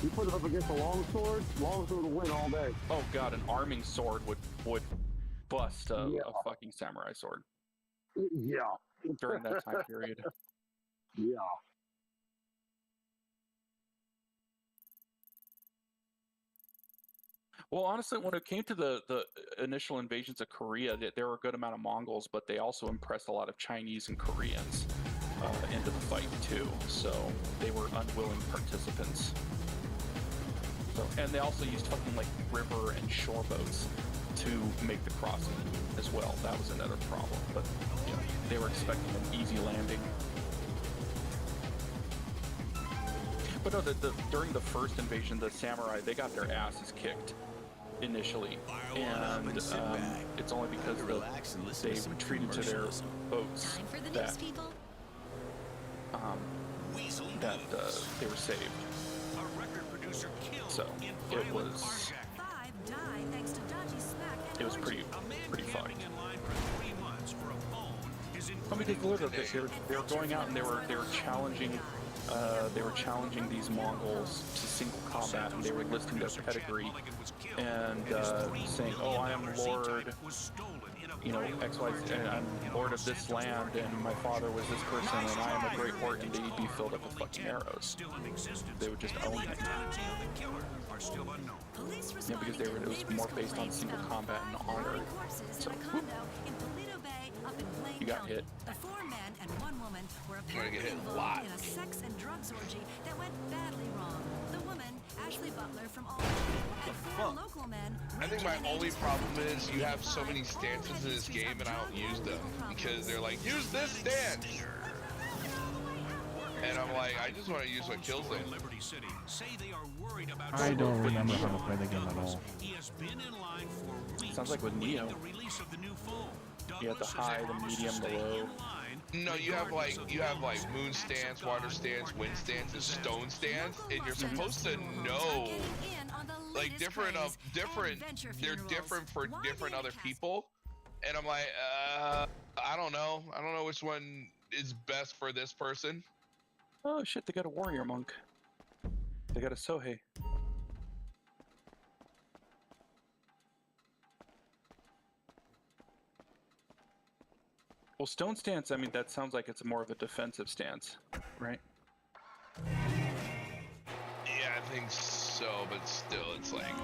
Speaker 14: you put it up against a longsword will win all day.
Speaker 11: Oh god, an arming sword would bust a fucking samurai sword.
Speaker 14: Yeah.
Speaker 11: During that time period.
Speaker 14: Yeah.
Speaker 11: Well, honestly, when it came to the initial invasions of Korea, there were a good amount of Mongols, but they also impressed a lot of Chinese and Koreans into the fight too. So they were unwilling participants. So, and they also used fucking like river and shore boats to make the crossing as well. That was another problem. But they were expecting an easy landing. But no, during the first invasion, the samurai, they got their asses kicked initially, and it's only because they retreated to their boats that they were saved. So it was pretty fucked. I mean, because literally they were going out and they were challenging these Mongols to single combat, and they were listing their pedigree and saying, "Oh, I am Lord, XYZ, and I'm Lord of this land, and my father was this person, and I am a great warrior," and they'd be filled up with fucking arrows. They would just own it. Yeah, because it was more based on single combat and honor. So, whoop, you got hit.
Speaker 12: The 4 men and 1 woman were
Speaker 2: apparently
Speaker 12: involved in a sex and drugs orgy that went badly wrong. The woman, Ashley Butler from Albany, and 4 local men.
Speaker 2: I think my only problem is you have so many stances in this game and I don't use them because they're like, use this stance. And I'm like, I just want to use what kills them.
Speaker 1: I don't remember how to play the game at all.
Speaker 11: Sounds like with Neo. You have the high, the medium, the low.
Speaker 2: No, you have like moon stance, water stance, wind stance, and stone stance, and you're supposed to know like different. They're different for different other people, and I'm like, I don't know which one is best for this person.
Speaker 11: Oh shit! They got a warrior monk. They got a Sohei. Well, stone stance, I mean, that sounds like it's more of a defensive stance, right?
Speaker 2: Yeah, I think so, but still, it's like...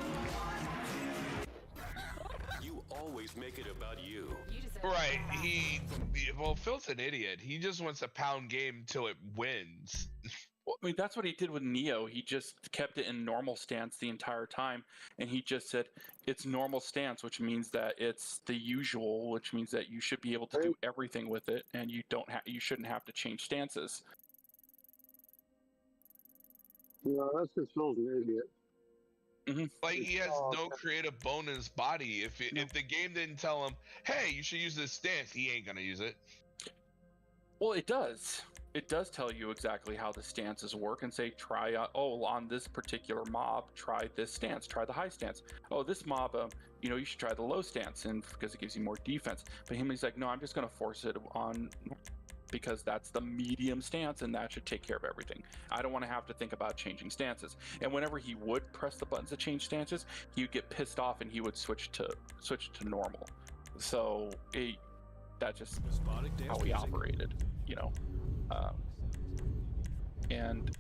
Speaker 19: You always make it about you.
Speaker 2: Right, well, Phil's an idiot. He just wants to pound game until it wins.
Speaker 11: Well, I mean, that's what he did with Neo. He just kept it in normal stance the entire time, and he just said it's normal stance, which means that it's the usual, which means that you should be able to do everything with it, and you shouldn't have to change stances.
Speaker 14: No, that's just Phil's an idiot.
Speaker 2: Like he has no creative bone in his body. If the game didn't tell him, hey, you should use this stance, he ain't gonna use it.
Speaker 11: Well, it does. It does tell you exactly how the stances work and say, try, on this particular mob, try this stance, try the high stance. Oh, this mob, you should try the low stance, and because it gives you more defense. But he's like, no, I'm just going to force it on because that's the medium stance, and that should take care of everything. I don't want to have to think about changing stances. And whenever he would press the buttons to change stances, he would get pissed off and he would switch to normal. So that's just how we operated, and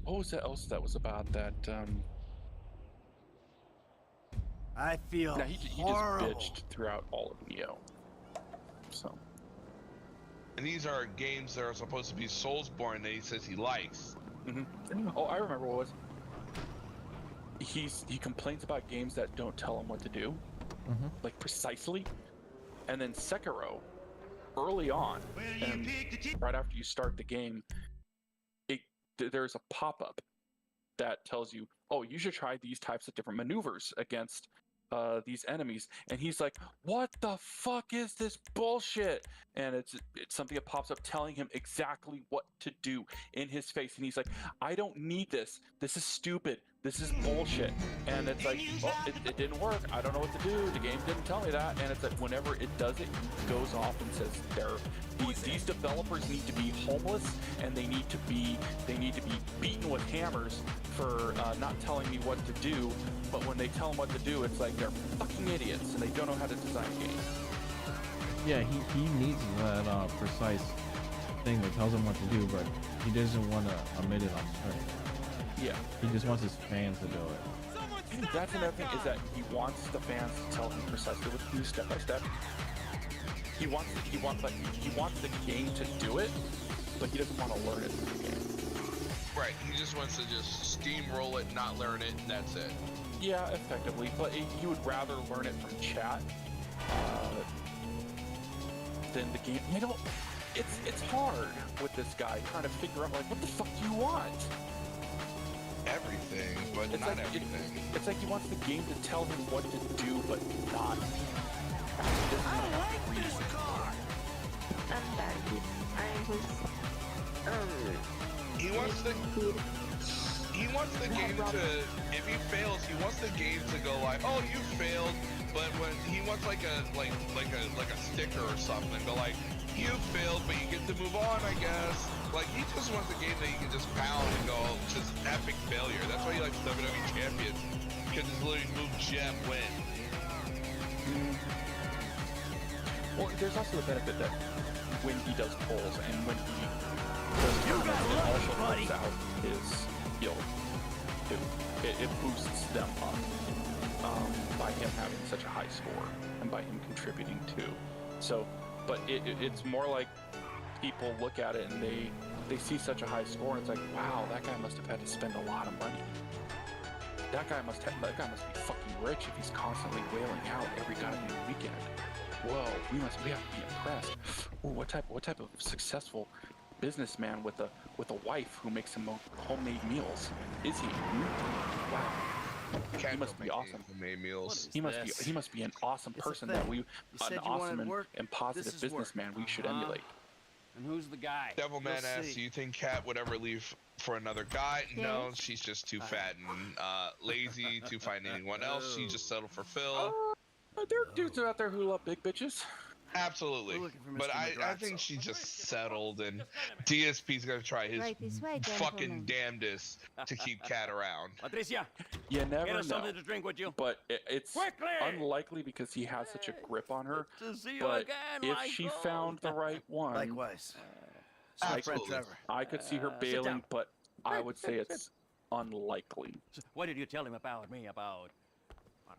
Speaker 11: what was that else that was about that?
Speaker 3: I feel
Speaker 11: he just bitched throughout all of Neo. So,
Speaker 2: and these are games that are supposed to be Soulsborne that he says he likes.
Speaker 11: Oh, I remember what it was. He complains about games that don't tell him what to do, like precisely. And then Sekiro, early on, and right after you start the game, there's a pop-up that tells you, oh, you should try these types of different maneuvers against these enemies. And he's like, what the fuck is this bullshit? And it's something that pops up telling him exactly what to do in his face. And he's like, I don't need this. This is stupid. This is bullshit. And it's like, well, it didn't work. I don't know what to do. The game didn't tell me that. And it's like, whenever it does it, he goes off and says, these developers need to be homeless, and they need to be beaten with hammers for not telling me what to do. But when they tell them what to do, it's like they're fucking idiots and they don't know how to design games.
Speaker 1: Yeah, he needs that precise thing that tells him what to do, but he doesn't want to admit it on screen.
Speaker 11: Yeah,
Speaker 1: he just wants his fans to do it.
Speaker 11: That's another thing, is that he wants the fans to tell him precisely what to do step by step. He wants the game to do it, but he doesn't want to learn it through the game.
Speaker 2: Right, he just wants to just steamroll it, not learn it, and that's it.
Speaker 11: Yeah, effectively, but he would rather learn it from chat than the game. it's hard with this guy trying to figure out like what the fuck do you want?
Speaker 2: Everything, but
Speaker 11: it's
Speaker 2: not
Speaker 11: like,
Speaker 2: everything.
Speaker 11: It's like he wants the game to tell him what to do, but not.
Speaker 12: I like this car.
Speaker 2: He wants the game to, if he fails, he wants the game to go like, oh, you failed, but when he wants like a sticker or something, go like, you failed, but you get to move on, I guess. Like, he just wants a game that you can just pound and go, just epic failure. That's why he likes WWE Champions, because his literally move gem win.
Speaker 11: Well, there's also the benefit that when he does pulls and when he does tournaments, it also helps out his skill too. It boosts them up by him having such a high score and by him contributing too. So, but it's more like people look at it and they see such a high score and it's like, wow, that guy must have had to spend a lot of money. That guy must be fucking rich if he's constantly wailing out every goddamn weekend. Whoa, we have to be impressed. Ooh, what type of successful businessman with a wife who makes him homemade meals is he? Wow, he must be awesome.
Speaker 2: Homemade meals.
Speaker 11: He must be an awesome person that an awesome and positive businessman we should emulate.
Speaker 8: And who's the guy?
Speaker 2: Devilman asks, do you think Kat would ever leave for another guy? No, she's just too fat and lazy to find anyone else. She just settled for Phil.
Speaker 11: There are dudes out there who love big bitches.
Speaker 2: Absolutely. But I think she just settled, and DSP's gonna try his fucking damnedest to keep Kat around.
Speaker 8: Patricia,
Speaker 11: you never know.
Speaker 8: Something to drink with you.
Speaker 11: But it's unlikely because he has such a grip on her. But if she found the right one,
Speaker 3: likewise.
Speaker 11: I could see her bailing, but I would say it's unlikely.
Speaker 8: So what did you tell him about me?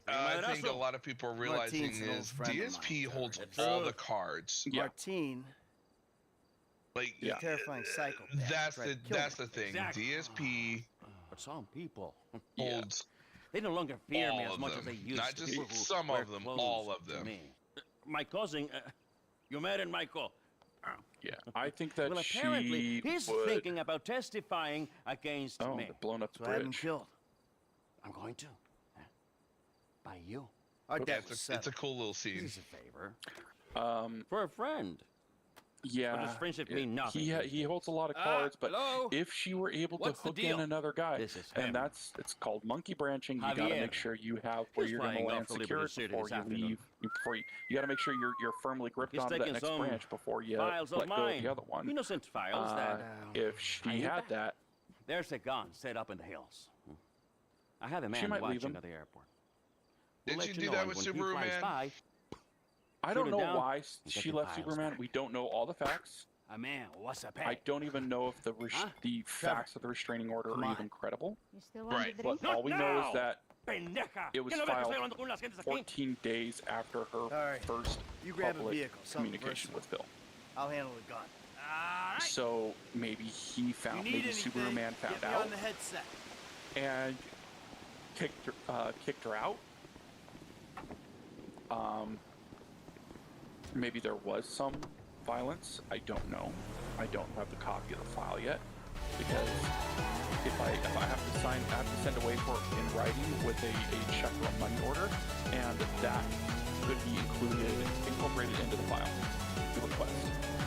Speaker 2: I think a lot of people are realizing is DSP holds all the cards.
Speaker 3: Martine,
Speaker 2: terrifying psychopath. That's the thing. Exactly. DSP,
Speaker 8: but some people
Speaker 2: holds.
Speaker 8: They no longer fear me as much as they used to.
Speaker 2: Not just some of them, all of them.
Speaker 8: My cousin, you married Michael.
Speaker 11: Yeah, I think that
Speaker 8: apparently he's thinking about testifying against me.
Speaker 11: Oh, they're blowing up the bridge.
Speaker 3: I haven't killed.
Speaker 8: I'm going to. By you.
Speaker 2: It's a cool little scene.
Speaker 8: This is a favor. For a friend.
Speaker 11: Yeah.
Speaker 8: But does friendship mean nothing?
Speaker 11: He holds a lot of cards, but if she were able to hook in another guy, and it's called monkey branching. You gotta make sure you have where you're gonna land secured before you leave. You gotta make sure you're firmly gripped onto that next branch before you let go of the other one.
Speaker 8: Innocent files
Speaker 11: if she had that,
Speaker 8: there's a gun set up in the hills. I have a man watching at the airport.
Speaker 2: Did you do that with Superman?
Speaker 11: I don't know why she left Superman. We don't know all the facts. I don't even know if the facts of the restraining order are even credible.
Speaker 2: Right.
Speaker 11: But all we know is that it was filed 14 days after her first public communication with Phil.
Speaker 3: I'll handle the gun.
Speaker 11: So maybe maybe Superman found out and kicked her out. Maybe there was some violence. I don't know. I don't have the copy of the file yet because if I have to sign, I have to send away for it in writing with a check or a money order, and that could be incorporated into the file, the request,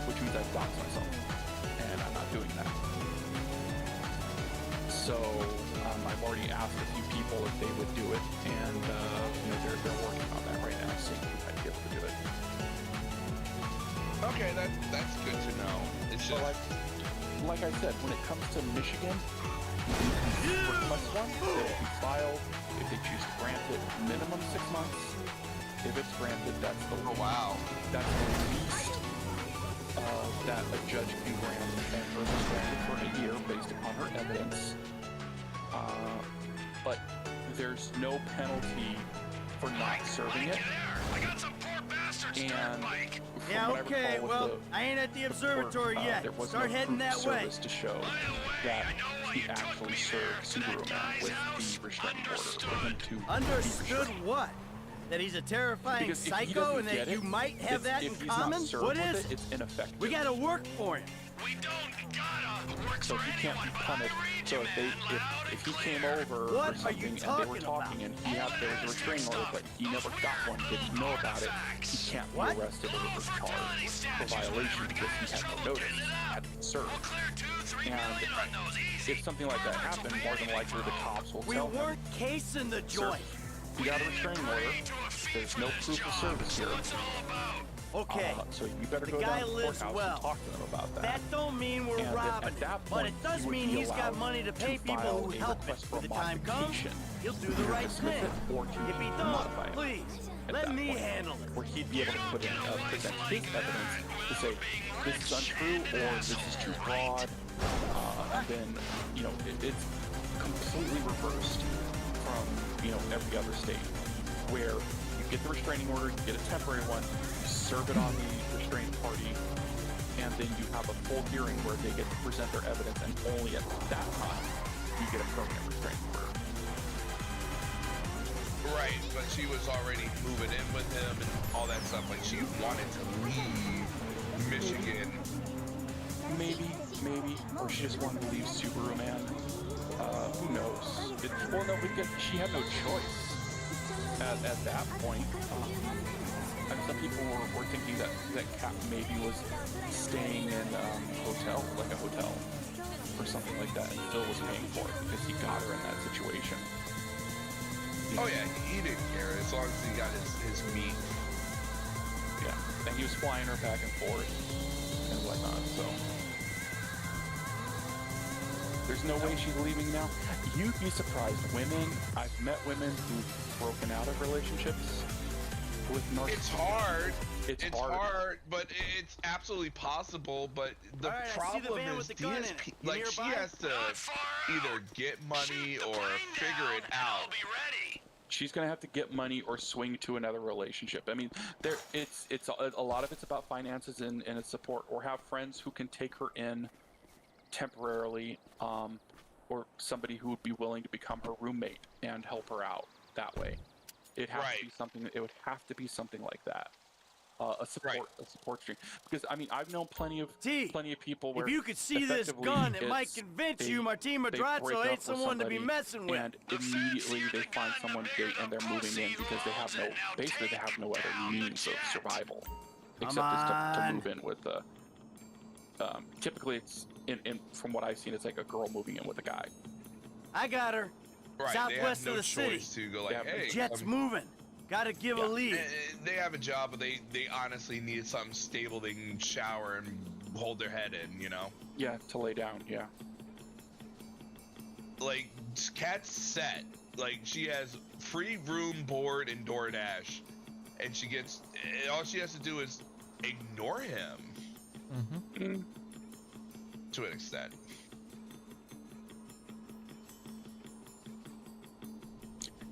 Speaker 11: which means I dox myself, and I'm not doing that. So I've already asked a few people if they would do it, and they're working on that right now, seeing who might be able to do it.
Speaker 2: Okay, that's good to know. It's just
Speaker 11: like I said, when it comes to Michigan, you request one, it will be filed. If they choose to grant it, minimum 6 months. If it's granted, that's the that's the least that a judge can grant, and hers is granted for a year based upon her evidence. But there's no penalty for not serving it.
Speaker 16: I got some poor bastards
Speaker 11: and
Speaker 3: okay, well, I ain't at the observatory yet. Start heading that way.
Speaker 11: To show that he actually served Superman with the restraining order for him to
Speaker 3: understood what? That he's a terrifying psycho and that you might have that in common? What is it?
Speaker 11: It's ineffective.
Speaker 3: We gotta work for him.
Speaker 16: We don't gotta work
Speaker 11: so he can't be punished. So if he came over or something and they were talking and there was a restraining order, but he never got one, didn't know about it, he can't be arrested or charged for violation because he had no notice, had to serve. And if something like that happened, more than likely the cops will tell him.
Speaker 3: We weren't casing the joint.
Speaker 11: You got a restraining order. There's no proof of service here.
Speaker 3: Okay.
Speaker 11: So you better
Speaker 3: the
Speaker 11: go
Speaker 3: guy
Speaker 11: down to the
Speaker 3: lives
Speaker 11: courthouse
Speaker 3: well.
Speaker 11: and talk to them about that.
Speaker 3: That don't mean we're robbing him, but it does mean he's got money to pay people who help him. When the time comes, he'll do the right thing. If he don't, please, let me handle it.
Speaker 11: Where he'd be able to put in, present his evidence to say, this is untrue, or this is too broad, and then, it's completely reversed from, every other state, where you get the restraining order, you get a temporary one, you serve it on the restrained party, and then you have a full hearing where they get to present their evidence, and only at that time you get a permanent restraining order.
Speaker 2: Right, but she was already moving in with him and all that stuff. Like, she wanted to leave Michigan.
Speaker 11: Maybe, or she just wanted to leave Subaru Man. Who knows? Well, no, because she had no choice at that point. And some people were thinking that Cap maybe was staying in hotel, like a hotel, or something like that, and Phil was paying for it because he got her in that situation.
Speaker 2: Oh yeah, he didn't care as long as he got his meat.
Speaker 11: Yeah, and he was flying her back and forth and whatnot, so there's no way she's leaving now. You'd be surprised. I've met women who've broken out of relationships with narcissists.
Speaker 2: It's hard. It's hard, but it's absolutely possible. But the problem is these people, like, she has to either get money or figure it out.
Speaker 11: She's gonna have to get money or swing to another relationship. I mean, it's a lot of it's about finances and its support, or have friends who can take her in temporarily, or somebody who would be willing to become her roommate and help her out that way. It has to be something. It would have to be something like that. A support stream. Because I mean, I've known plenty of people where
Speaker 3: if you could see this gun, it might convince you Martin Madrazo ain't someone to be messing with.
Speaker 11: And immediately they find someone and they're moving in because they have no other means of survival except to move in with the. Typically, it's from what I've seen, it's like a girl moving in with a guy.
Speaker 3: I got her.
Speaker 2: Right,
Speaker 3: Southwest of the city.
Speaker 2: To go like, hey,
Speaker 3: jet's moving. Gotta give a lead.
Speaker 2: They have a job, but they honestly need something stable they can shower and hold their head in,
Speaker 11: Yeah, to lay down, yeah.
Speaker 2: Like, Kat's set. Like, she has free room, board, and DoorDash. And she gets, all she has to do is ignore him.
Speaker 1: Mm-hmm.
Speaker 2: To an extent.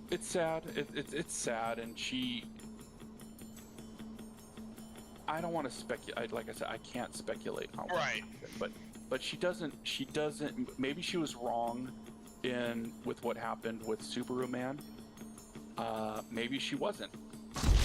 Speaker 11: It's sad. It's sad, and I don't want to speculate. Like I said, I can't speculate on what happened, but she doesn't. Maybe she was wrong with what happened with Subaru Man. Maybe she wasn't.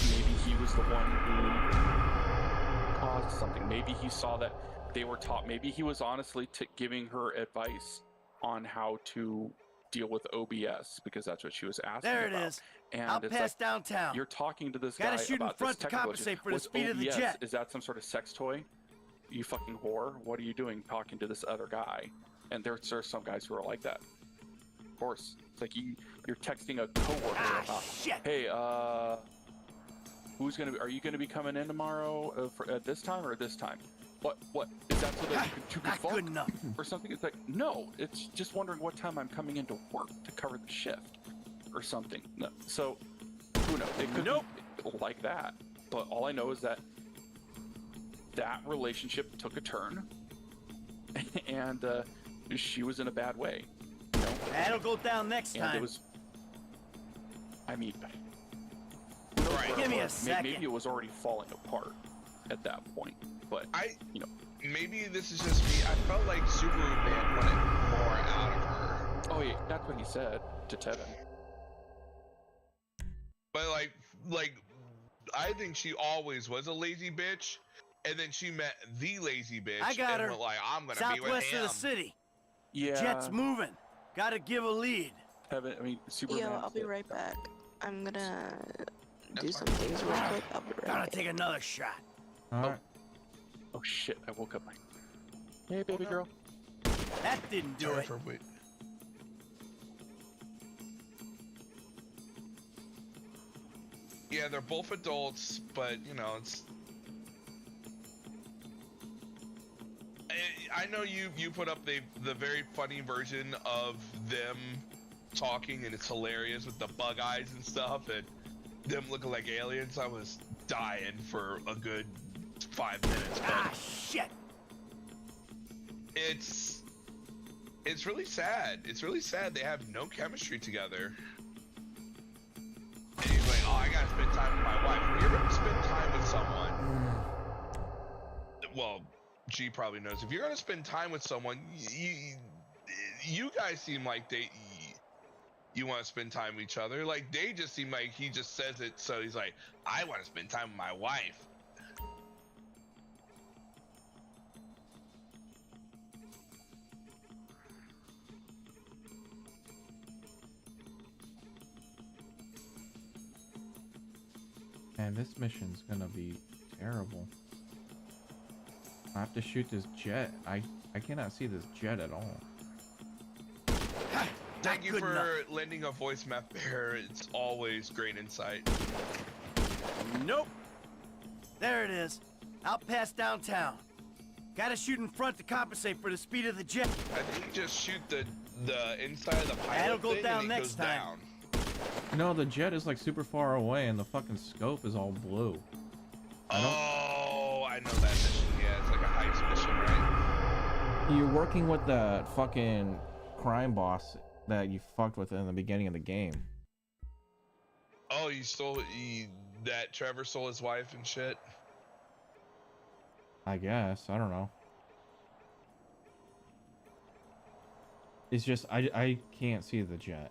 Speaker 11: Maybe he was the one who caused something. Maybe he saw that they were taught. Maybe he was honestly giving her advice on how to deal with OBS, because that's what she was asking about.
Speaker 3: There it is.
Speaker 11: And
Speaker 3: I'll pass downtown.
Speaker 11: You're talking to this guy
Speaker 3: shoot
Speaker 11: about
Speaker 3: in front
Speaker 11: this
Speaker 3: to compensate for the speed of the jet.
Speaker 11: Is that some sort of sex toy? You fucking whore. What are you doing talking to this other guy? And there's some guys who are like that. Of course. It's like you're texting a coworker about, hey, are you gonna be coming in tomorrow at this time or at this time? What is that so that you can fuck
Speaker 3: good enough
Speaker 11: or something? It's like, no, it's just wondering what time I'm coming into work to cover the shift or something. No. So who knows? It could be like that. But all I know is that relationship took a turn, and she was in a bad way.
Speaker 3: That'll go down next time.
Speaker 11: It was. I mean,
Speaker 3: give me a second.
Speaker 11: Maybe it was already falling apart at that point. But
Speaker 2: maybe this is just me. I felt like Subaru Man wanted more out of her.
Speaker 11: Oh yeah, that's what he said to Tevin.
Speaker 2: But like, like I think she always was a lazy bitch, and then she met the lazy bitch.
Speaker 3: I got her.
Speaker 2: Went like, I'm gonna
Speaker 3: Southwest
Speaker 2: be with him.
Speaker 3: of the city.
Speaker 11: Yeah.
Speaker 3: Jet's moving. Gotta give a lead.
Speaker 11: Superman.
Speaker 4: Yo, I'll be right back. I'm gonna do some things real quick. I'll be right back.
Speaker 3: Gotta take another shot.
Speaker 1: Alright.
Speaker 11: Oh shit! I woke up. Hey, baby girl.
Speaker 3: That didn't do it.
Speaker 2: Yeah, they're both adults, but you know, it's. I know you put up the very funny version of them talking, and it's hilarious with the bug eyes and stuff, and them looking like aliens. I was dying for a good 5 minutes.
Speaker 3: Ah, shit!
Speaker 2: It's really sad. It's really sad they have no chemistry together. And he's like, oh, I gotta spend time with my wife. When you're gonna spend time with someone, well, G probably knows. If you're gonna spend time with someone, you guys seem like you want to spend time with each other. Like, they just seem like he just says it, so he's like, I want to spend time with my wife.
Speaker 1: Man, this mission's gonna be terrible. I have to shoot this jet. I cannot see this jet at all.
Speaker 2: Thank you for lending a voice map there. It's always great insight.
Speaker 3: Nope. There it is. Out past downtown. Gotta shoot in front to compensate for the speed of the jet.
Speaker 2: I think you just shoot the inside of the pilot.
Speaker 3: That'll go
Speaker 2: thing
Speaker 3: down
Speaker 2: and it
Speaker 3: next
Speaker 2: goes
Speaker 3: time.
Speaker 2: down.
Speaker 1: No, the jet is like super far away, and the fucking scope is all blue.
Speaker 2: Oh, I know that mission. Yeah, it's like a heist mission, right?
Speaker 1: You're working with the fucking crime boss that you fucked with in the beginning of the game.
Speaker 2: Oh, that Trevor stole his wife and shit?
Speaker 1: I guess. I don't know. It's just, I can't see the jet.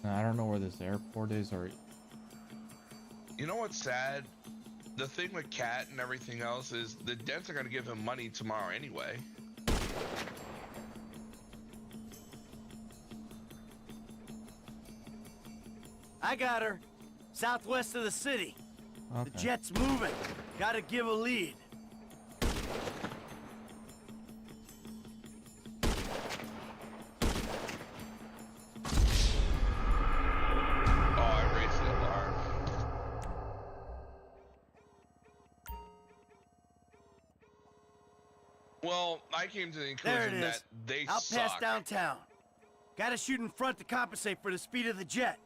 Speaker 1: I don't know where this airport is, or...
Speaker 2: You know what's sad? The thing with Cat and everything else is the Dents are going to give him money tomorrow anyway.
Speaker 3: I got her. Southwest of the city.
Speaker 1: Okay.
Speaker 3: The jet's moving. Gotta give a lead.
Speaker 2: Well, I came to the conclusion that they
Speaker 3: out
Speaker 2: suck.
Speaker 3: past downtown. Gotta shoot in front to compensate for the speed of the jet.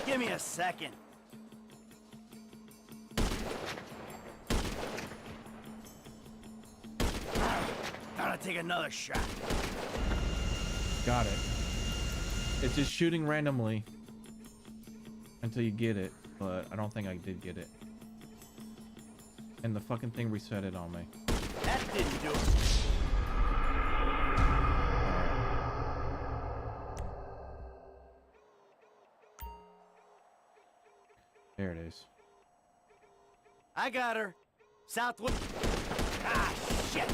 Speaker 3: Give me a second. Gotta take another shot.
Speaker 1: Got it. It's just shooting randomly until you get it, but I don't think I did get it. And the fucking thing reset it on me.
Speaker 3: That didn't do it.
Speaker 1: There it is.
Speaker 3: I got her. Southwest. Ah, shit.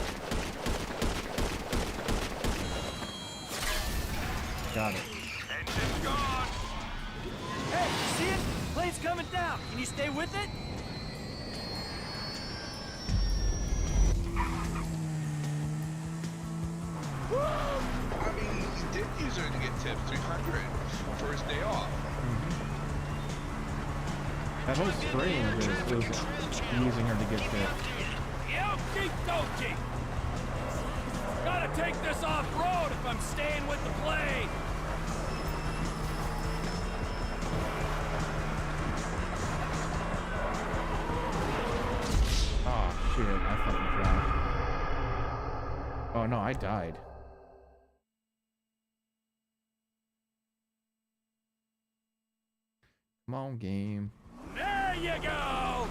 Speaker 1: Got it.
Speaker 16: Engine's gone.
Speaker 3: Hey, you see it? Plane's coming down. Can you stay with it?
Speaker 2: Woo! I mean, he did use her to get tipped $300 for his day off.
Speaker 1: That whole stream was using her to get fit.
Speaker 6: Okie dokie. Gotta take this off-road if I'm staying with the play.
Speaker 1: Oh shit, I fucking crashed. Oh no, I died. Come on, game.
Speaker 6: There you go!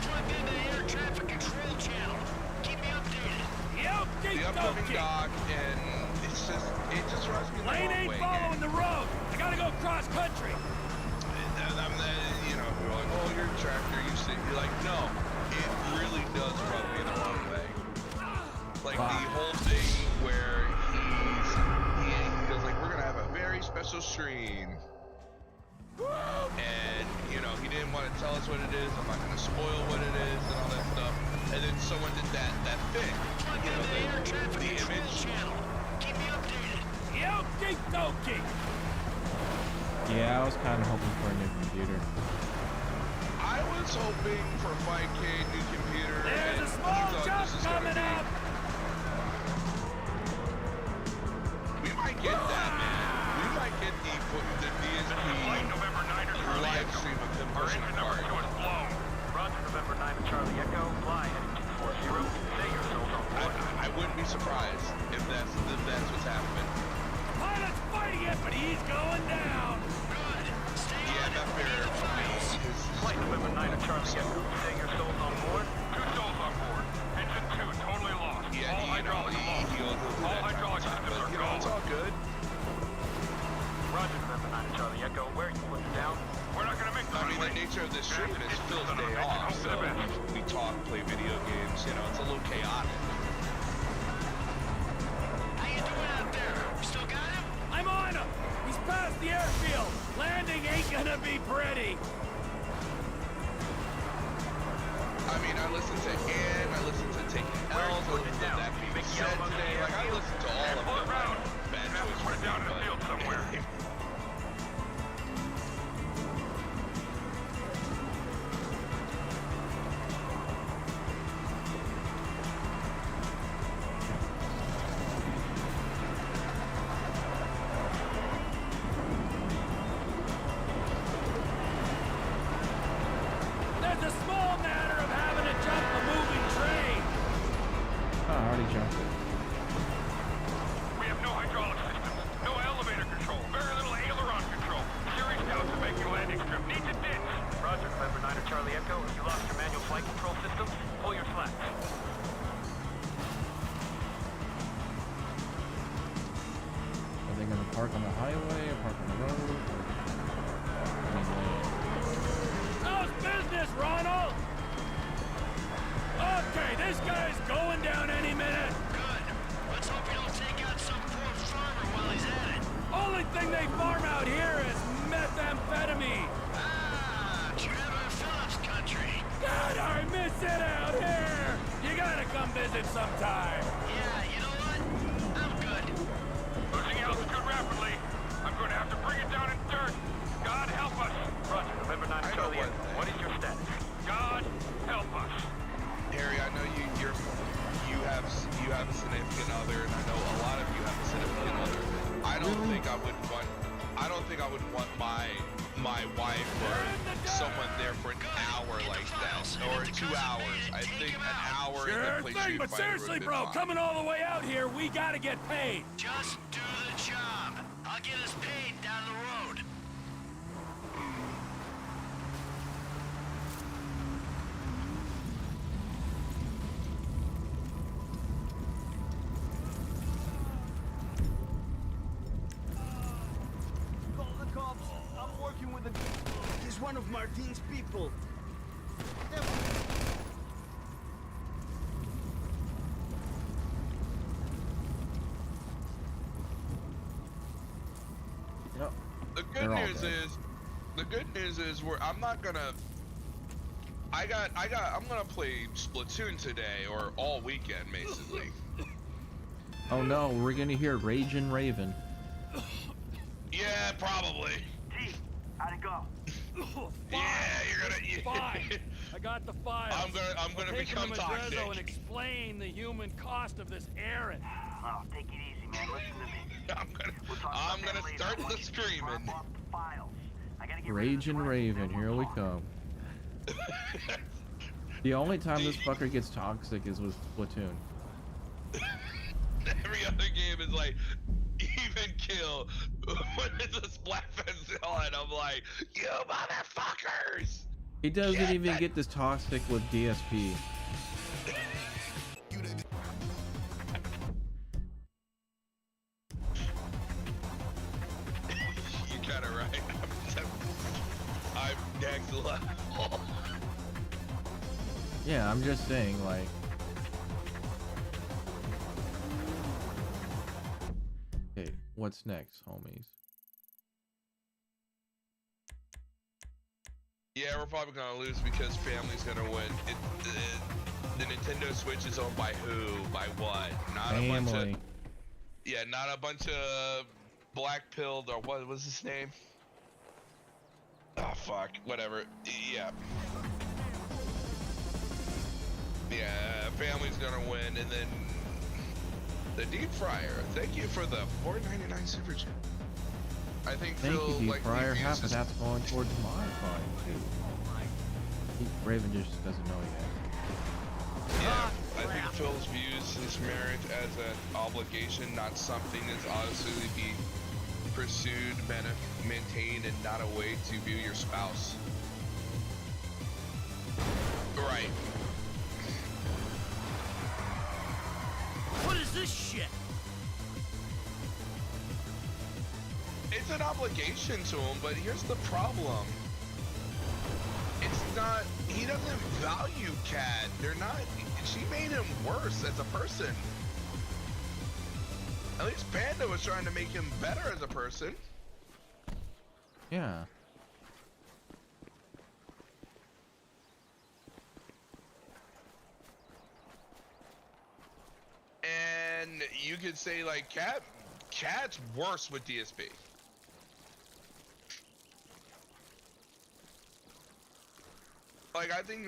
Speaker 3: Plugged into the air traffic control channel. Keep me updated.
Speaker 2: The upcoming dock, and it just runs me the
Speaker 6: Lane
Speaker 2: wrong
Speaker 6: ain't
Speaker 2: way.
Speaker 6: following the road. I gotta go cross country.
Speaker 2: You know, you're like, oh, you're a tractor, you see. You're like, no, it really does rub me the wrong way. Like the whole thing where he goes like, we're gonna have a very special stream. And, you know, he didn't want to tell us what it is. I'm not gonna spoil what it is and all that stuff. And then someone did that thing. You know, the image.
Speaker 3: Keep me updated.
Speaker 6: Okie dokie.
Speaker 1: Yeah, I was kind of hoping for a new computer.
Speaker 2: I was hoping for 5K new computer.
Speaker 6: There's a small jump coming up.
Speaker 2: We might get that, man. We might get the DSP live stream of him pushing a cart.
Speaker 3: Roger, November 9 to Charlie Echo. Fly heading 240. Say your souls on board.
Speaker 2: I wouldn't be surprised if that's what's happening.
Speaker 6: Pilot's fighting it, but he's going down.
Speaker 3: Good. Stay on
Speaker 2: that fair for me is
Speaker 3: Flight November 9 to Charlie Echo. Say your souls on board.
Speaker 16: 2 souls on board. Engine 2 totally lost.
Speaker 2: Yeah,
Speaker 16: all hydraulics lost. All hydraulic systems are gone.
Speaker 2: It's all good.
Speaker 3: Roger, November 9 to Charlie Echo. Where are you putting down?
Speaker 16: We're not gonna make the
Speaker 2: I mean, the nature of this stream is Phil's day off, so we talk, play video games, you know, it's a little chaotic.
Speaker 3: How you doing out there? Still got him?
Speaker 6: I'm on him. He's past the airfield. Landing ain't gonna be pretty.
Speaker 2: I mean, I listened to Ann, I listened to Taking L's, I listened to That Being Said today, like, I listened to all of them. Bad choice.
Speaker 16: Put it down in the field somewhere.
Speaker 6: There's a small matter of having to jump a moving train.
Speaker 1: Oh, I already jumped it.
Speaker 16: We have no hydraulic systems, no elevator control, very little aileron control. Series down to make your landing strip. Need to ditch.
Speaker 3: Roger, November 9 to Charlie Echo. If you lost your manual flight control system, pull your slats.
Speaker 1: Are they gonna park on the highway or park on the road?
Speaker 6: How's business, Ronald? Okay, this guy's going down any minute.
Speaker 3: Good. Let's hope you don't take out some poor farmer while he's at it.
Speaker 6: Only thing they farm out here is methamphetamine.
Speaker 3: Ah, Trevor Phillips country.
Speaker 6: God, I miss it out here. You gotta come visit sometime.
Speaker 3: Yeah, you know what? I'm good.
Speaker 16: Losing altitude rapidly. I'm going to have to bring it down in dirt. God help us.
Speaker 3: Roger, November 9 to Charlie Echo. What is your status?
Speaker 16: God help us.
Speaker 2: Harry, I know you have a significant other, and I know a lot of you have a significant other. I don't think I would want my wife or someone there for an hour like that, or 2 hours. I think an hour in
Speaker 6: Sure
Speaker 2: the place
Speaker 6: thing, but seriously, bro, coming all the way out here, we gotta get paid.
Speaker 3: Just do the job. I'll get us paid down the road.
Speaker 8: Call the cops. I'm working with a... He's one of Martin's people.
Speaker 1: Yep.
Speaker 2: The good news is I'm gonna play Splatoon today or all weekend basically.
Speaker 1: Oh no, we're gonna hear Ragin' Raven.
Speaker 2: probably.
Speaker 3: T, how'd it go?
Speaker 2: Yeah, you're gonna.
Speaker 6: Fine. I got the files.
Speaker 2: I'm gonna become toxic.
Speaker 6: And explain the human cost of this errand.
Speaker 3: Oh, take it easy, man. Listen to me.
Speaker 2: I'm gonna start the screaming.
Speaker 1: Rage and Raven, here we come. The only time this fucker gets toxic is with Splatoon.
Speaker 2: Every other game is like, even kill. When it's a Splatfest on, I'm like, you motherfuckers!
Speaker 1: He doesn't even get this toxic with DSP.
Speaker 2: You got it right. I'm next level.
Speaker 1: Yeah, I'm just saying, like. Okay, what's next, homies?
Speaker 2: Yeah, we're probably gonna lose because family's gonna win. The Nintendo Switch is owned by who? By what? Not
Speaker 1: Family.
Speaker 2: a bunch of. Yeah, not a bunch of black-pilled or what was his name? Oh fuck, whatever. Yeah. Yeah, family's gonna win, and then the deep fryer. Thank you for the $4.99 super chat. I think
Speaker 1: Thank
Speaker 2: Phil,
Speaker 1: you, Deep
Speaker 2: like,
Speaker 1: Fryer.
Speaker 2: reviews
Speaker 1: Half of
Speaker 2: his-
Speaker 1: that's going towards my fine too. Raven just doesn't know yet.
Speaker 2: Yeah, I think Phil's views his marriage as an obligation, not something that's honestly be pursued, maintained, and not a way to view your spouse. Right.
Speaker 3: What is this shit?
Speaker 2: It's an obligation to him, but here's the problem. It's not, he doesn't value Kat. They're not, she made him worse as a person. At least Panda was trying to make him better as a person.
Speaker 1: Yeah.
Speaker 2: And you could say like Kat's worse with DSP. Like, I think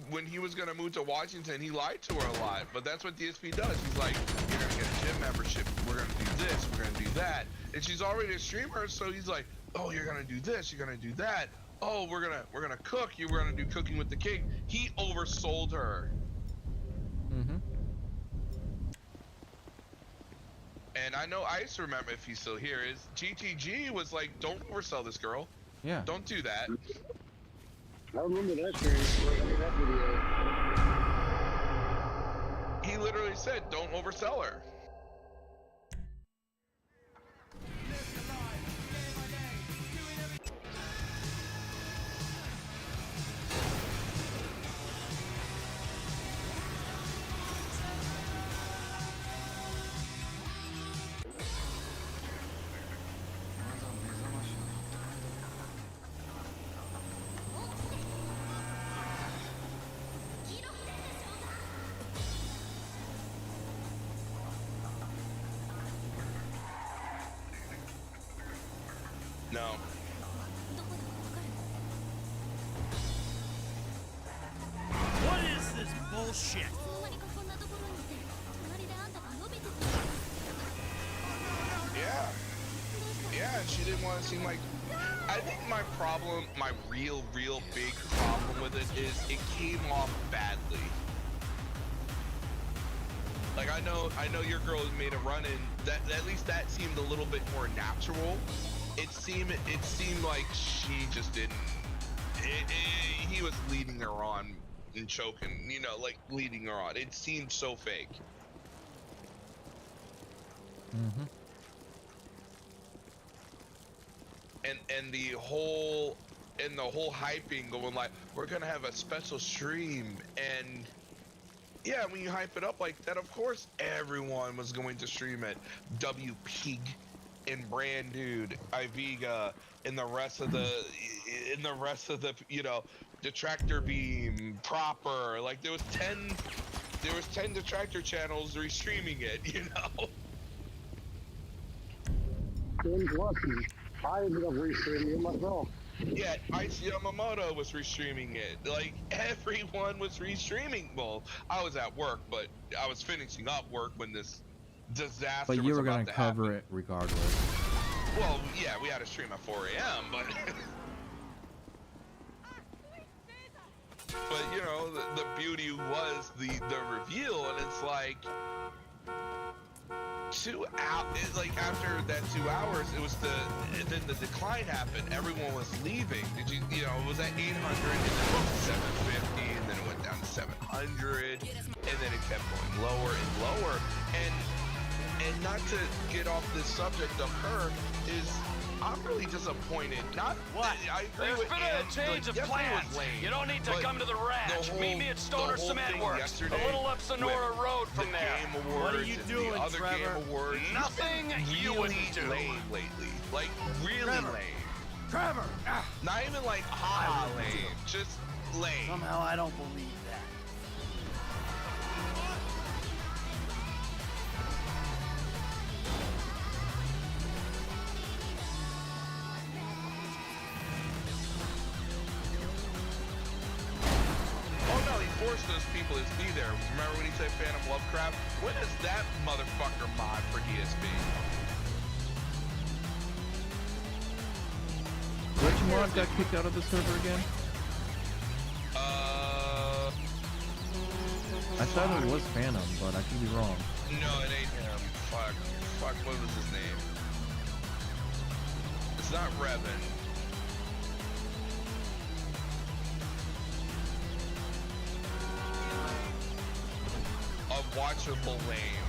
Speaker 2: when he was gonna move to Washington, he lied to her a lot. But that's what DSP does. He's like, you're gonna get a gym membership. We're gonna do this. We're gonna do that. And she's already a streamer, so he's like, oh, you're gonna do this. You're gonna do that. Oh, we're gonna cook. We're gonna do cooking with the king. He oversold her.
Speaker 1: Mm-hmm.
Speaker 2: And I know I used to remember, if he's still here, is GTG was like, don't oversell this girl.
Speaker 1: Yeah.
Speaker 2: Don't do that.
Speaker 14: I remember that stream. I mean, that video.
Speaker 2: He literally said, don't oversell her. No.
Speaker 3: What is this bullshit?
Speaker 2: Yeah. Yeah, and she didn't want to seem like... I think my problem, my real big problem with it is it came off badly. Like, I know your girl made a run in, that at least that seemed a little bit more natural. It seemed like she just didn't, he was leading her on and choking, you know, like leading her on. It seemed so fake.
Speaker 1: Mm-hmm.
Speaker 2: And the whole hyping going like, we're gonna have a special stream, and yeah, when you hype it up like that, of course everyone was going to stream it. WPig and Brand Dude, Iviga, and the rest of the you know, Detractor Beam, Proper, like there was 10 Detractor channels restreaming it, you know.
Speaker 14: 10 plus. I ended up restreaming it myself.
Speaker 2: Yeah, Ice Yamamoto was restreaming it. Like, everyone was restreaming. Well, I was at work, but I was finishing up work when this disaster was about to happen.
Speaker 1: But you were gonna cover it regardless.
Speaker 2: Well, yeah, we had to stream at 4 a.m., but... But, you know, the beauty was the reveal, and it's like... 2 hours, like after that 2 hours, it was then the decline happened. Everyone was leaving. You know, it was at 800, and then it went to 750, and then it went down to 700, and then it kept going lower and lower. And not to get off this subject of her, is I'm really disappointed. Not
Speaker 3: what?
Speaker 2: I agree
Speaker 3: There's
Speaker 2: with
Speaker 3: been
Speaker 2: Ann,
Speaker 3: a change of
Speaker 2: yesterday
Speaker 3: plans.
Speaker 2: was lame,
Speaker 3: You don't need to come to the ranch. Meet me at Stoner Cement Works, a little up Sonora Road from there.
Speaker 2: What are you doing, Trevor?
Speaker 3: Nothing you wouldn't do.
Speaker 2: Lame lately. Like, really lame.
Speaker 3: Trevor!
Speaker 2: Not even like lame. Just lame.
Speaker 3: Somehow I don't believe that.
Speaker 2: Forced those people to be there. Remember when he said Phantom Lovecraft? When is that motherfucker mod for DSP?
Speaker 1: Which mod got kicked out of the server again? I thought it was Phantom, but I could be wrong.
Speaker 2: No, it ain't him. Fuck, what was his name? It's not Revan. Unwatchable lame.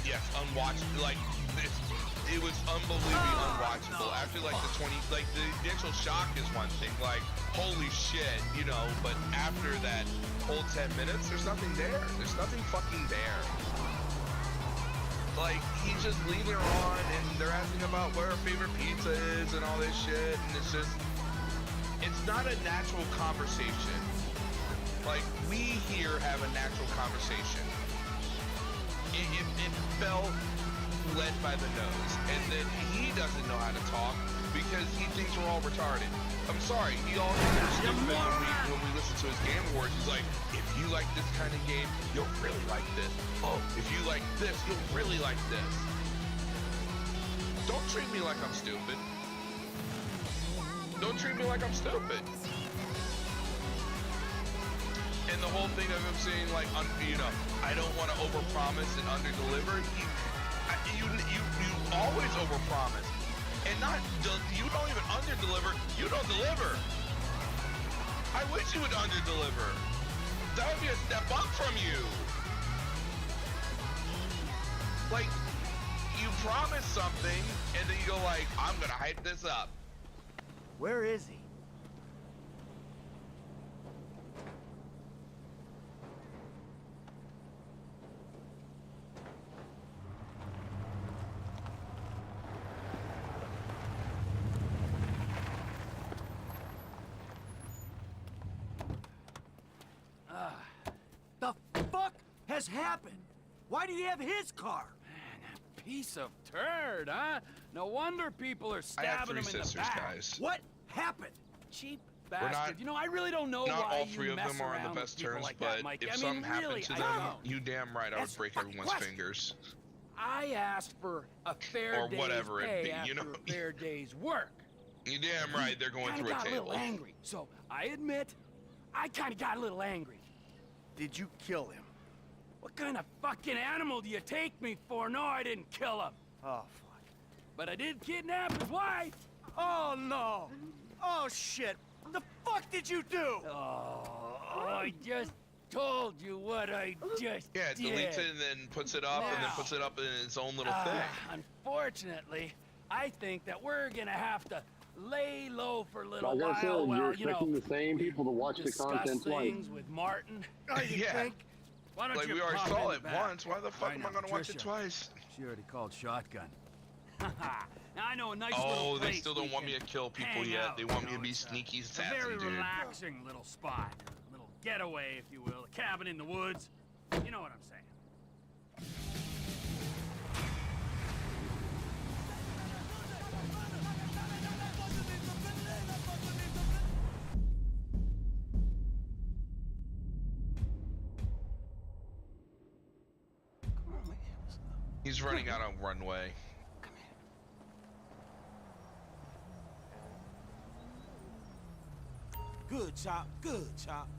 Speaker 2: Yes, unwatchable. Like, it was unbelievably unwatchable. After like the 20, like the initial shock is one thing, like holy shit, you know. But after that whole 10 minutes, there's nothing there. There's nothing fucking there. Like he's just leaving her on, and they're asking about where her favorite pizza is and all this shit, and it's not a natural conversation. Like we here have a natural conversation. It felt led by the nose, and then he doesn't know how to talk because he thinks we're all retarded. I'm sorry, he all thinks we're stupid when we listen to his Game Awards. He's like, if you like this kind of game, you'll really like this. Oh, if you like this, you'll really like this. Don't treat me like I'm stupid. Don't treat me like I'm stupid. And the whole thing of him saying like, you know, I don't want to overpromise and underdeliver. You always overpromise, and you don't even underdeliver. You don't deliver. I wish you would underdeliver. That would be a step up from you. Like, you promise something, and then you go like, I'm gonna hype this up.
Speaker 3: Where is he?
Speaker 13: The fuck has happened? Why do you have his car?
Speaker 7: Man, that piece of turd, huh? No wonder people are stabbing him in the back.
Speaker 2: Guys.
Speaker 13: What happened?
Speaker 7: Cheap bastard. You know, I really don't know
Speaker 2: not
Speaker 7: why
Speaker 2: all three
Speaker 7: you
Speaker 2: of
Speaker 7: mess
Speaker 2: them are on
Speaker 7: around
Speaker 2: the best
Speaker 7: with people
Speaker 2: terms,
Speaker 7: like
Speaker 2: but
Speaker 7: that, Mikey.
Speaker 2: if
Speaker 7: I
Speaker 2: something
Speaker 7: mean,
Speaker 2: happened
Speaker 7: really,
Speaker 2: to
Speaker 7: I
Speaker 2: them,
Speaker 7: don't.
Speaker 2: you damn right I would break everyone's fingers.
Speaker 7: I asked for a fair day's
Speaker 2: whatever it
Speaker 7: pay
Speaker 2: be,
Speaker 7: after
Speaker 2: you know?
Speaker 7: a fair day's work.
Speaker 2: You damn right they're going through a
Speaker 7: got a
Speaker 2: table.
Speaker 7: little angry, so I admit, I kind of got a little angry.
Speaker 3: Did you kill him?
Speaker 7: What kind of fucking animal do you take me for? No, I didn't kill him.
Speaker 3: Oh, fuck.
Speaker 7: But I did kidnap his wife.
Speaker 3: Oh, no. Oh, shit. What the fuck did you do?
Speaker 7: Oh, I just told you what I just
Speaker 2: did. Deletes it and then puts it up and then puts it up in its own little thing.
Speaker 7: Unfortunately, I think that we're gonna have to lay low for a little
Speaker 14: like
Speaker 7: while.
Speaker 14: I said,
Speaker 7: Well,
Speaker 14: you're
Speaker 7: you know,
Speaker 14: expecting the same people to watch the content twice.
Speaker 7: things with Martin.
Speaker 2: Yeah.
Speaker 7: Why don't
Speaker 2: like
Speaker 7: you
Speaker 2: we already
Speaker 7: pop
Speaker 2: saw
Speaker 7: in
Speaker 2: it
Speaker 7: back?
Speaker 2: once. Why the fuck am I gonna watch it twice?
Speaker 3: She already called shotgun.
Speaker 7: Now I know a nice little
Speaker 2: Oh, they
Speaker 7: place
Speaker 2: still don't want me to kill people
Speaker 7: hang
Speaker 2: yet.
Speaker 7: out,
Speaker 2: They want
Speaker 7: you
Speaker 2: me to
Speaker 7: know,
Speaker 2: be
Speaker 7: it's
Speaker 2: sneaky
Speaker 7: It's a
Speaker 2: assassin,
Speaker 7: very
Speaker 2: dude.
Speaker 7: relaxing little spot. A little getaway, if you will. A cabin in the woods. You know what I'm saying.
Speaker 2: He's running out on runway.
Speaker 13: Good chop, good chop.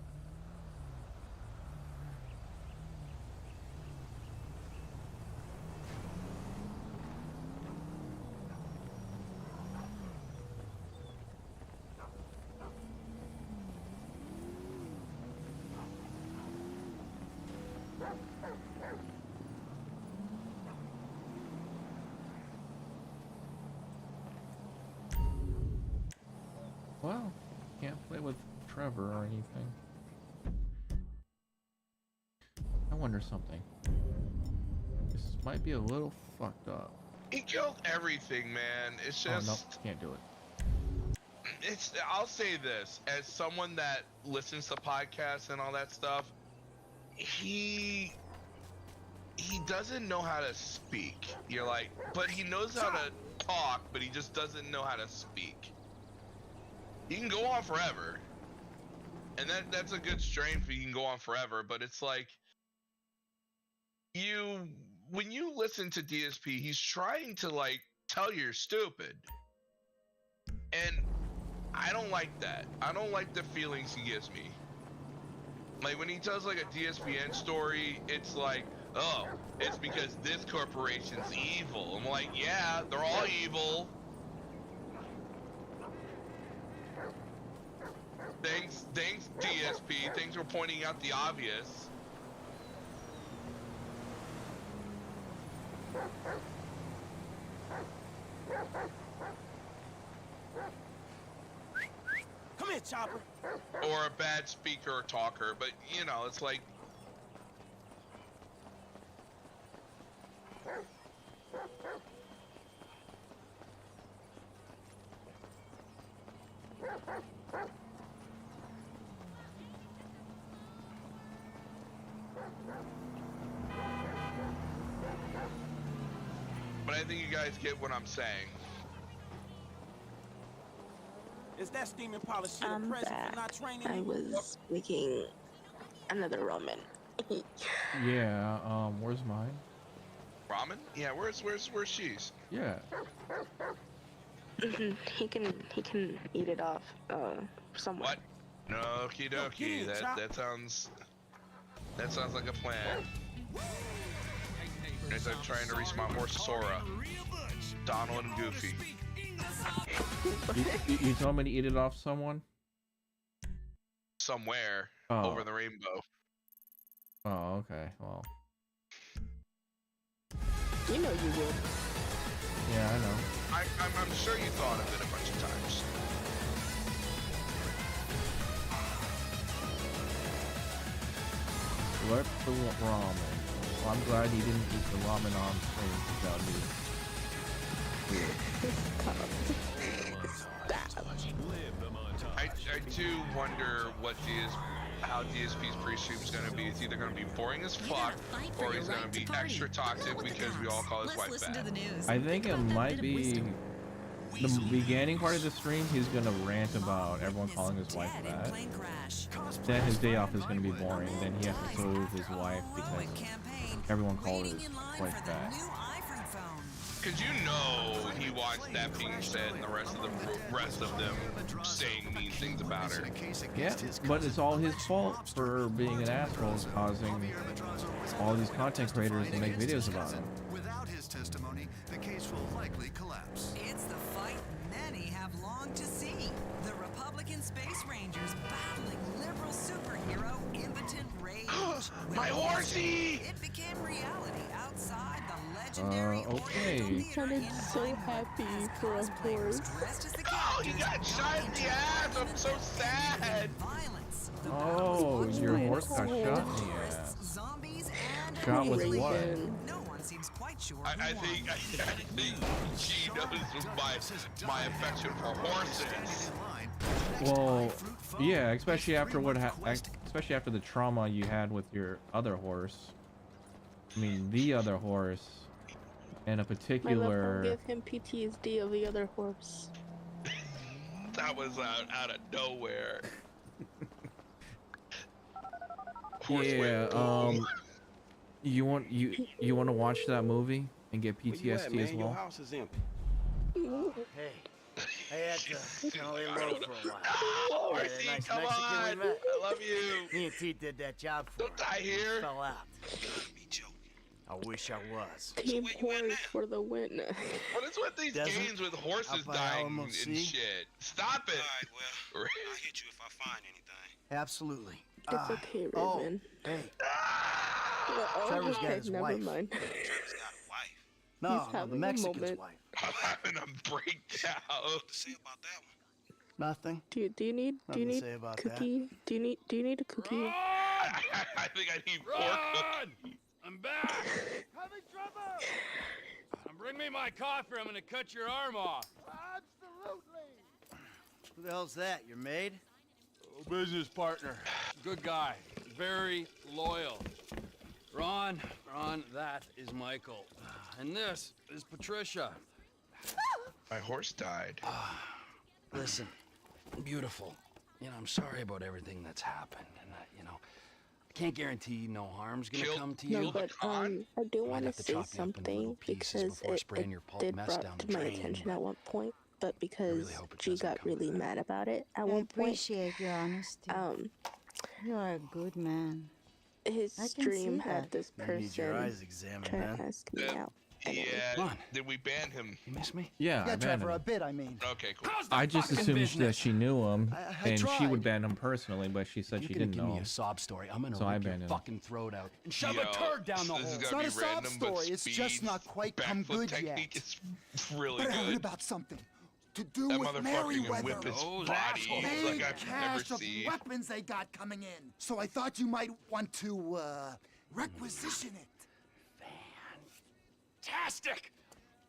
Speaker 1: Well, can't play with Trevor or anything. I wonder something. This might be a little fucked up.
Speaker 2: He killed everything, man. It's just.
Speaker 1: Oh, no, can't do it.
Speaker 2: I'll say this, as someone that listens to podcasts and all that stuff, he doesn't know how to speak. You're like, but he knows how to talk, but he just doesn't know how to speak. He can go on forever, and that's a good strength. He can go on forever, but it's like when you listen to DSP, he's trying to like tell you're stupid, and I don't like that. I don't like the feelings he gives me. Like when he tells like a DSPN story, it's like, oh, it's because this corporation's evil. I'm like, yeah, they're all evil. Thanks DSP. Thanks for pointing out the obvious.
Speaker 13: Come here, Chopper.
Speaker 2: Or a bad speaker or talker, but you know, it's like. But I think you guys get what I'm saying.
Speaker 13: Is that steaming polish shit a
Speaker 4: I'm
Speaker 13: present
Speaker 4: back.
Speaker 13: for not training
Speaker 4: I
Speaker 13: you?
Speaker 4: was making another ramen.
Speaker 1: Yeah, where's mine?
Speaker 2: Ramen? Yeah, where's she's?
Speaker 1: Yeah.
Speaker 4: he can eat it off somewhere.
Speaker 2: What? No, okie dokie. That sounds like a plan. As I'm trying to reach my horse Sora, Donald and Goofy.
Speaker 1: You told me to eat it off someone?
Speaker 2: Somewhere over the rainbow.
Speaker 1: Oh, okay. Well.
Speaker 4: You know you would.
Speaker 1: Yeah, I know.
Speaker 2: I'm sure you thought of it a bunch of times.
Speaker 1: Let the ramen. Well, I'm glad he didn't eat the ramen on stream without me.
Speaker 2: I do wonder how DSP's pre-stream is going to be. It's either going to be boring as fuck, or he's going to be extra toxic because we all call his wife bad.
Speaker 1: I think it might be the beginning part of the stream. He's going to rant about everyone calling his wife bad. Then his day off is going to be boring. Then he has to soothe his wife because everyone called his wife bad.
Speaker 2: Because you know he wants that being said and the rest of them saying mean things about her.
Speaker 1: Yeah, but it's all his fault for being an asshole, causing all these content creators to make videos about him.
Speaker 18: Without his testimony, the case will likely collapse.
Speaker 12: It's the fight many have longed to see. The Republican Space Rangers battling liberal superhero impotent rage.
Speaker 2: My horsey!
Speaker 12: It became reality outside the legendary
Speaker 1: okay.
Speaker 4: He sounded so happy for a horse.
Speaker 2: Oh, he got shot in the ass! I'm so sad!
Speaker 1: Oh, your horse got shot in the ass. Shot with what?
Speaker 12: No one seems quite sure.
Speaker 2: I think she knows my affection for horses.
Speaker 1: Well, yeah, especially after especially after the trauma you had with your other horse. I mean, the other horse, and a particular.
Speaker 4: My love won't give him PTSD of the other horse.
Speaker 2: That was out of nowhere.
Speaker 1: Yeah. You want to watch that movie and get PTSD as
Speaker 8: Your
Speaker 1: well.
Speaker 8: house is empty.
Speaker 3: Hey, I had to kind of lay low for a while.
Speaker 2: Oh,
Speaker 3: That
Speaker 2: RC,
Speaker 3: nice
Speaker 2: come
Speaker 3: Mexican we
Speaker 2: on.
Speaker 3: met.
Speaker 2: I love you.
Speaker 3: Me and T did that job for
Speaker 2: Don't die here.
Speaker 3: Fell out. I wish I was.
Speaker 4: Team horse for the win.
Speaker 2: What is with these games with horses dying and shit? Stop it.
Speaker 8: All right, well, I'll hit you if I find anything.
Speaker 3: Absolutely.
Speaker 4: It's okay, Raven.
Speaker 3: Hey.
Speaker 4: Trevor's
Speaker 3: got his
Speaker 4: never
Speaker 3: wife.
Speaker 4: mind.
Speaker 8: Trevor's got a wife.
Speaker 3: No, the
Speaker 4: having a
Speaker 3: Mexican's
Speaker 4: moment.
Speaker 3: wife.
Speaker 2: I'm having a breakdown.
Speaker 8: What to say about that one?
Speaker 3: Nothing.
Speaker 4: Do you need
Speaker 3: Nothing to say about
Speaker 4: cookie? Do you need a cookie?
Speaker 2: I think I need
Speaker 6: Run! I'm back. Having trouble. Bring me my coffee. I'm gonna cut your arm off.
Speaker 3: Absolutely. Who the hell's that? Your maid?
Speaker 6: Business partner. Good guy. Very loyal. Ron, that is Michael. And this is Patricia.
Speaker 2: My horse died.
Speaker 3: Listen, beautiful. You know, I'm sorry about everything that's happened. And, I can't guarantee no harm's gonna come to you.
Speaker 4: No, but I do want to say something because it did brought to my attention at one point, but because G got really mad about it at one point.
Speaker 20: I appreciate your honesty. You are a good man.
Speaker 4: His stream had this
Speaker 3: You need your
Speaker 4: person
Speaker 3: eyes examined,
Speaker 4: trying
Speaker 3: man.
Speaker 4: to ask me out.
Speaker 2: Yeah. Did we ban him?
Speaker 3: You miss me?
Speaker 1: Yeah, I banned
Speaker 3: Trevor,
Speaker 1: him.
Speaker 3: a bit, I mean.
Speaker 2: Okay, cool.
Speaker 1: I just assumed that she knew him,
Speaker 3: I
Speaker 1: and she
Speaker 3: tried.
Speaker 1: would ban him personally, but she said
Speaker 3: You're
Speaker 1: she
Speaker 3: gonna
Speaker 1: didn't
Speaker 3: give
Speaker 1: know
Speaker 3: me
Speaker 1: him.
Speaker 3: a sob story. I'm gonna
Speaker 1: So I
Speaker 3: rip your
Speaker 1: banned him.
Speaker 3: fucking throat out and shove
Speaker 2: Yo,
Speaker 3: a turd down the
Speaker 2: this
Speaker 3: hole.
Speaker 2: is
Speaker 3: It's
Speaker 2: gonna
Speaker 3: not
Speaker 2: be
Speaker 3: a sob
Speaker 2: random,
Speaker 3: story.
Speaker 2: but
Speaker 3: It's just not quite come
Speaker 2: backflip
Speaker 3: good
Speaker 2: technique
Speaker 3: yet.
Speaker 2: is really
Speaker 21: But I heard
Speaker 2: good.
Speaker 21: about something to do
Speaker 2: That
Speaker 21: with
Speaker 2: motherfucker can whip
Speaker 21: Merryweather.
Speaker 2: his body
Speaker 21: Big
Speaker 2: like I've never
Speaker 21: cache of
Speaker 2: seen.
Speaker 21: weapons they got coming in. So I thought you might want to requisition it.
Speaker 3: Fantastic!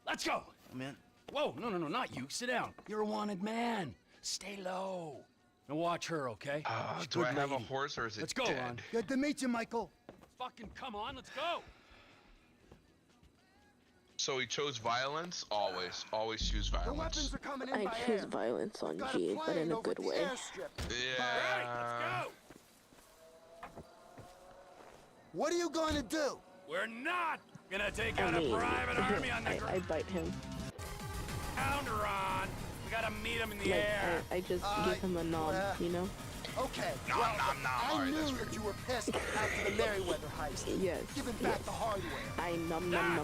Speaker 3: Let's go! I'm in. Whoa, no, not you. Sit down. You're a wanted man. Stay low. Now watch her, okay? She's a
Speaker 2: Do I
Speaker 3: good
Speaker 2: have a
Speaker 3: lady.
Speaker 2: horse or is it
Speaker 3: Let's go,
Speaker 2: dead?
Speaker 3: Ron.
Speaker 21: Good to meet you, Michael.
Speaker 3: Fucking come on, let's go!
Speaker 2: So he chose violence? Always choose
Speaker 21: The
Speaker 2: violence.
Speaker 21: weapons are coming in
Speaker 4: I
Speaker 21: by
Speaker 4: choose
Speaker 21: air.
Speaker 4: violence on
Speaker 21: Got a
Speaker 4: G, but in
Speaker 21: plane
Speaker 4: a
Speaker 21: over
Speaker 4: good
Speaker 21: at the
Speaker 4: way.
Speaker 21: airstrip.
Speaker 2: Yeah.
Speaker 21: What are you going to do?
Speaker 6: We're not gonna take
Speaker 4: I
Speaker 6: out a
Speaker 4: mean,
Speaker 6: private army on the
Speaker 4: I bite him.
Speaker 6: ground, Ron. We gotta meet him in the
Speaker 4: Like,
Speaker 6: air.
Speaker 4: I just give him a nod, you know?
Speaker 21: Okay.
Speaker 2: Nom,
Speaker 21: well,
Speaker 2: nom, nom.
Speaker 21: I
Speaker 2: Alright, that's
Speaker 21: knew
Speaker 2: weird.
Speaker 21: that you were pissed after the Merryweather heist.
Speaker 4: Yes.
Speaker 21: Giving back the hardware.
Speaker 4: I num on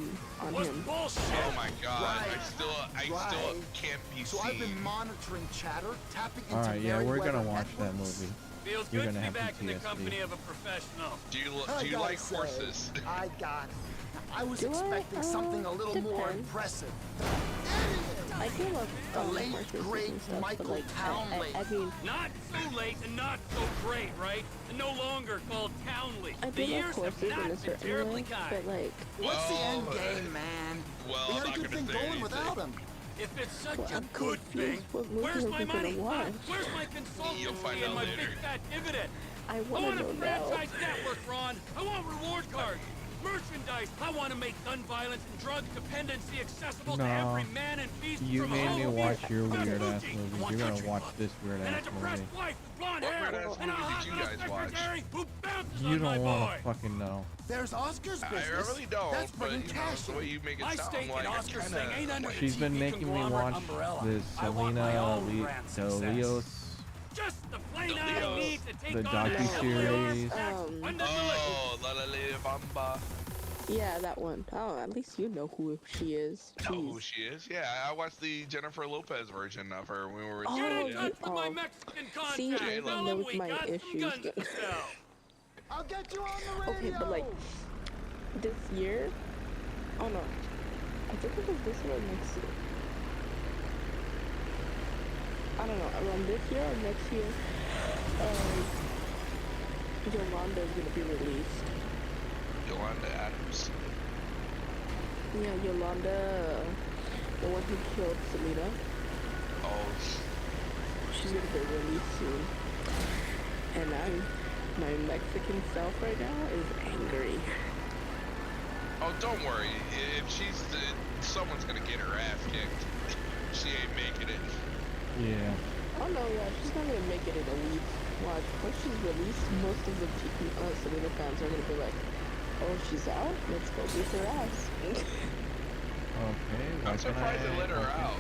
Speaker 4: him.
Speaker 6: Bullshit.
Speaker 2: Oh my god.
Speaker 21: Right.
Speaker 2: I still can't be
Speaker 21: So I've been
Speaker 2: seen.
Speaker 21: monitoring chatter, tapping into
Speaker 1: Alright, yeah, we're gonna
Speaker 21: Merryweather
Speaker 1: watch that
Speaker 21: networks.
Speaker 1: movie.
Speaker 6: Feels
Speaker 1: You're
Speaker 6: good to
Speaker 1: gonna
Speaker 6: be
Speaker 1: have
Speaker 6: back in the
Speaker 1: PTSD.
Speaker 6: company of a professional.
Speaker 2: Do you
Speaker 21: I gotta
Speaker 2: like
Speaker 21: say,
Speaker 2: horses?
Speaker 21: I got it. I was
Speaker 4: Do I?
Speaker 21: expecting something a little more
Speaker 4: Depends.
Speaker 21: impressive.
Speaker 4: I do love
Speaker 21: The late,
Speaker 4: horses
Speaker 21: great
Speaker 4: and stuff,
Speaker 21: Michael
Speaker 4: but like,
Speaker 21: Townley.
Speaker 4: I mean,
Speaker 6: Not so late and not so great, right? And no longer called Townley.
Speaker 4: I
Speaker 6: The
Speaker 4: do love
Speaker 6: years have
Speaker 4: horses in
Speaker 6: not
Speaker 4: a
Speaker 6: been
Speaker 4: certain
Speaker 6: terribly
Speaker 4: way,
Speaker 6: kind.
Speaker 4: but like,
Speaker 21: What's the end
Speaker 2: Well,
Speaker 21: game, man?
Speaker 2: well,
Speaker 21: we
Speaker 2: I'm
Speaker 21: had a
Speaker 2: not
Speaker 21: good
Speaker 2: gonna
Speaker 21: thing
Speaker 2: say
Speaker 21: going anything. Without him.
Speaker 6: If it's such
Speaker 4: well,
Speaker 6: a
Speaker 4: I'm
Speaker 6: good thing,
Speaker 4: confused. What movie
Speaker 6: where's
Speaker 4: are
Speaker 6: my
Speaker 4: we gonna
Speaker 6: money?
Speaker 4: watch?
Speaker 6: Where's my
Speaker 2: You'll find
Speaker 6: consultancy and
Speaker 2: out
Speaker 6: my
Speaker 2: later.
Speaker 6: big fat dividend?
Speaker 4: I
Speaker 6: I
Speaker 4: want
Speaker 6: want
Speaker 4: to
Speaker 6: a
Speaker 4: know now.
Speaker 6: franchise network, Ron. I want reward cards, merchandise. I want to make gun violence and drug dependency accessible to
Speaker 1: No.
Speaker 6: every man and beast
Speaker 1: You
Speaker 6: from
Speaker 1: made me
Speaker 6: home
Speaker 1: watch your
Speaker 6: to
Speaker 1: weird ass
Speaker 6: Fuji.
Speaker 1: movie. You're gonna watch this weird
Speaker 6: And a
Speaker 1: ass
Speaker 6: depressed
Speaker 1: movie.
Speaker 6: wife with blonde
Speaker 2: What
Speaker 6: hair
Speaker 2: weird-ass
Speaker 6: and a
Speaker 2: movie
Speaker 6: hot
Speaker 2: did you
Speaker 6: little
Speaker 2: guys watch?
Speaker 6: secretary who bounces
Speaker 1: You
Speaker 6: on my
Speaker 1: don't
Speaker 6: boy.
Speaker 1: wanna fucking know.
Speaker 21: There's Oscar's
Speaker 2: I
Speaker 21: business.
Speaker 2: really don't,
Speaker 21: That's
Speaker 2: but
Speaker 21: bringing
Speaker 2: you know,
Speaker 21: cash
Speaker 2: the
Speaker 21: in.
Speaker 2: way you make it
Speaker 6: My
Speaker 2: sound
Speaker 6: stake in
Speaker 2: like
Speaker 6: Oscar's thing ain't under
Speaker 1: She's been
Speaker 6: TV
Speaker 1: making me
Speaker 6: conglomerate
Speaker 1: watch
Speaker 6: umbrella.
Speaker 1: this
Speaker 6: I want my
Speaker 1: Selena
Speaker 6: own brand success.
Speaker 1: Leos,
Speaker 6: Just the plane I need to take
Speaker 1: the
Speaker 6: on
Speaker 1: docu-series.
Speaker 2: Oh, La La La Bamba.
Speaker 4: Yeah, that one. Oh, at least you know who she is.
Speaker 2: Know
Speaker 4: Jeez.
Speaker 2: who she is? Yeah, I watched the Jennifer Lopez version of her when we were.
Speaker 4: Oh,
Speaker 6: Get in
Speaker 4: you-
Speaker 6: touch with my
Speaker 4: oh.
Speaker 6: Mexican
Speaker 4: See,
Speaker 6: contact.
Speaker 4: I
Speaker 6: Tell
Speaker 4: know
Speaker 6: him we
Speaker 4: my
Speaker 6: got some
Speaker 4: issues.
Speaker 6: guns to sell.
Speaker 21: I'll get you on the radio.
Speaker 4: Okay, but like this year, oh no, I think it was this year or next year. I don't know, around this year or next year, Yolanda is gonna be released.
Speaker 2: Yolanda Adams.
Speaker 4: Yeah, Yolanda, the one who killed Selena.
Speaker 2: Oh.
Speaker 4: She's gonna be released soon. And my Mexican self right now is angry.
Speaker 2: Oh, don't worry. If she's someone's gonna get her ass kicked. She ain't making it.
Speaker 1: Yeah.
Speaker 4: Oh no, yeah, she's not gonna make it in a week. Watch, once she's released, most of the Selena fans are gonna be like, oh, she's out? Let's go beat her ass.
Speaker 1: Okay.
Speaker 2: I'm surprised they let her out.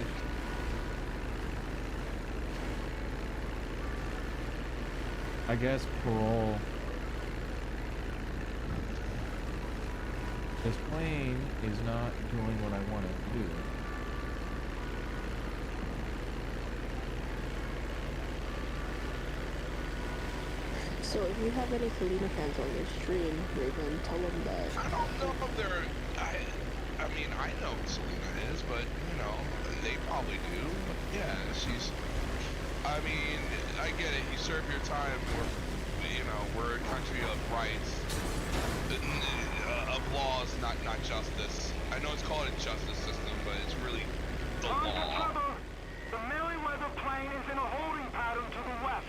Speaker 1: I guess parole. This plane is not doing what I want it to do.
Speaker 4: So if you have any Selena fans on your stream, Raven, tell them that.
Speaker 2: I don't know if they're. I mean, I know who Selena is, but you know, they probably do. But yeah, she's. I mean, I get it. You serve your time. We're a country of rights, of laws, not justice. I know it's called a justice system, but it's really the law.
Speaker 16: The Merryweather plane is in a holding pattern to the west.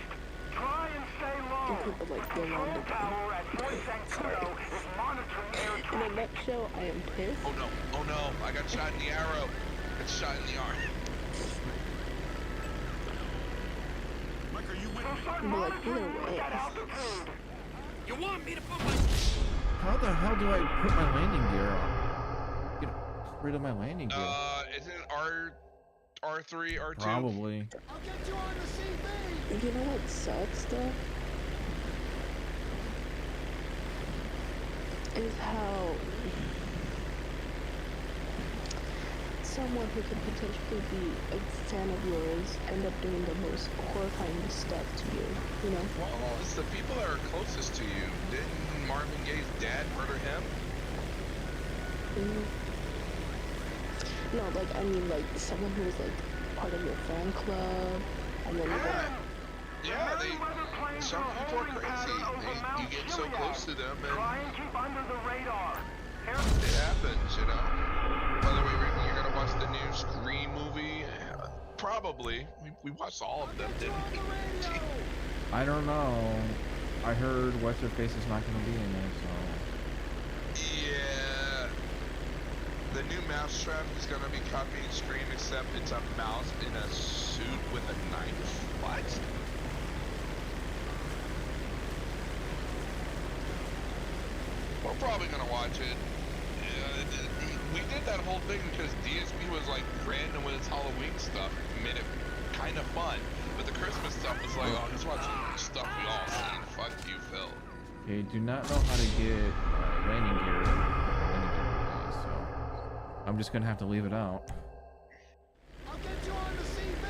Speaker 16: Try and stay low. The control tower at Fort Zancudo is monitoring air traffic.
Speaker 4: In a nutshell, I am pissed.
Speaker 2: Oh no! Oh no! I got shot in the arrow. Got shot in the arm.
Speaker 16: Mike, are you with
Speaker 7: You want me to put my...
Speaker 1: How the hell do I put my landing gear on? Get rid of my landing gear.
Speaker 2: Isn't it R3, R2?
Speaker 1: Probably.
Speaker 21: I'll get you on the CV.
Speaker 4: You know what sucks though? Is how someone who could potentially be a fan of yours end up doing the most horrifying stuff to you, you know?
Speaker 2: Well, it's the people that are closest to you. Didn't Marvin Gaye's dad murder him?
Speaker 4: No, like, I mean, like, someone who was, like, part of your fan club, and then
Speaker 2: Yeah, some people are crazy. You get so close to them, and
Speaker 16: keep under the radar.
Speaker 2: It happens, you know. By the way, Raven, you're gonna watch the new Scream movie? Probably. We watched all of them, didn't we?
Speaker 1: I don't know. I heard what's her face is not gonna be in there, so.
Speaker 2: Yeah. The new mousetrap is gonna be copying Scream, except it's a mouse in a suit with a knife. What? We're probably gonna watch it. We did that whole thing because DSP was like random with its Halloween stuff, made it kind of fun. But the Christmas stuff was like, oh, just watch stuff we all seen. Fuck you, Phil.
Speaker 1: Okay, do not know how to get landing gear. So I'm just gonna have to leave it out.
Speaker 21: I'll get you on the CV.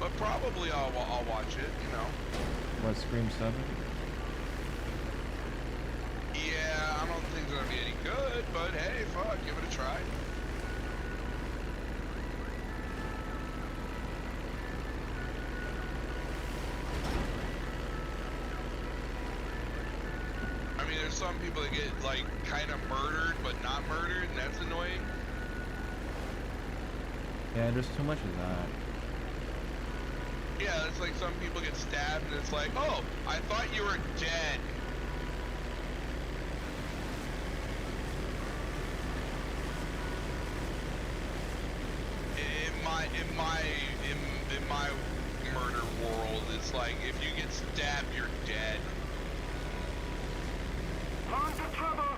Speaker 2: But probably I'll watch it, you know.
Speaker 1: What, Scream 7?
Speaker 2: Yeah, I don't think it's gonna be any good, but hey, fuck, give it a try. I mean, there's some people that get, like, kind of murdered, but not murdered, and that's annoying.
Speaker 1: Yeah, there's too much of that.
Speaker 2: Yeah, it's like some people get stabbed, and it's like, oh, I thought you were dead. In my murder world, it's like if you get stabbed, you're dead.
Speaker 16: On to trouble.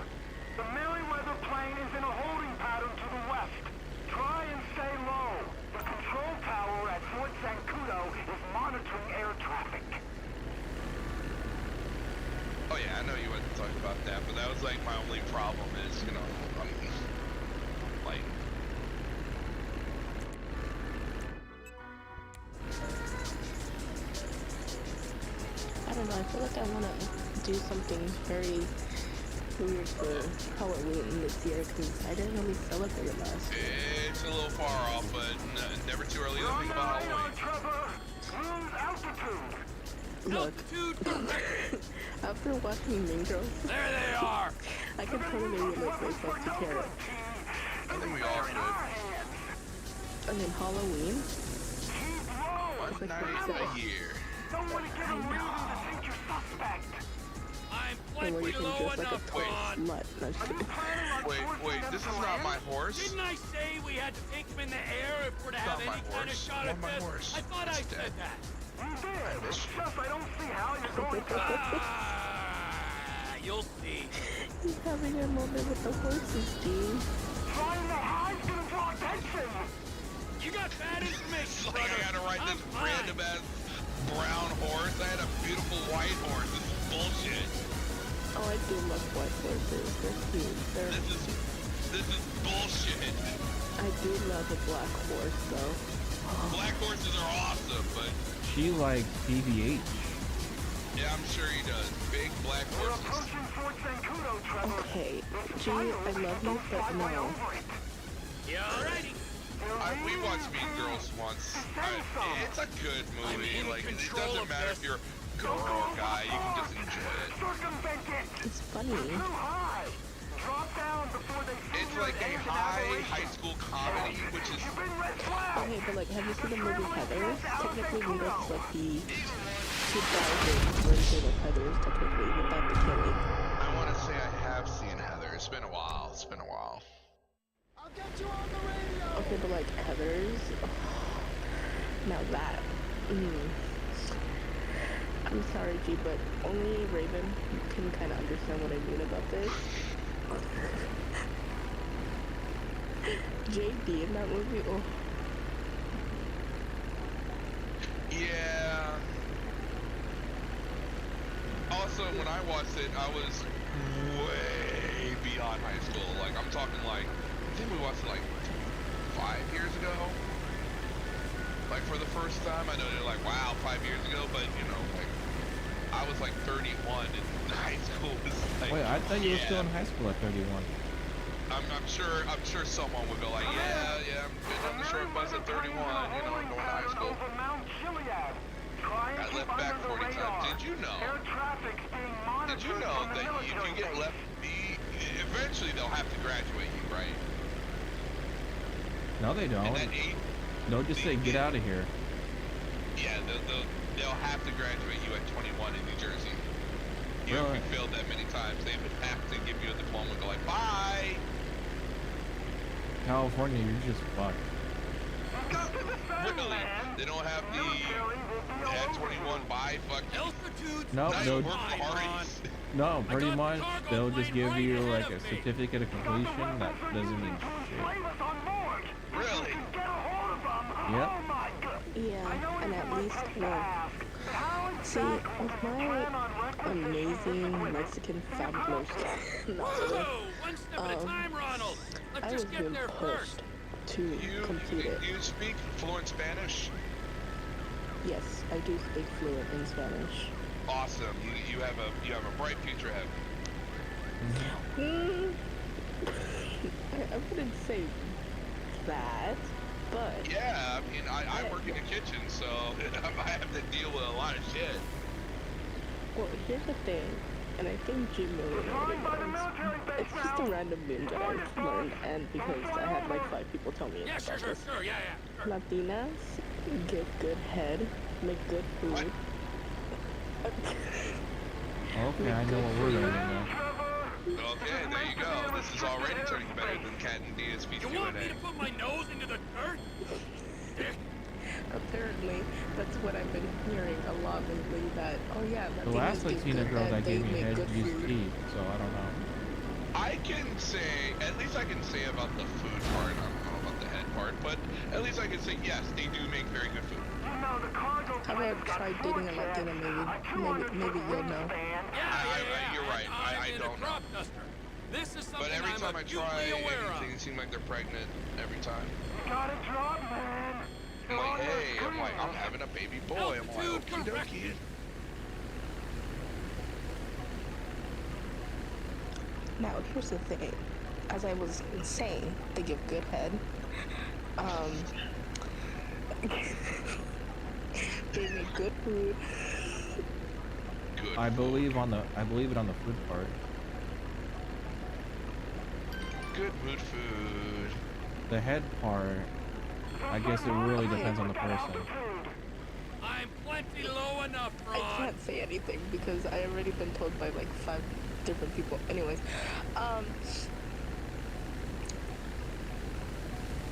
Speaker 16: The Merryweather plane is in a holding pattern to the west. Try and stay low. The control tower at Fort Zancudo is monitoring air traffic.
Speaker 2: Oh yeah, I know you wouldn't talk about that, but that was like my only problem is, you know, like.
Speaker 4: I don't know, I feel like I want to do something very weird for Halloween this year because I didn't really celebrate it last year.
Speaker 2: It's a little far off, but never too early to think about Halloween.
Speaker 4: Look, after watching Mean Girls,
Speaker 7: there they are!
Speaker 4: I can totally relate myself to Karen.
Speaker 2: I think we all should.
Speaker 4: And then Halloween?
Speaker 2: One night a year.
Speaker 16: Don't want to get a reason to think you're suspect.
Speaker 7: I
Speaker 4: And where you can dress like a total slut. No, just kidding.
Speaker 2: Wait, this is not my horse.
Speaker 7: Didn't I say we had to take him in the air if we're to have any kind of shot at this? I thought I said that.
Speaker 16: You did. It's just I don't see how you're going to.
Speaker 7: You'll see.
Speaker 4: He's having a moment with the horses, G.
Speaker 16: Trying to hide's gonna draw attention.
Speaker 7: You got bad information.
Speaker 2: It's like I gotta ride this random ass brown horse. I had a beautiful white horse. This is bullshit.
Speaker 4: Oh, I do love white horses. They're cute.
Speaker 2: This is bullshit.
Speaker 4: I do love a black horse, though.
Speaker 2: Black horses are awesome, but
Speaker 1: she likes PVH.
Speaker 2: Yeah, I'm sure he does. Big black horses.
Speaker 4: Okay, G, I love you, but no.
Speaker 7: Yeah, alrighty.
Speaker 2: We watched Mean Girls once. It's a good movie. Like, it doesn't matter if you're a girl or a guy. You can just enjoy it.
Speaker 4: It's funny.
Speaker 2: It's like a high school comedy, which is...
Speaker 4: Okay, but like, have you seen the movie Heathers? Technically, Mean Girls is like the 2000 version of Heathers, technically, without the killing.
Speaker 2: I want to say I have seen Heather. It's been a while.
Speaker 21: I'll get you on the radio.
Speaker 4: Okay, but like Heathers, now that, I'm sorry, G, but only Raven can kind of understand what I mean about this. JD in that movie, oh.
Speaker 2: Yeah. Also, when I watched it, I was way beyond high school. Like, I'm talking like, I think we watched it like 5 years ago. Like, for the first time. I know they're like, wow, 5 years ago, but you know, like, I was like 31 and high school was like...
Speaker 1: Wait, I thought you were still in high school at 31.
Speaker 2: I'm sure someone would go like, yeah, I've been on the short bus at 31, you know, going to high school. I left back 40 times. Did you know that if you get left, eventually they'll have to graduate you, right?
Speaker 1: No, they don't. They'll just say, get out of here.
Speaker 2: Yeah, they'll have to graduate you at 21 in New Jersey. You
Speaker 1: Really?
Speaker 2: If you failed that many times, they would have to give you a diploma and go like, bye!
Speaker 1: California, you're just fucked.
Speaker 2: Really? They don't have the at 21 bye fuck you.
Speaker 1: No, no,
Speaker 2: Like,
Speaker 1: pretty much they'll just give you like a certificate of completion that doesn't mean shit.
Speaker 2: Really?
Speaker 1: Yep.
Speaker 4: Yeah, and at least, well, see, with my amazing Mexican fabulous I was being pushed to complete it.
Speaker 2: You speak fluent Spanish?
Speaker 4: Yes, I do speak fluent in Spanish.
Speaker 2: Awesome. You have a bright future ahead.
Speaker 4: I wouldn't say that, but
Speaker 2: yeah, I mean, I work in the kitchen, so I have to deal with a lot of shit.
Speaker 4: Well, here's the thing, and I think GMillion already knows. It's just a random meme that I've learned, and because I had like 5 people tell me about this. Latinas give good head, make good food.
Speaker 1: Okay, I know what we're learning now.
Speaker 2: Okay, there you go. This is already turning better than Cat and Dia's feature.
Speaker 7: You want me to put my nose into the dirt?
Speaker 4: Apparently, that's what I've been hearing a lot lately, that, oh yeah,
Speaker 1: the last Latina girl that gave me head used teeth, so I don't know.
Speaker 2: I can say, at least I can say about the food part, I don't know about the head part, but at least I can say, yes, they do make very good food.
Speaker 4: Have I ever tried dating a Latina? Maybe you'll know.
Speaker 2: You're right, I don't know.
Speaker 7: This is something
Speaker 2: but every
Speaker 7: I'm
Speaker 2: time I try anything, it seems like they're pregnant every time.
Speaker 16: Gotta drop, man.
Speaker 2: I'm like, hey, I'm having a baby boy. I'm like, okie dokie.
Speaker 4: Now, here's the thing. As I was saying, they give good head. They make good food.
Speaker 1: I believe it on the food part.
Speaker 2: Good food.
Speaker 1: The head part, I guess it really depends on the person.
Speaker 7: I'm plenty low enough, Ron.
Speaker 4: I can't say anything because I already been told by like 5 different people. Anyways,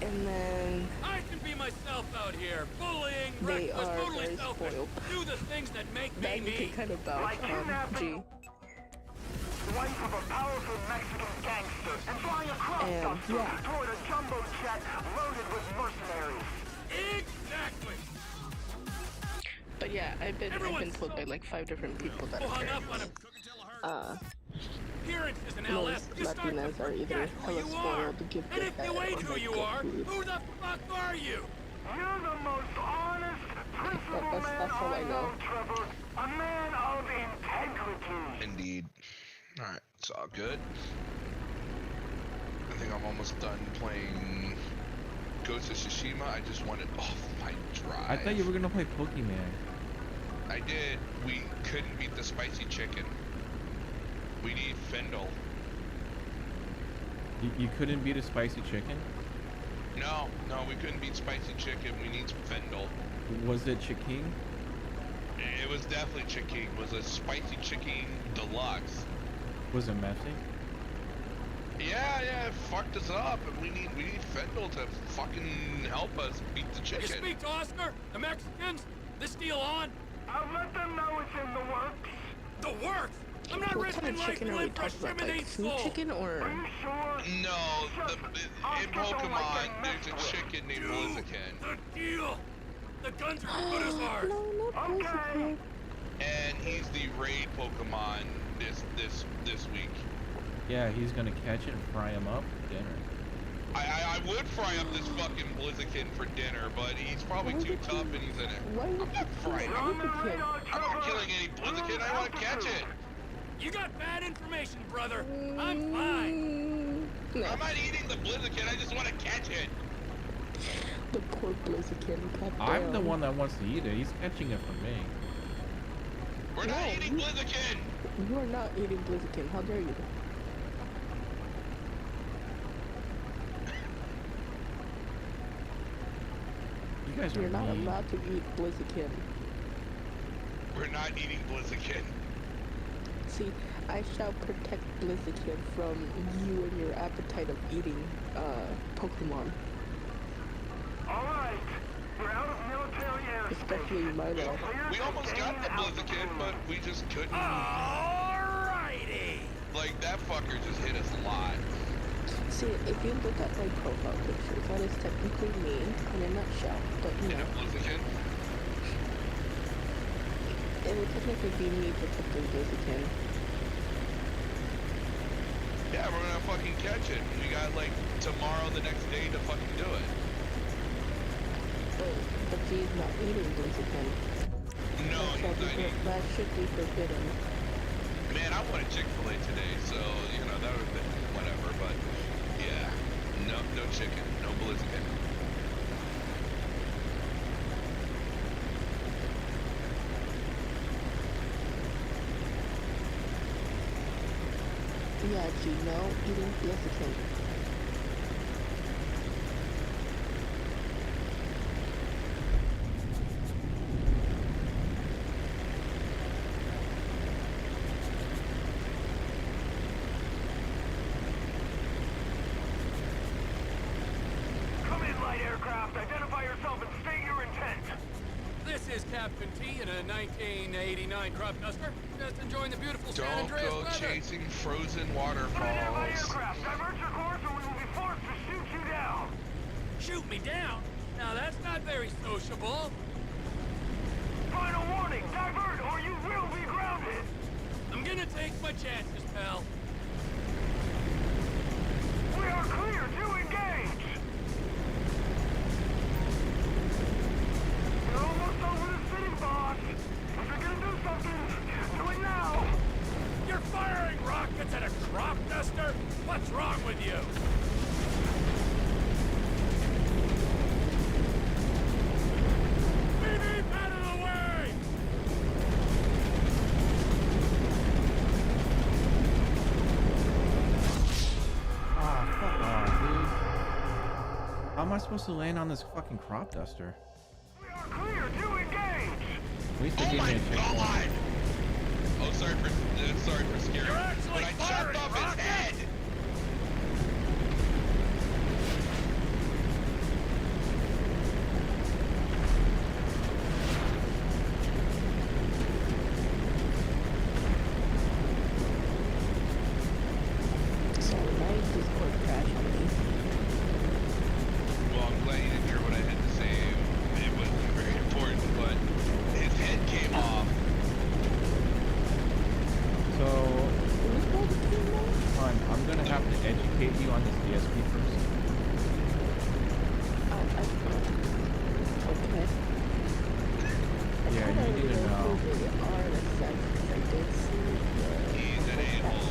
Speaker 4: and then
Speaker 7: I can be myself out here, bullying,
Speaker 4: they
Speaker 7: reckless,
Speaker 4: are
Speaker 7: totally
Speaker 4: very
Speaker 7: selfish.
Speaker 4: spoiled.
Speaker 7: Do the things that make
Speaker 4: That
Speaker 7: me
Speaker 4: you can kind of vouch G.
Speaker 16: Wife of a powerful Mexican gangster and flying across country toward a jumbo jet loaded with mercenaries.
Speaker 7: Exactly.
Speaker 4: But yeah, I've been told by like 5 different people that most Latinas are either hella spoiled, gifted,
Speaker 7: and if you ain't who you are, who the fuck are you?
Speaker 16: You're the most honest, principled man I know, Trevor. A man of integrity.
Speaker 2: Indeed. Alright, it's all good. I think I'm almost done playing Ghost of Tsushima. I just wanted off my drive.
Speaker 1: I thought you were gonna play Pokemon.
Speaker 2: I did. We couldn't beat the spicy chicken. We need Fendel.
Speaker 1: You couldn't beat a spicy chicken?
Speaker 2: No, we couldn't beat spicy chicken. We need Fendel.
Speaker 1: Was it Chiking?
Speaker 2: It was definitely Chiking. It was a spicy chicken deluxe.
Speaker 1: Was it messy?
Speaker 2: Yeah, it fucked us up, and we need Fendel to fucking help us beat the chicken.
Speaker 7: You speak to Oscar, the Mexicans? This deal on?
Speaker 16: I'll let them know it's in the works.
Speaker 7: The works? I'm not risking life to live for Shrimminate soul.
Speaker 4: Chicken or?
Speaker 16: Are you sure?
Speaker 2: No, in Pokemon, there's a chicken named Blaziken.
Speaker 7: The deal. The guns are good as ours.
Speaker 16: Okay.
Speaker 2: And he's the raid Pokemon this week.
Speaker 1: Yeah, he's gonna catch it and fry him up for dinner.
Speaker 2: I would fry up this fucking Blaziken for dinner, but he's probably too tough and he's in it. I'm not frying him. I'm not killing any Blaziken. I want to catch it.
Speaker 7: You got bad information, brother. I'm fine.
Speaker 2: I'm not eating the Blaziken. I just want to catch it.
Speaker 4: The poor Blaziken.
Speaker 1: I'm the one that wants to eat it. He's catching it for me.
Speaker 2: We're not eating Blaziken.
Speaker 4: You are not eating Blaziken. How dare you?
Speaker 1: You guys are
Speaker 4: You're not
Speaker 1: mean.
Speaker 4: allowed to eat Blaziken.
Speaker 2: We're not eating Blaziken.
Speaker 4: See, I shall protect Blaziken from you and your appetite of eating Pokemon.
Speaker 16: Alright, we're out of military airspace.
Speaker 4: Especially Milo.
Speaker 2: We almost got the Blaziken, but we just couldn't.
Speaker 7: Alrighty.
Speaker 2: Like, that fucker just hit us a lot.
Speaker 4: See, if you look at my profile picture, that is technically me in a nutshell. But you know.
Speaker 2: Blaziken?
Speaker 4: It would technically be me protecting Blaziken.
Speaker 2: Yeah, we're gonna fucking catch it. We got like tomorrow, the next day to fucking do it.
Speaker 4: But he's not eating Blaziken.
Speaker 2: No, he's not eating.
Speaker 4: That should be forbidden.
Speaker 2: Man, I wanted Chick-fil-A today, so, you know, that would have been whatever, but yeah. No chicken, no Blaziken.
Speaker 4: Yeah, G, no eating Blaziken.
Speaker 16: Come in, light aircraft. Identify yourself and state your intent.
Speaker 7: This is Captain T in a 1989 crop duster. Just enjoying the beautiful San Andreas
Speaker 2: Don't go
Speaker 7: weather.
Speaker 2: chasing frozen waterfalls.
Speaker 16: Aircraft, divert your course or we will be forced to shoot you down.
Speaker 7: Shoot me down? Now that's not very sociable.
Speaker 16: Final warning, divert or you will be grounded.
Speaker 7: I'm gonna take my chances, pal.
Speaker 16: We are clear to engage. You're almost over the city, boss. If you're gonna do something, do it now.
Speaker 7: You're firing rockets at a crop duster? What's wrong with you? BB, out of the way!
Speaker 1: Ah, fuck off, dude. How am I supposed to land on this fucking crop duster?
Speaker 16: We are clear to engage.
Speaker 1: least they gave me a checkpoint.
Speaker 2: Oh, sorry for scaring.
Speaker 7: You're actually
Speaker 2: but I chopped off his head.
Speaker 20: So now you just put crash on me.
Speaker 2: Well, I'm glad you didn't hear what I had to say. It wasn't very important, but his head came off.
Speaker 1: So, fine, I'm gonna have to educate you on this DSP first.
Speaker 20: Okay.
Speaker 1: Yeah, you need to know.
Speaker 2: He's an a-hole.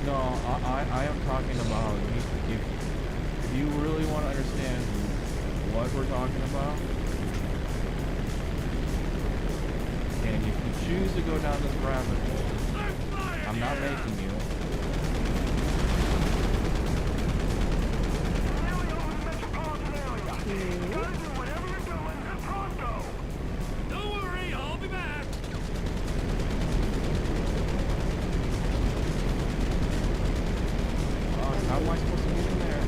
Speaker 1: No, I am talking about if you really want to understand what we're talking about, and if you choose to go down this rabbit hole, I'm not making you.
Speaker 7: Don't worry, I'll be back.
Speaker 1: How am I supposed to get in there?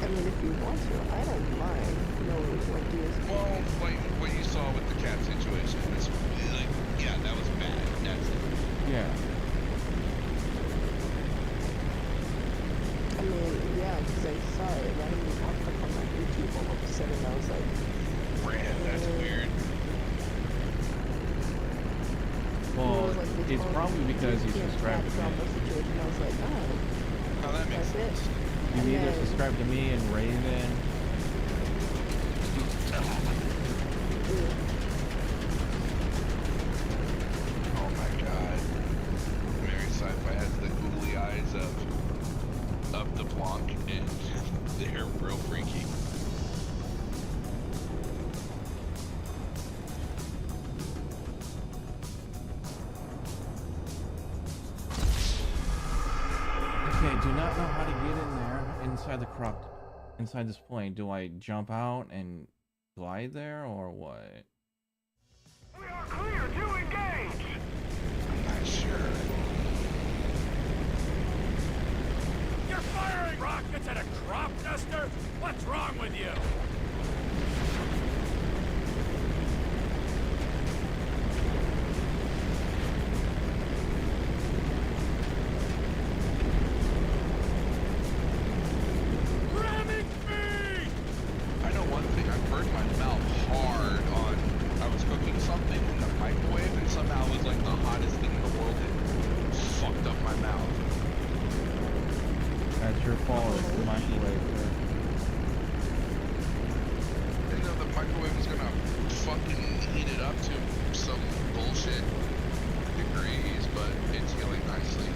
Speaker 20: I mean, if you want to, I don't mind knowing what DSP.
Speaker 2: Well, like what you saw with the cat situation, it's like, yeah, that was bad. That's it.
Speaker 1: Yeah.
Speaker 20: I mean, yeah, because I saw it randomly popped up on my YouTube all of a sudden. I was like,
Speaker 2: that's weird.
Speaker 1: Well, it's probably because you subscribed to me.
Speaker 20: I was like, oh,
Speaker 2: that makes sense.
Speaker 1: You either subscribe to me and Raven.
Speaker 2: Oh my god. Mary Sci-Fi has the googly eyes of the Blanc, and they're real freaky.
Speaker 1: Okay, do not know how to get in there inside this plane. Do I jump out and glide there or what?
Speaker 16: We are clear to engage.
Speaker 2: I'm not sure.
Speaker 7: You're firing rockets at a crop duster? What's wrong with you?
Speaker 2: I know one thing, I burned my mouth hard I was cooking something in the microwave, and somehow it was like the hottest thing in the world. It fucked up my mouth.
Speaker 1: That's your fault, it's the microwave, sir.
Speaker 2: You know, the microwave is gonna fucking heat it up to some bullshit degrees, but it's healing nicely.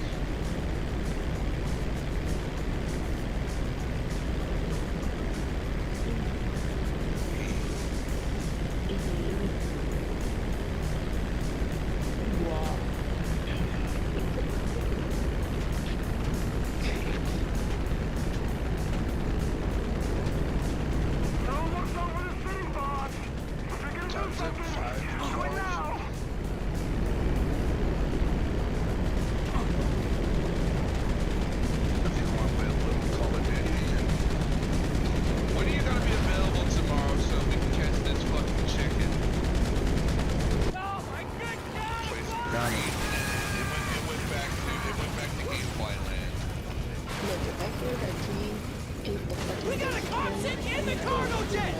Speaker 3: We got a Thompson in the cargo jet!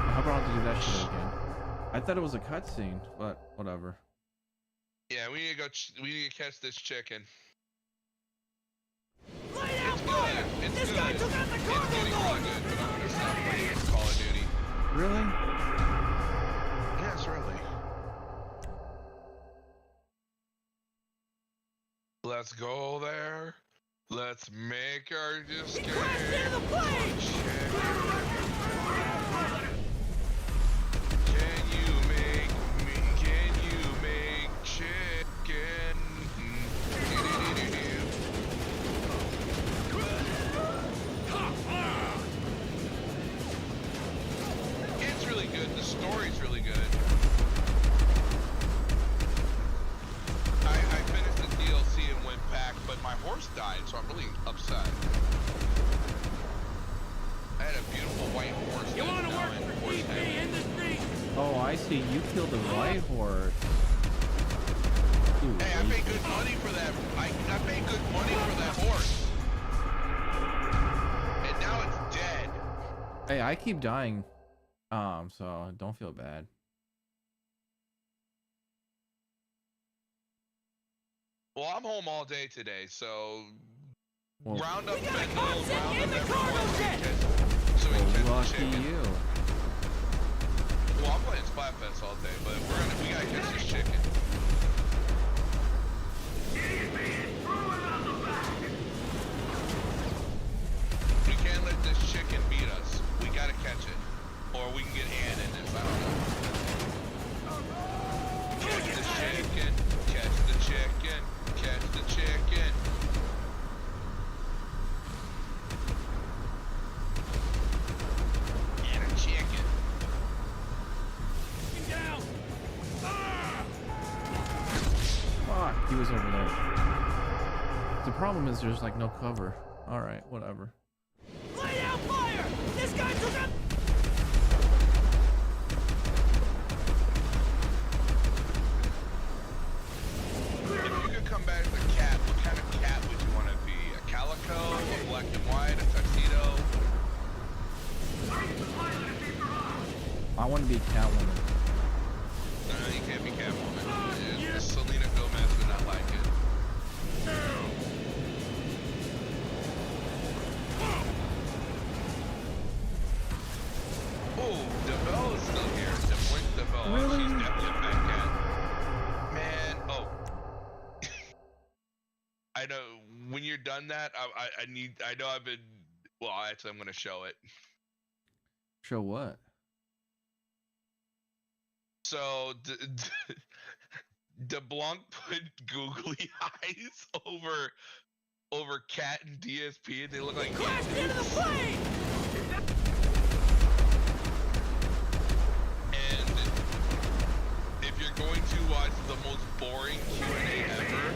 Speaker 1: How about to do that shit again? I thought it was a cutscene, but whatever.
Speaker 2: Yeah, we need to go. We need to catch this chicken.
Speaker 3: Lay out fire! This guy took out the cargo door!
Speaker 2: Good, but I'm gonna stop playing Call of Duty.
Speaker 1: Really?
Speaker 2: Yes, really. Let's go there. Let's make our escape.
Speaker 3: Crash into the plane!
Speaker 2: Can you make chicken? horse died, so I'm really upset. I had a beautiful white horse.
Speaker 7: You want to work for DP Industries?
Speaker 1: Oh, I see. You killed the white horse.
Speaker 2: Hey, I paid good money for that. I paid good money for that horse. And now it's dead.
Speaker 1: Hey, I keep dying. So don't feel bad.
Speaker 2: Well, I'm home all day today, so
Speaker 1: Well,
Speaker 2: round up Bendel,
Speaker 7: in
Speaker 2: round
Speaker 7: the
Speaker 2: up
Speaker 7: cargo
Speaker 2: everyone
Speaker 7: jet.
Speaker 2: so we can catch the
Speaker 1: lucky
Speaker 2: chicken.
Speaker 1: you.
Speaker 2: Well, I'm playing Splatfest all day, but we gotta catch this chicken. We can't let this chicken beat us. We gotta catch it. Or we can get Ann in this, I don't know. Catch the chicken, catch the chicken, catch the chicken. And a chicken.
Speaker 7: Down.
Speaker 1: Fuck, he was over there. The problem is there's like no cover. Alright, whatever.
Speaker 7: Lay down fire! This guy took up.
Speaker 2: If you could come back as a cat, what kind of cat would you want to be? A calico, a black and white, a tuxedo?
Speaker 1: I want to be Catwoman.
Speaker 2: No, you can't be Catwoman. Selena Gomez would not like it. Oh, DeBelle is still here. DeBelle.
Speaker 1: Really?
Speaker 2: She's definitely a bad cat. Man, oh. I know, when you're done that, I know I've been, well, actually, I'm going to show it.
Speaker 1: Show what?
Speaker 2: So, DeBlanc put googly eyes over Cat and DSP, and they look like
Speaker 7: Crashed into the plane!
Speaker 2: And if you're going to watch the most boring Q&A ever,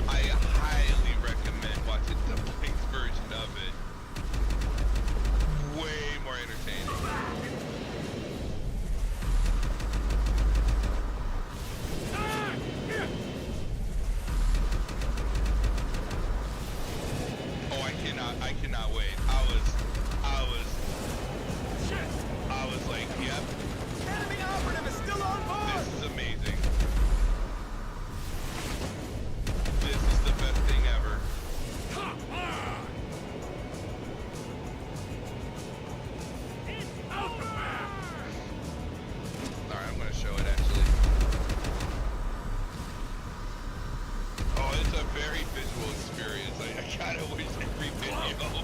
Speaker 2: I highly recommend watching DeBlanc's version of it. Way more entertaining. Oh, I cannot wait. I was like, yep.
Speaker 7: Enemy operative is still on board!
Speaker 2: This is amazing. This is the best thing ever. Alright, I'm gonna show it actually. Oh, it's a very visual experience. I kinda wish every video.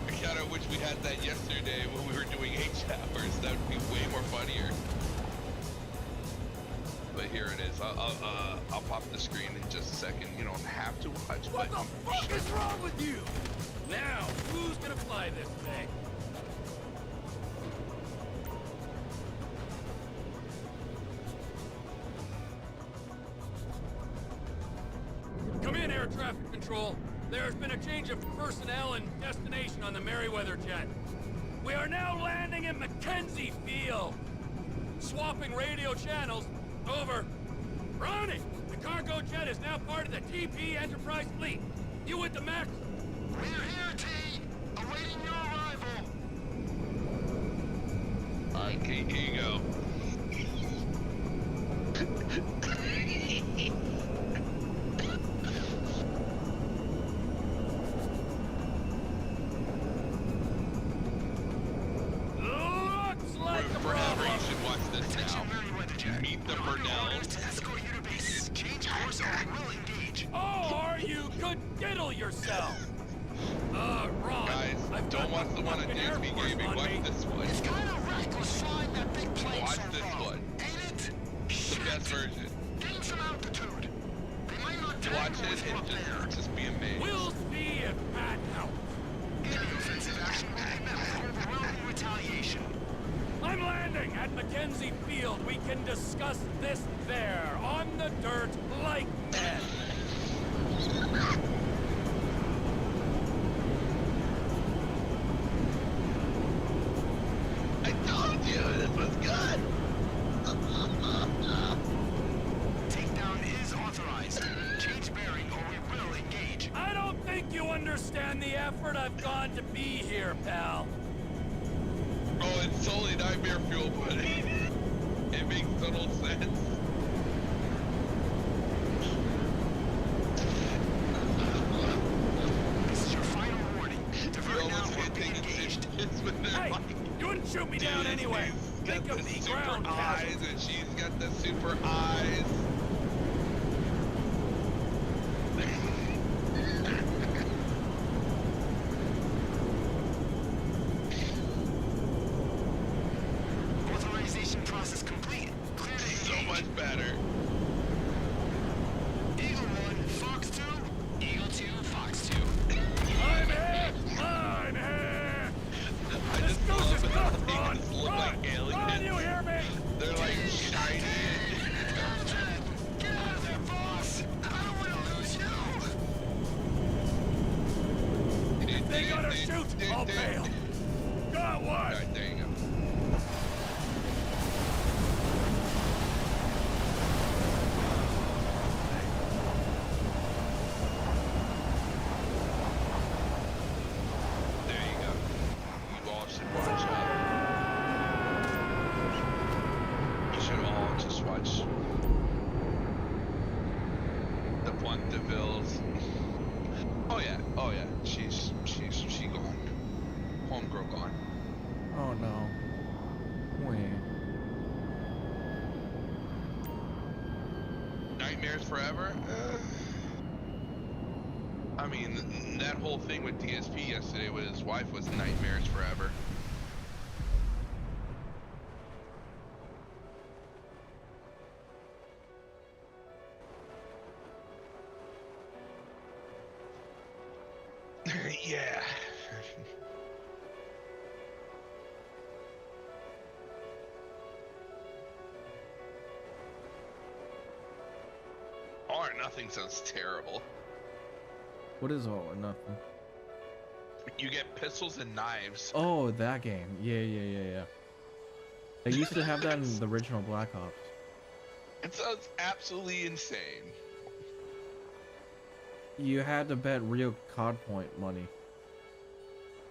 Speaker 2: I kinda wish we had that yesterday when we were doing 8 hours. That would be way more funnier. But here it is. I'll pop the screen in just a second. You don't have to watch.
Speaker 7: What the fuck is wrong with you? Now, who's gonna fly this thing? Come in, air traffic control. There's been a change of personnel and destination on the Merryweather jet. We are now landing in Mackenzie Field. Swapping radio channels. Over. Ronnie, the cargo jet is now part of the TP Enterprise fleet. You with the Max?
Speaker 16: We're here, T. Awaiting your arrival.
Speaker 2: Alright, here you go.
Speaker 7: Looks like a
Speaker 2: Forever
Speaker 7: problem.
Speaker 2: you should watch this now. Meet the Burnells.
Speaker 16: Escort you to base. Change course or we will engage.
Speaker 7: Oh, or you could diddle yourself. Ron.
Speaker 2: Guys, don't watch the one on DSP Gaming. Watch this one.
Speaker 16: It's kind of reckless flying that big plane
Speaker 2: Watch
Speaker 16: so
Speaker 2: this
Speaker 16: low.
Speaker 2: one.
Speaker 16: Ain't it?
Speaker 2: The best version.
Speaker 16: Gain some altitude. They might not tag
Speaker 2: Watch
Speaker 16: you
Speaker 2: it
Speaker 16: with you up there.
Speaker 2: and just be amazed.
Speaker 7: We'll see if that helps.
Speaker 16: Any offensive action will be met with overwhelming retaliation.
Speaker 7: I'm landing at Mackenzie Field. We can discuss this there, on the dirt, like men.
Speaker 2: I told you this was good.
Speaker 16: Takedown is authorized. Change bearing or we will engage.
Speaker 7: I don't think you understand the effort I've gone to be here, pal.
Speaker 2: Oh, it's totally nightmare fuel, buddy. It makes total sense.
Speaker 16: This is your final warning. Divert now or be engaged.
Speaker 7: Hey, you wouldn't shoot me down anyway. Think of the ground
Speaker 2: eyes,
Speaker 7: casualties.
Speaker 2: and she's got the super eyes.
Speaker 16: Authorization process complete. Clear to engage.
Speaker 2: So much better.
Speaker 16: Eagle 1, Fox 2. Eagle 2, Fox 2.
Speaker 7: I'm here! I'm here!
Speaker 2: I
Speaker 7: This
Speaker 2: just
Speaker 7: goose
Speaker 2: love
Speaker 7: is
Speaker 2: it.
Speaker 7: tough!
Speaker 2: They
Speaker 7: Run!
Speaker 2: just look
Speaker 7: Run!
Speaker 2: like aliens.
Speaker 7: Run, you hear me?
Speaker 2: They're like shiny.
Speaker 16: Get out of there, boss! I don't want to lose you!
Speaker 7: If they gotta shoot, I'll bail. Got one!
Speaker 2: Alright, there you go. There you go. You all should watch that. You should all just watch the Blunt DeVille's. Oh yeah, she gone. Homegirl gone.
Speaker 1: Oh no. Wait.
Speaker 2: Nightmares Forever? I mean, that whole thing with DSP yesterday with his wife was Nightmares Forever. Yeah. All or Nothing sounds terrible.
Speaker 1: What is all or nothing?
Speaker 2: You get pistols and knives.
Speaker 1: Oh, that game. Yeah. They used to have that in the original Black Ops.
Speaker 2: It sounds absolutely insane.
Speaker 1: You had to bet real COD point money.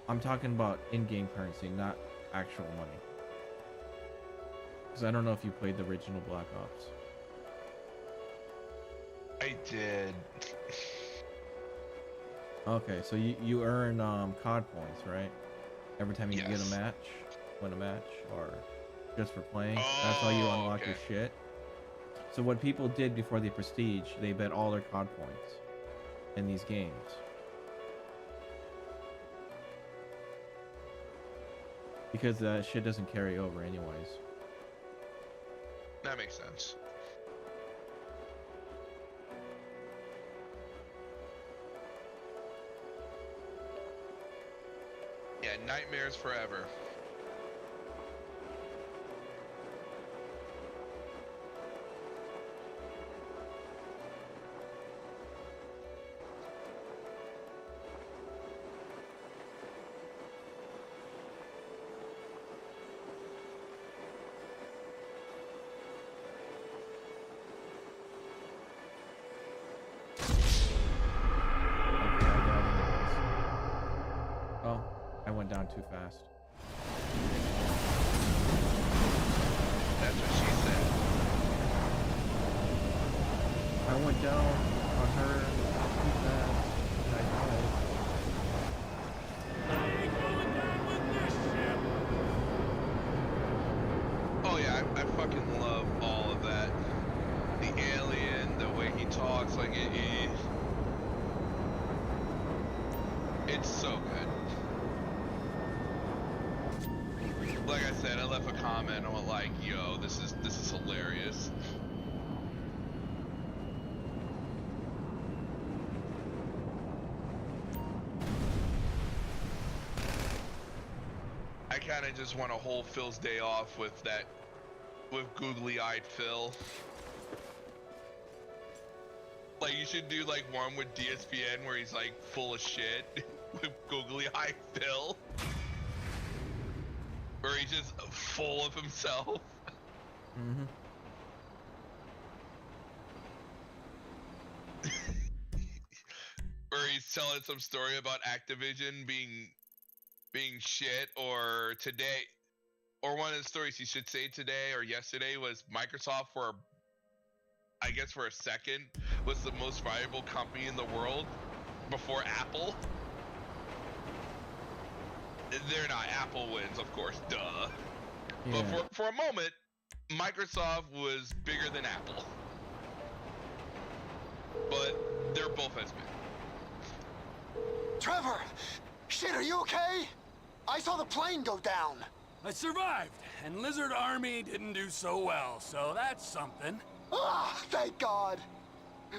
Speaker 1: I'm talking about in-game currency, not actual money. Because I don't know if you played the original Black Ops.
Speaker 2: I did.
Speaker 1: Okay, so you earn COD points, right? Every time you get a match, win a match, or just for playing. That's how you unlock your shit. So what people did before they prestige, they bet all their COD points in these games. Because that shit doesn't carry over anyways.
Speaker 2: That makes sense. Yeah, Nightmares Forever.
Speaker 1: Oh, I went down too fast.
Speaker 2: That's what she said.
Speaker 1: I went down on her too fast, and I died.
Speaker 2: Oh yeah, I fucking love all of that. The alien, the way he talks, like it's so good. Like I said, I left a comment and went like, yo, this is hilarious. I kinda just want a whole Phil's day off with googly-eyed Phil. Like, you should do like one with DSPN where he's like full of shit with googly eye Phil, where he's just full of himself. Where he's telling some story about Activision being shit, or today, or one of the stories he should say today or yesterday was Microsoft I guess for a second was the most valuable company in the world before Apple. They're not. Apple wins, of course, duh. Yeah. But for a moment, Microsoft was bigger than Apple. But they're both as big.
Speaker 21: Trevor! Shit, are you okay? I saw the plane go down.
Speaker 7: I survived, and Lizard Army didn't do so well, so that's something.
Speaker 21: Ah, thank God.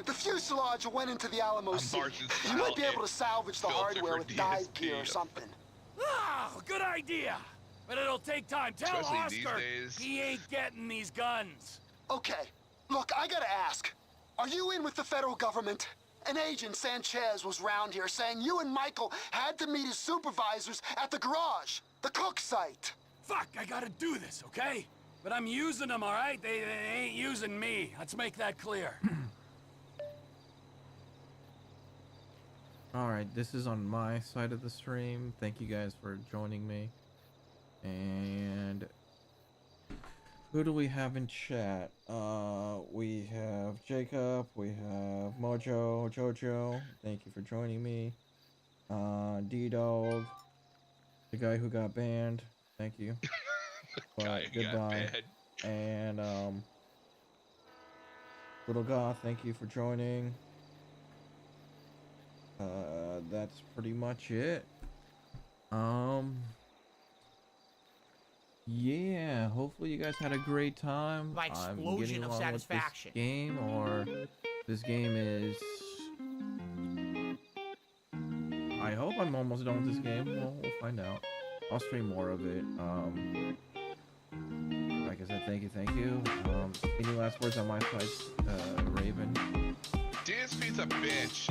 Speaker 21: The fuselage went into the Alamo Sea. You might be able to salvage the hardware with dive gear or something.
Speaker 7: Ah, good idea. But it'll take time. Tell Oscar he ain't getting these guns.
Speaker 21: Okay. Look, I gotta ask. Are you in with the federal government? An agent, Sanchez, was round here saying you and Michael had to meet his supervisors at the garage, the cook site.
Speaker 7: Fuck, I gotta do this, okay? But I'm using them, all right? They ain't using me. Let's make that clear.
Speaker 1: Alright, this is on my side of the stream. Thank you guys for joining me. And who do we have in chat? We have Jacob, we have Mojo, Jojo. Thank you for joining me. D-Dog, the guy who got banned. Thank you. But goodbye. And Little Goth, thank you for joining. That's pretty much it. Yeah, hopefully you guys had a great time.
Speaker 9: My explosion of satisfaction.
Speaker 1: With this game, or this game is... I hope I'm almost done with this game. We'll find out. I'll stream more of it. Like I said, thank you. Any last words on my side, Raven?
Speaker 2: DSP's a bitch.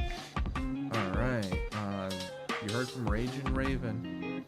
Speaker 1: Alright, you heard from Raging Raven.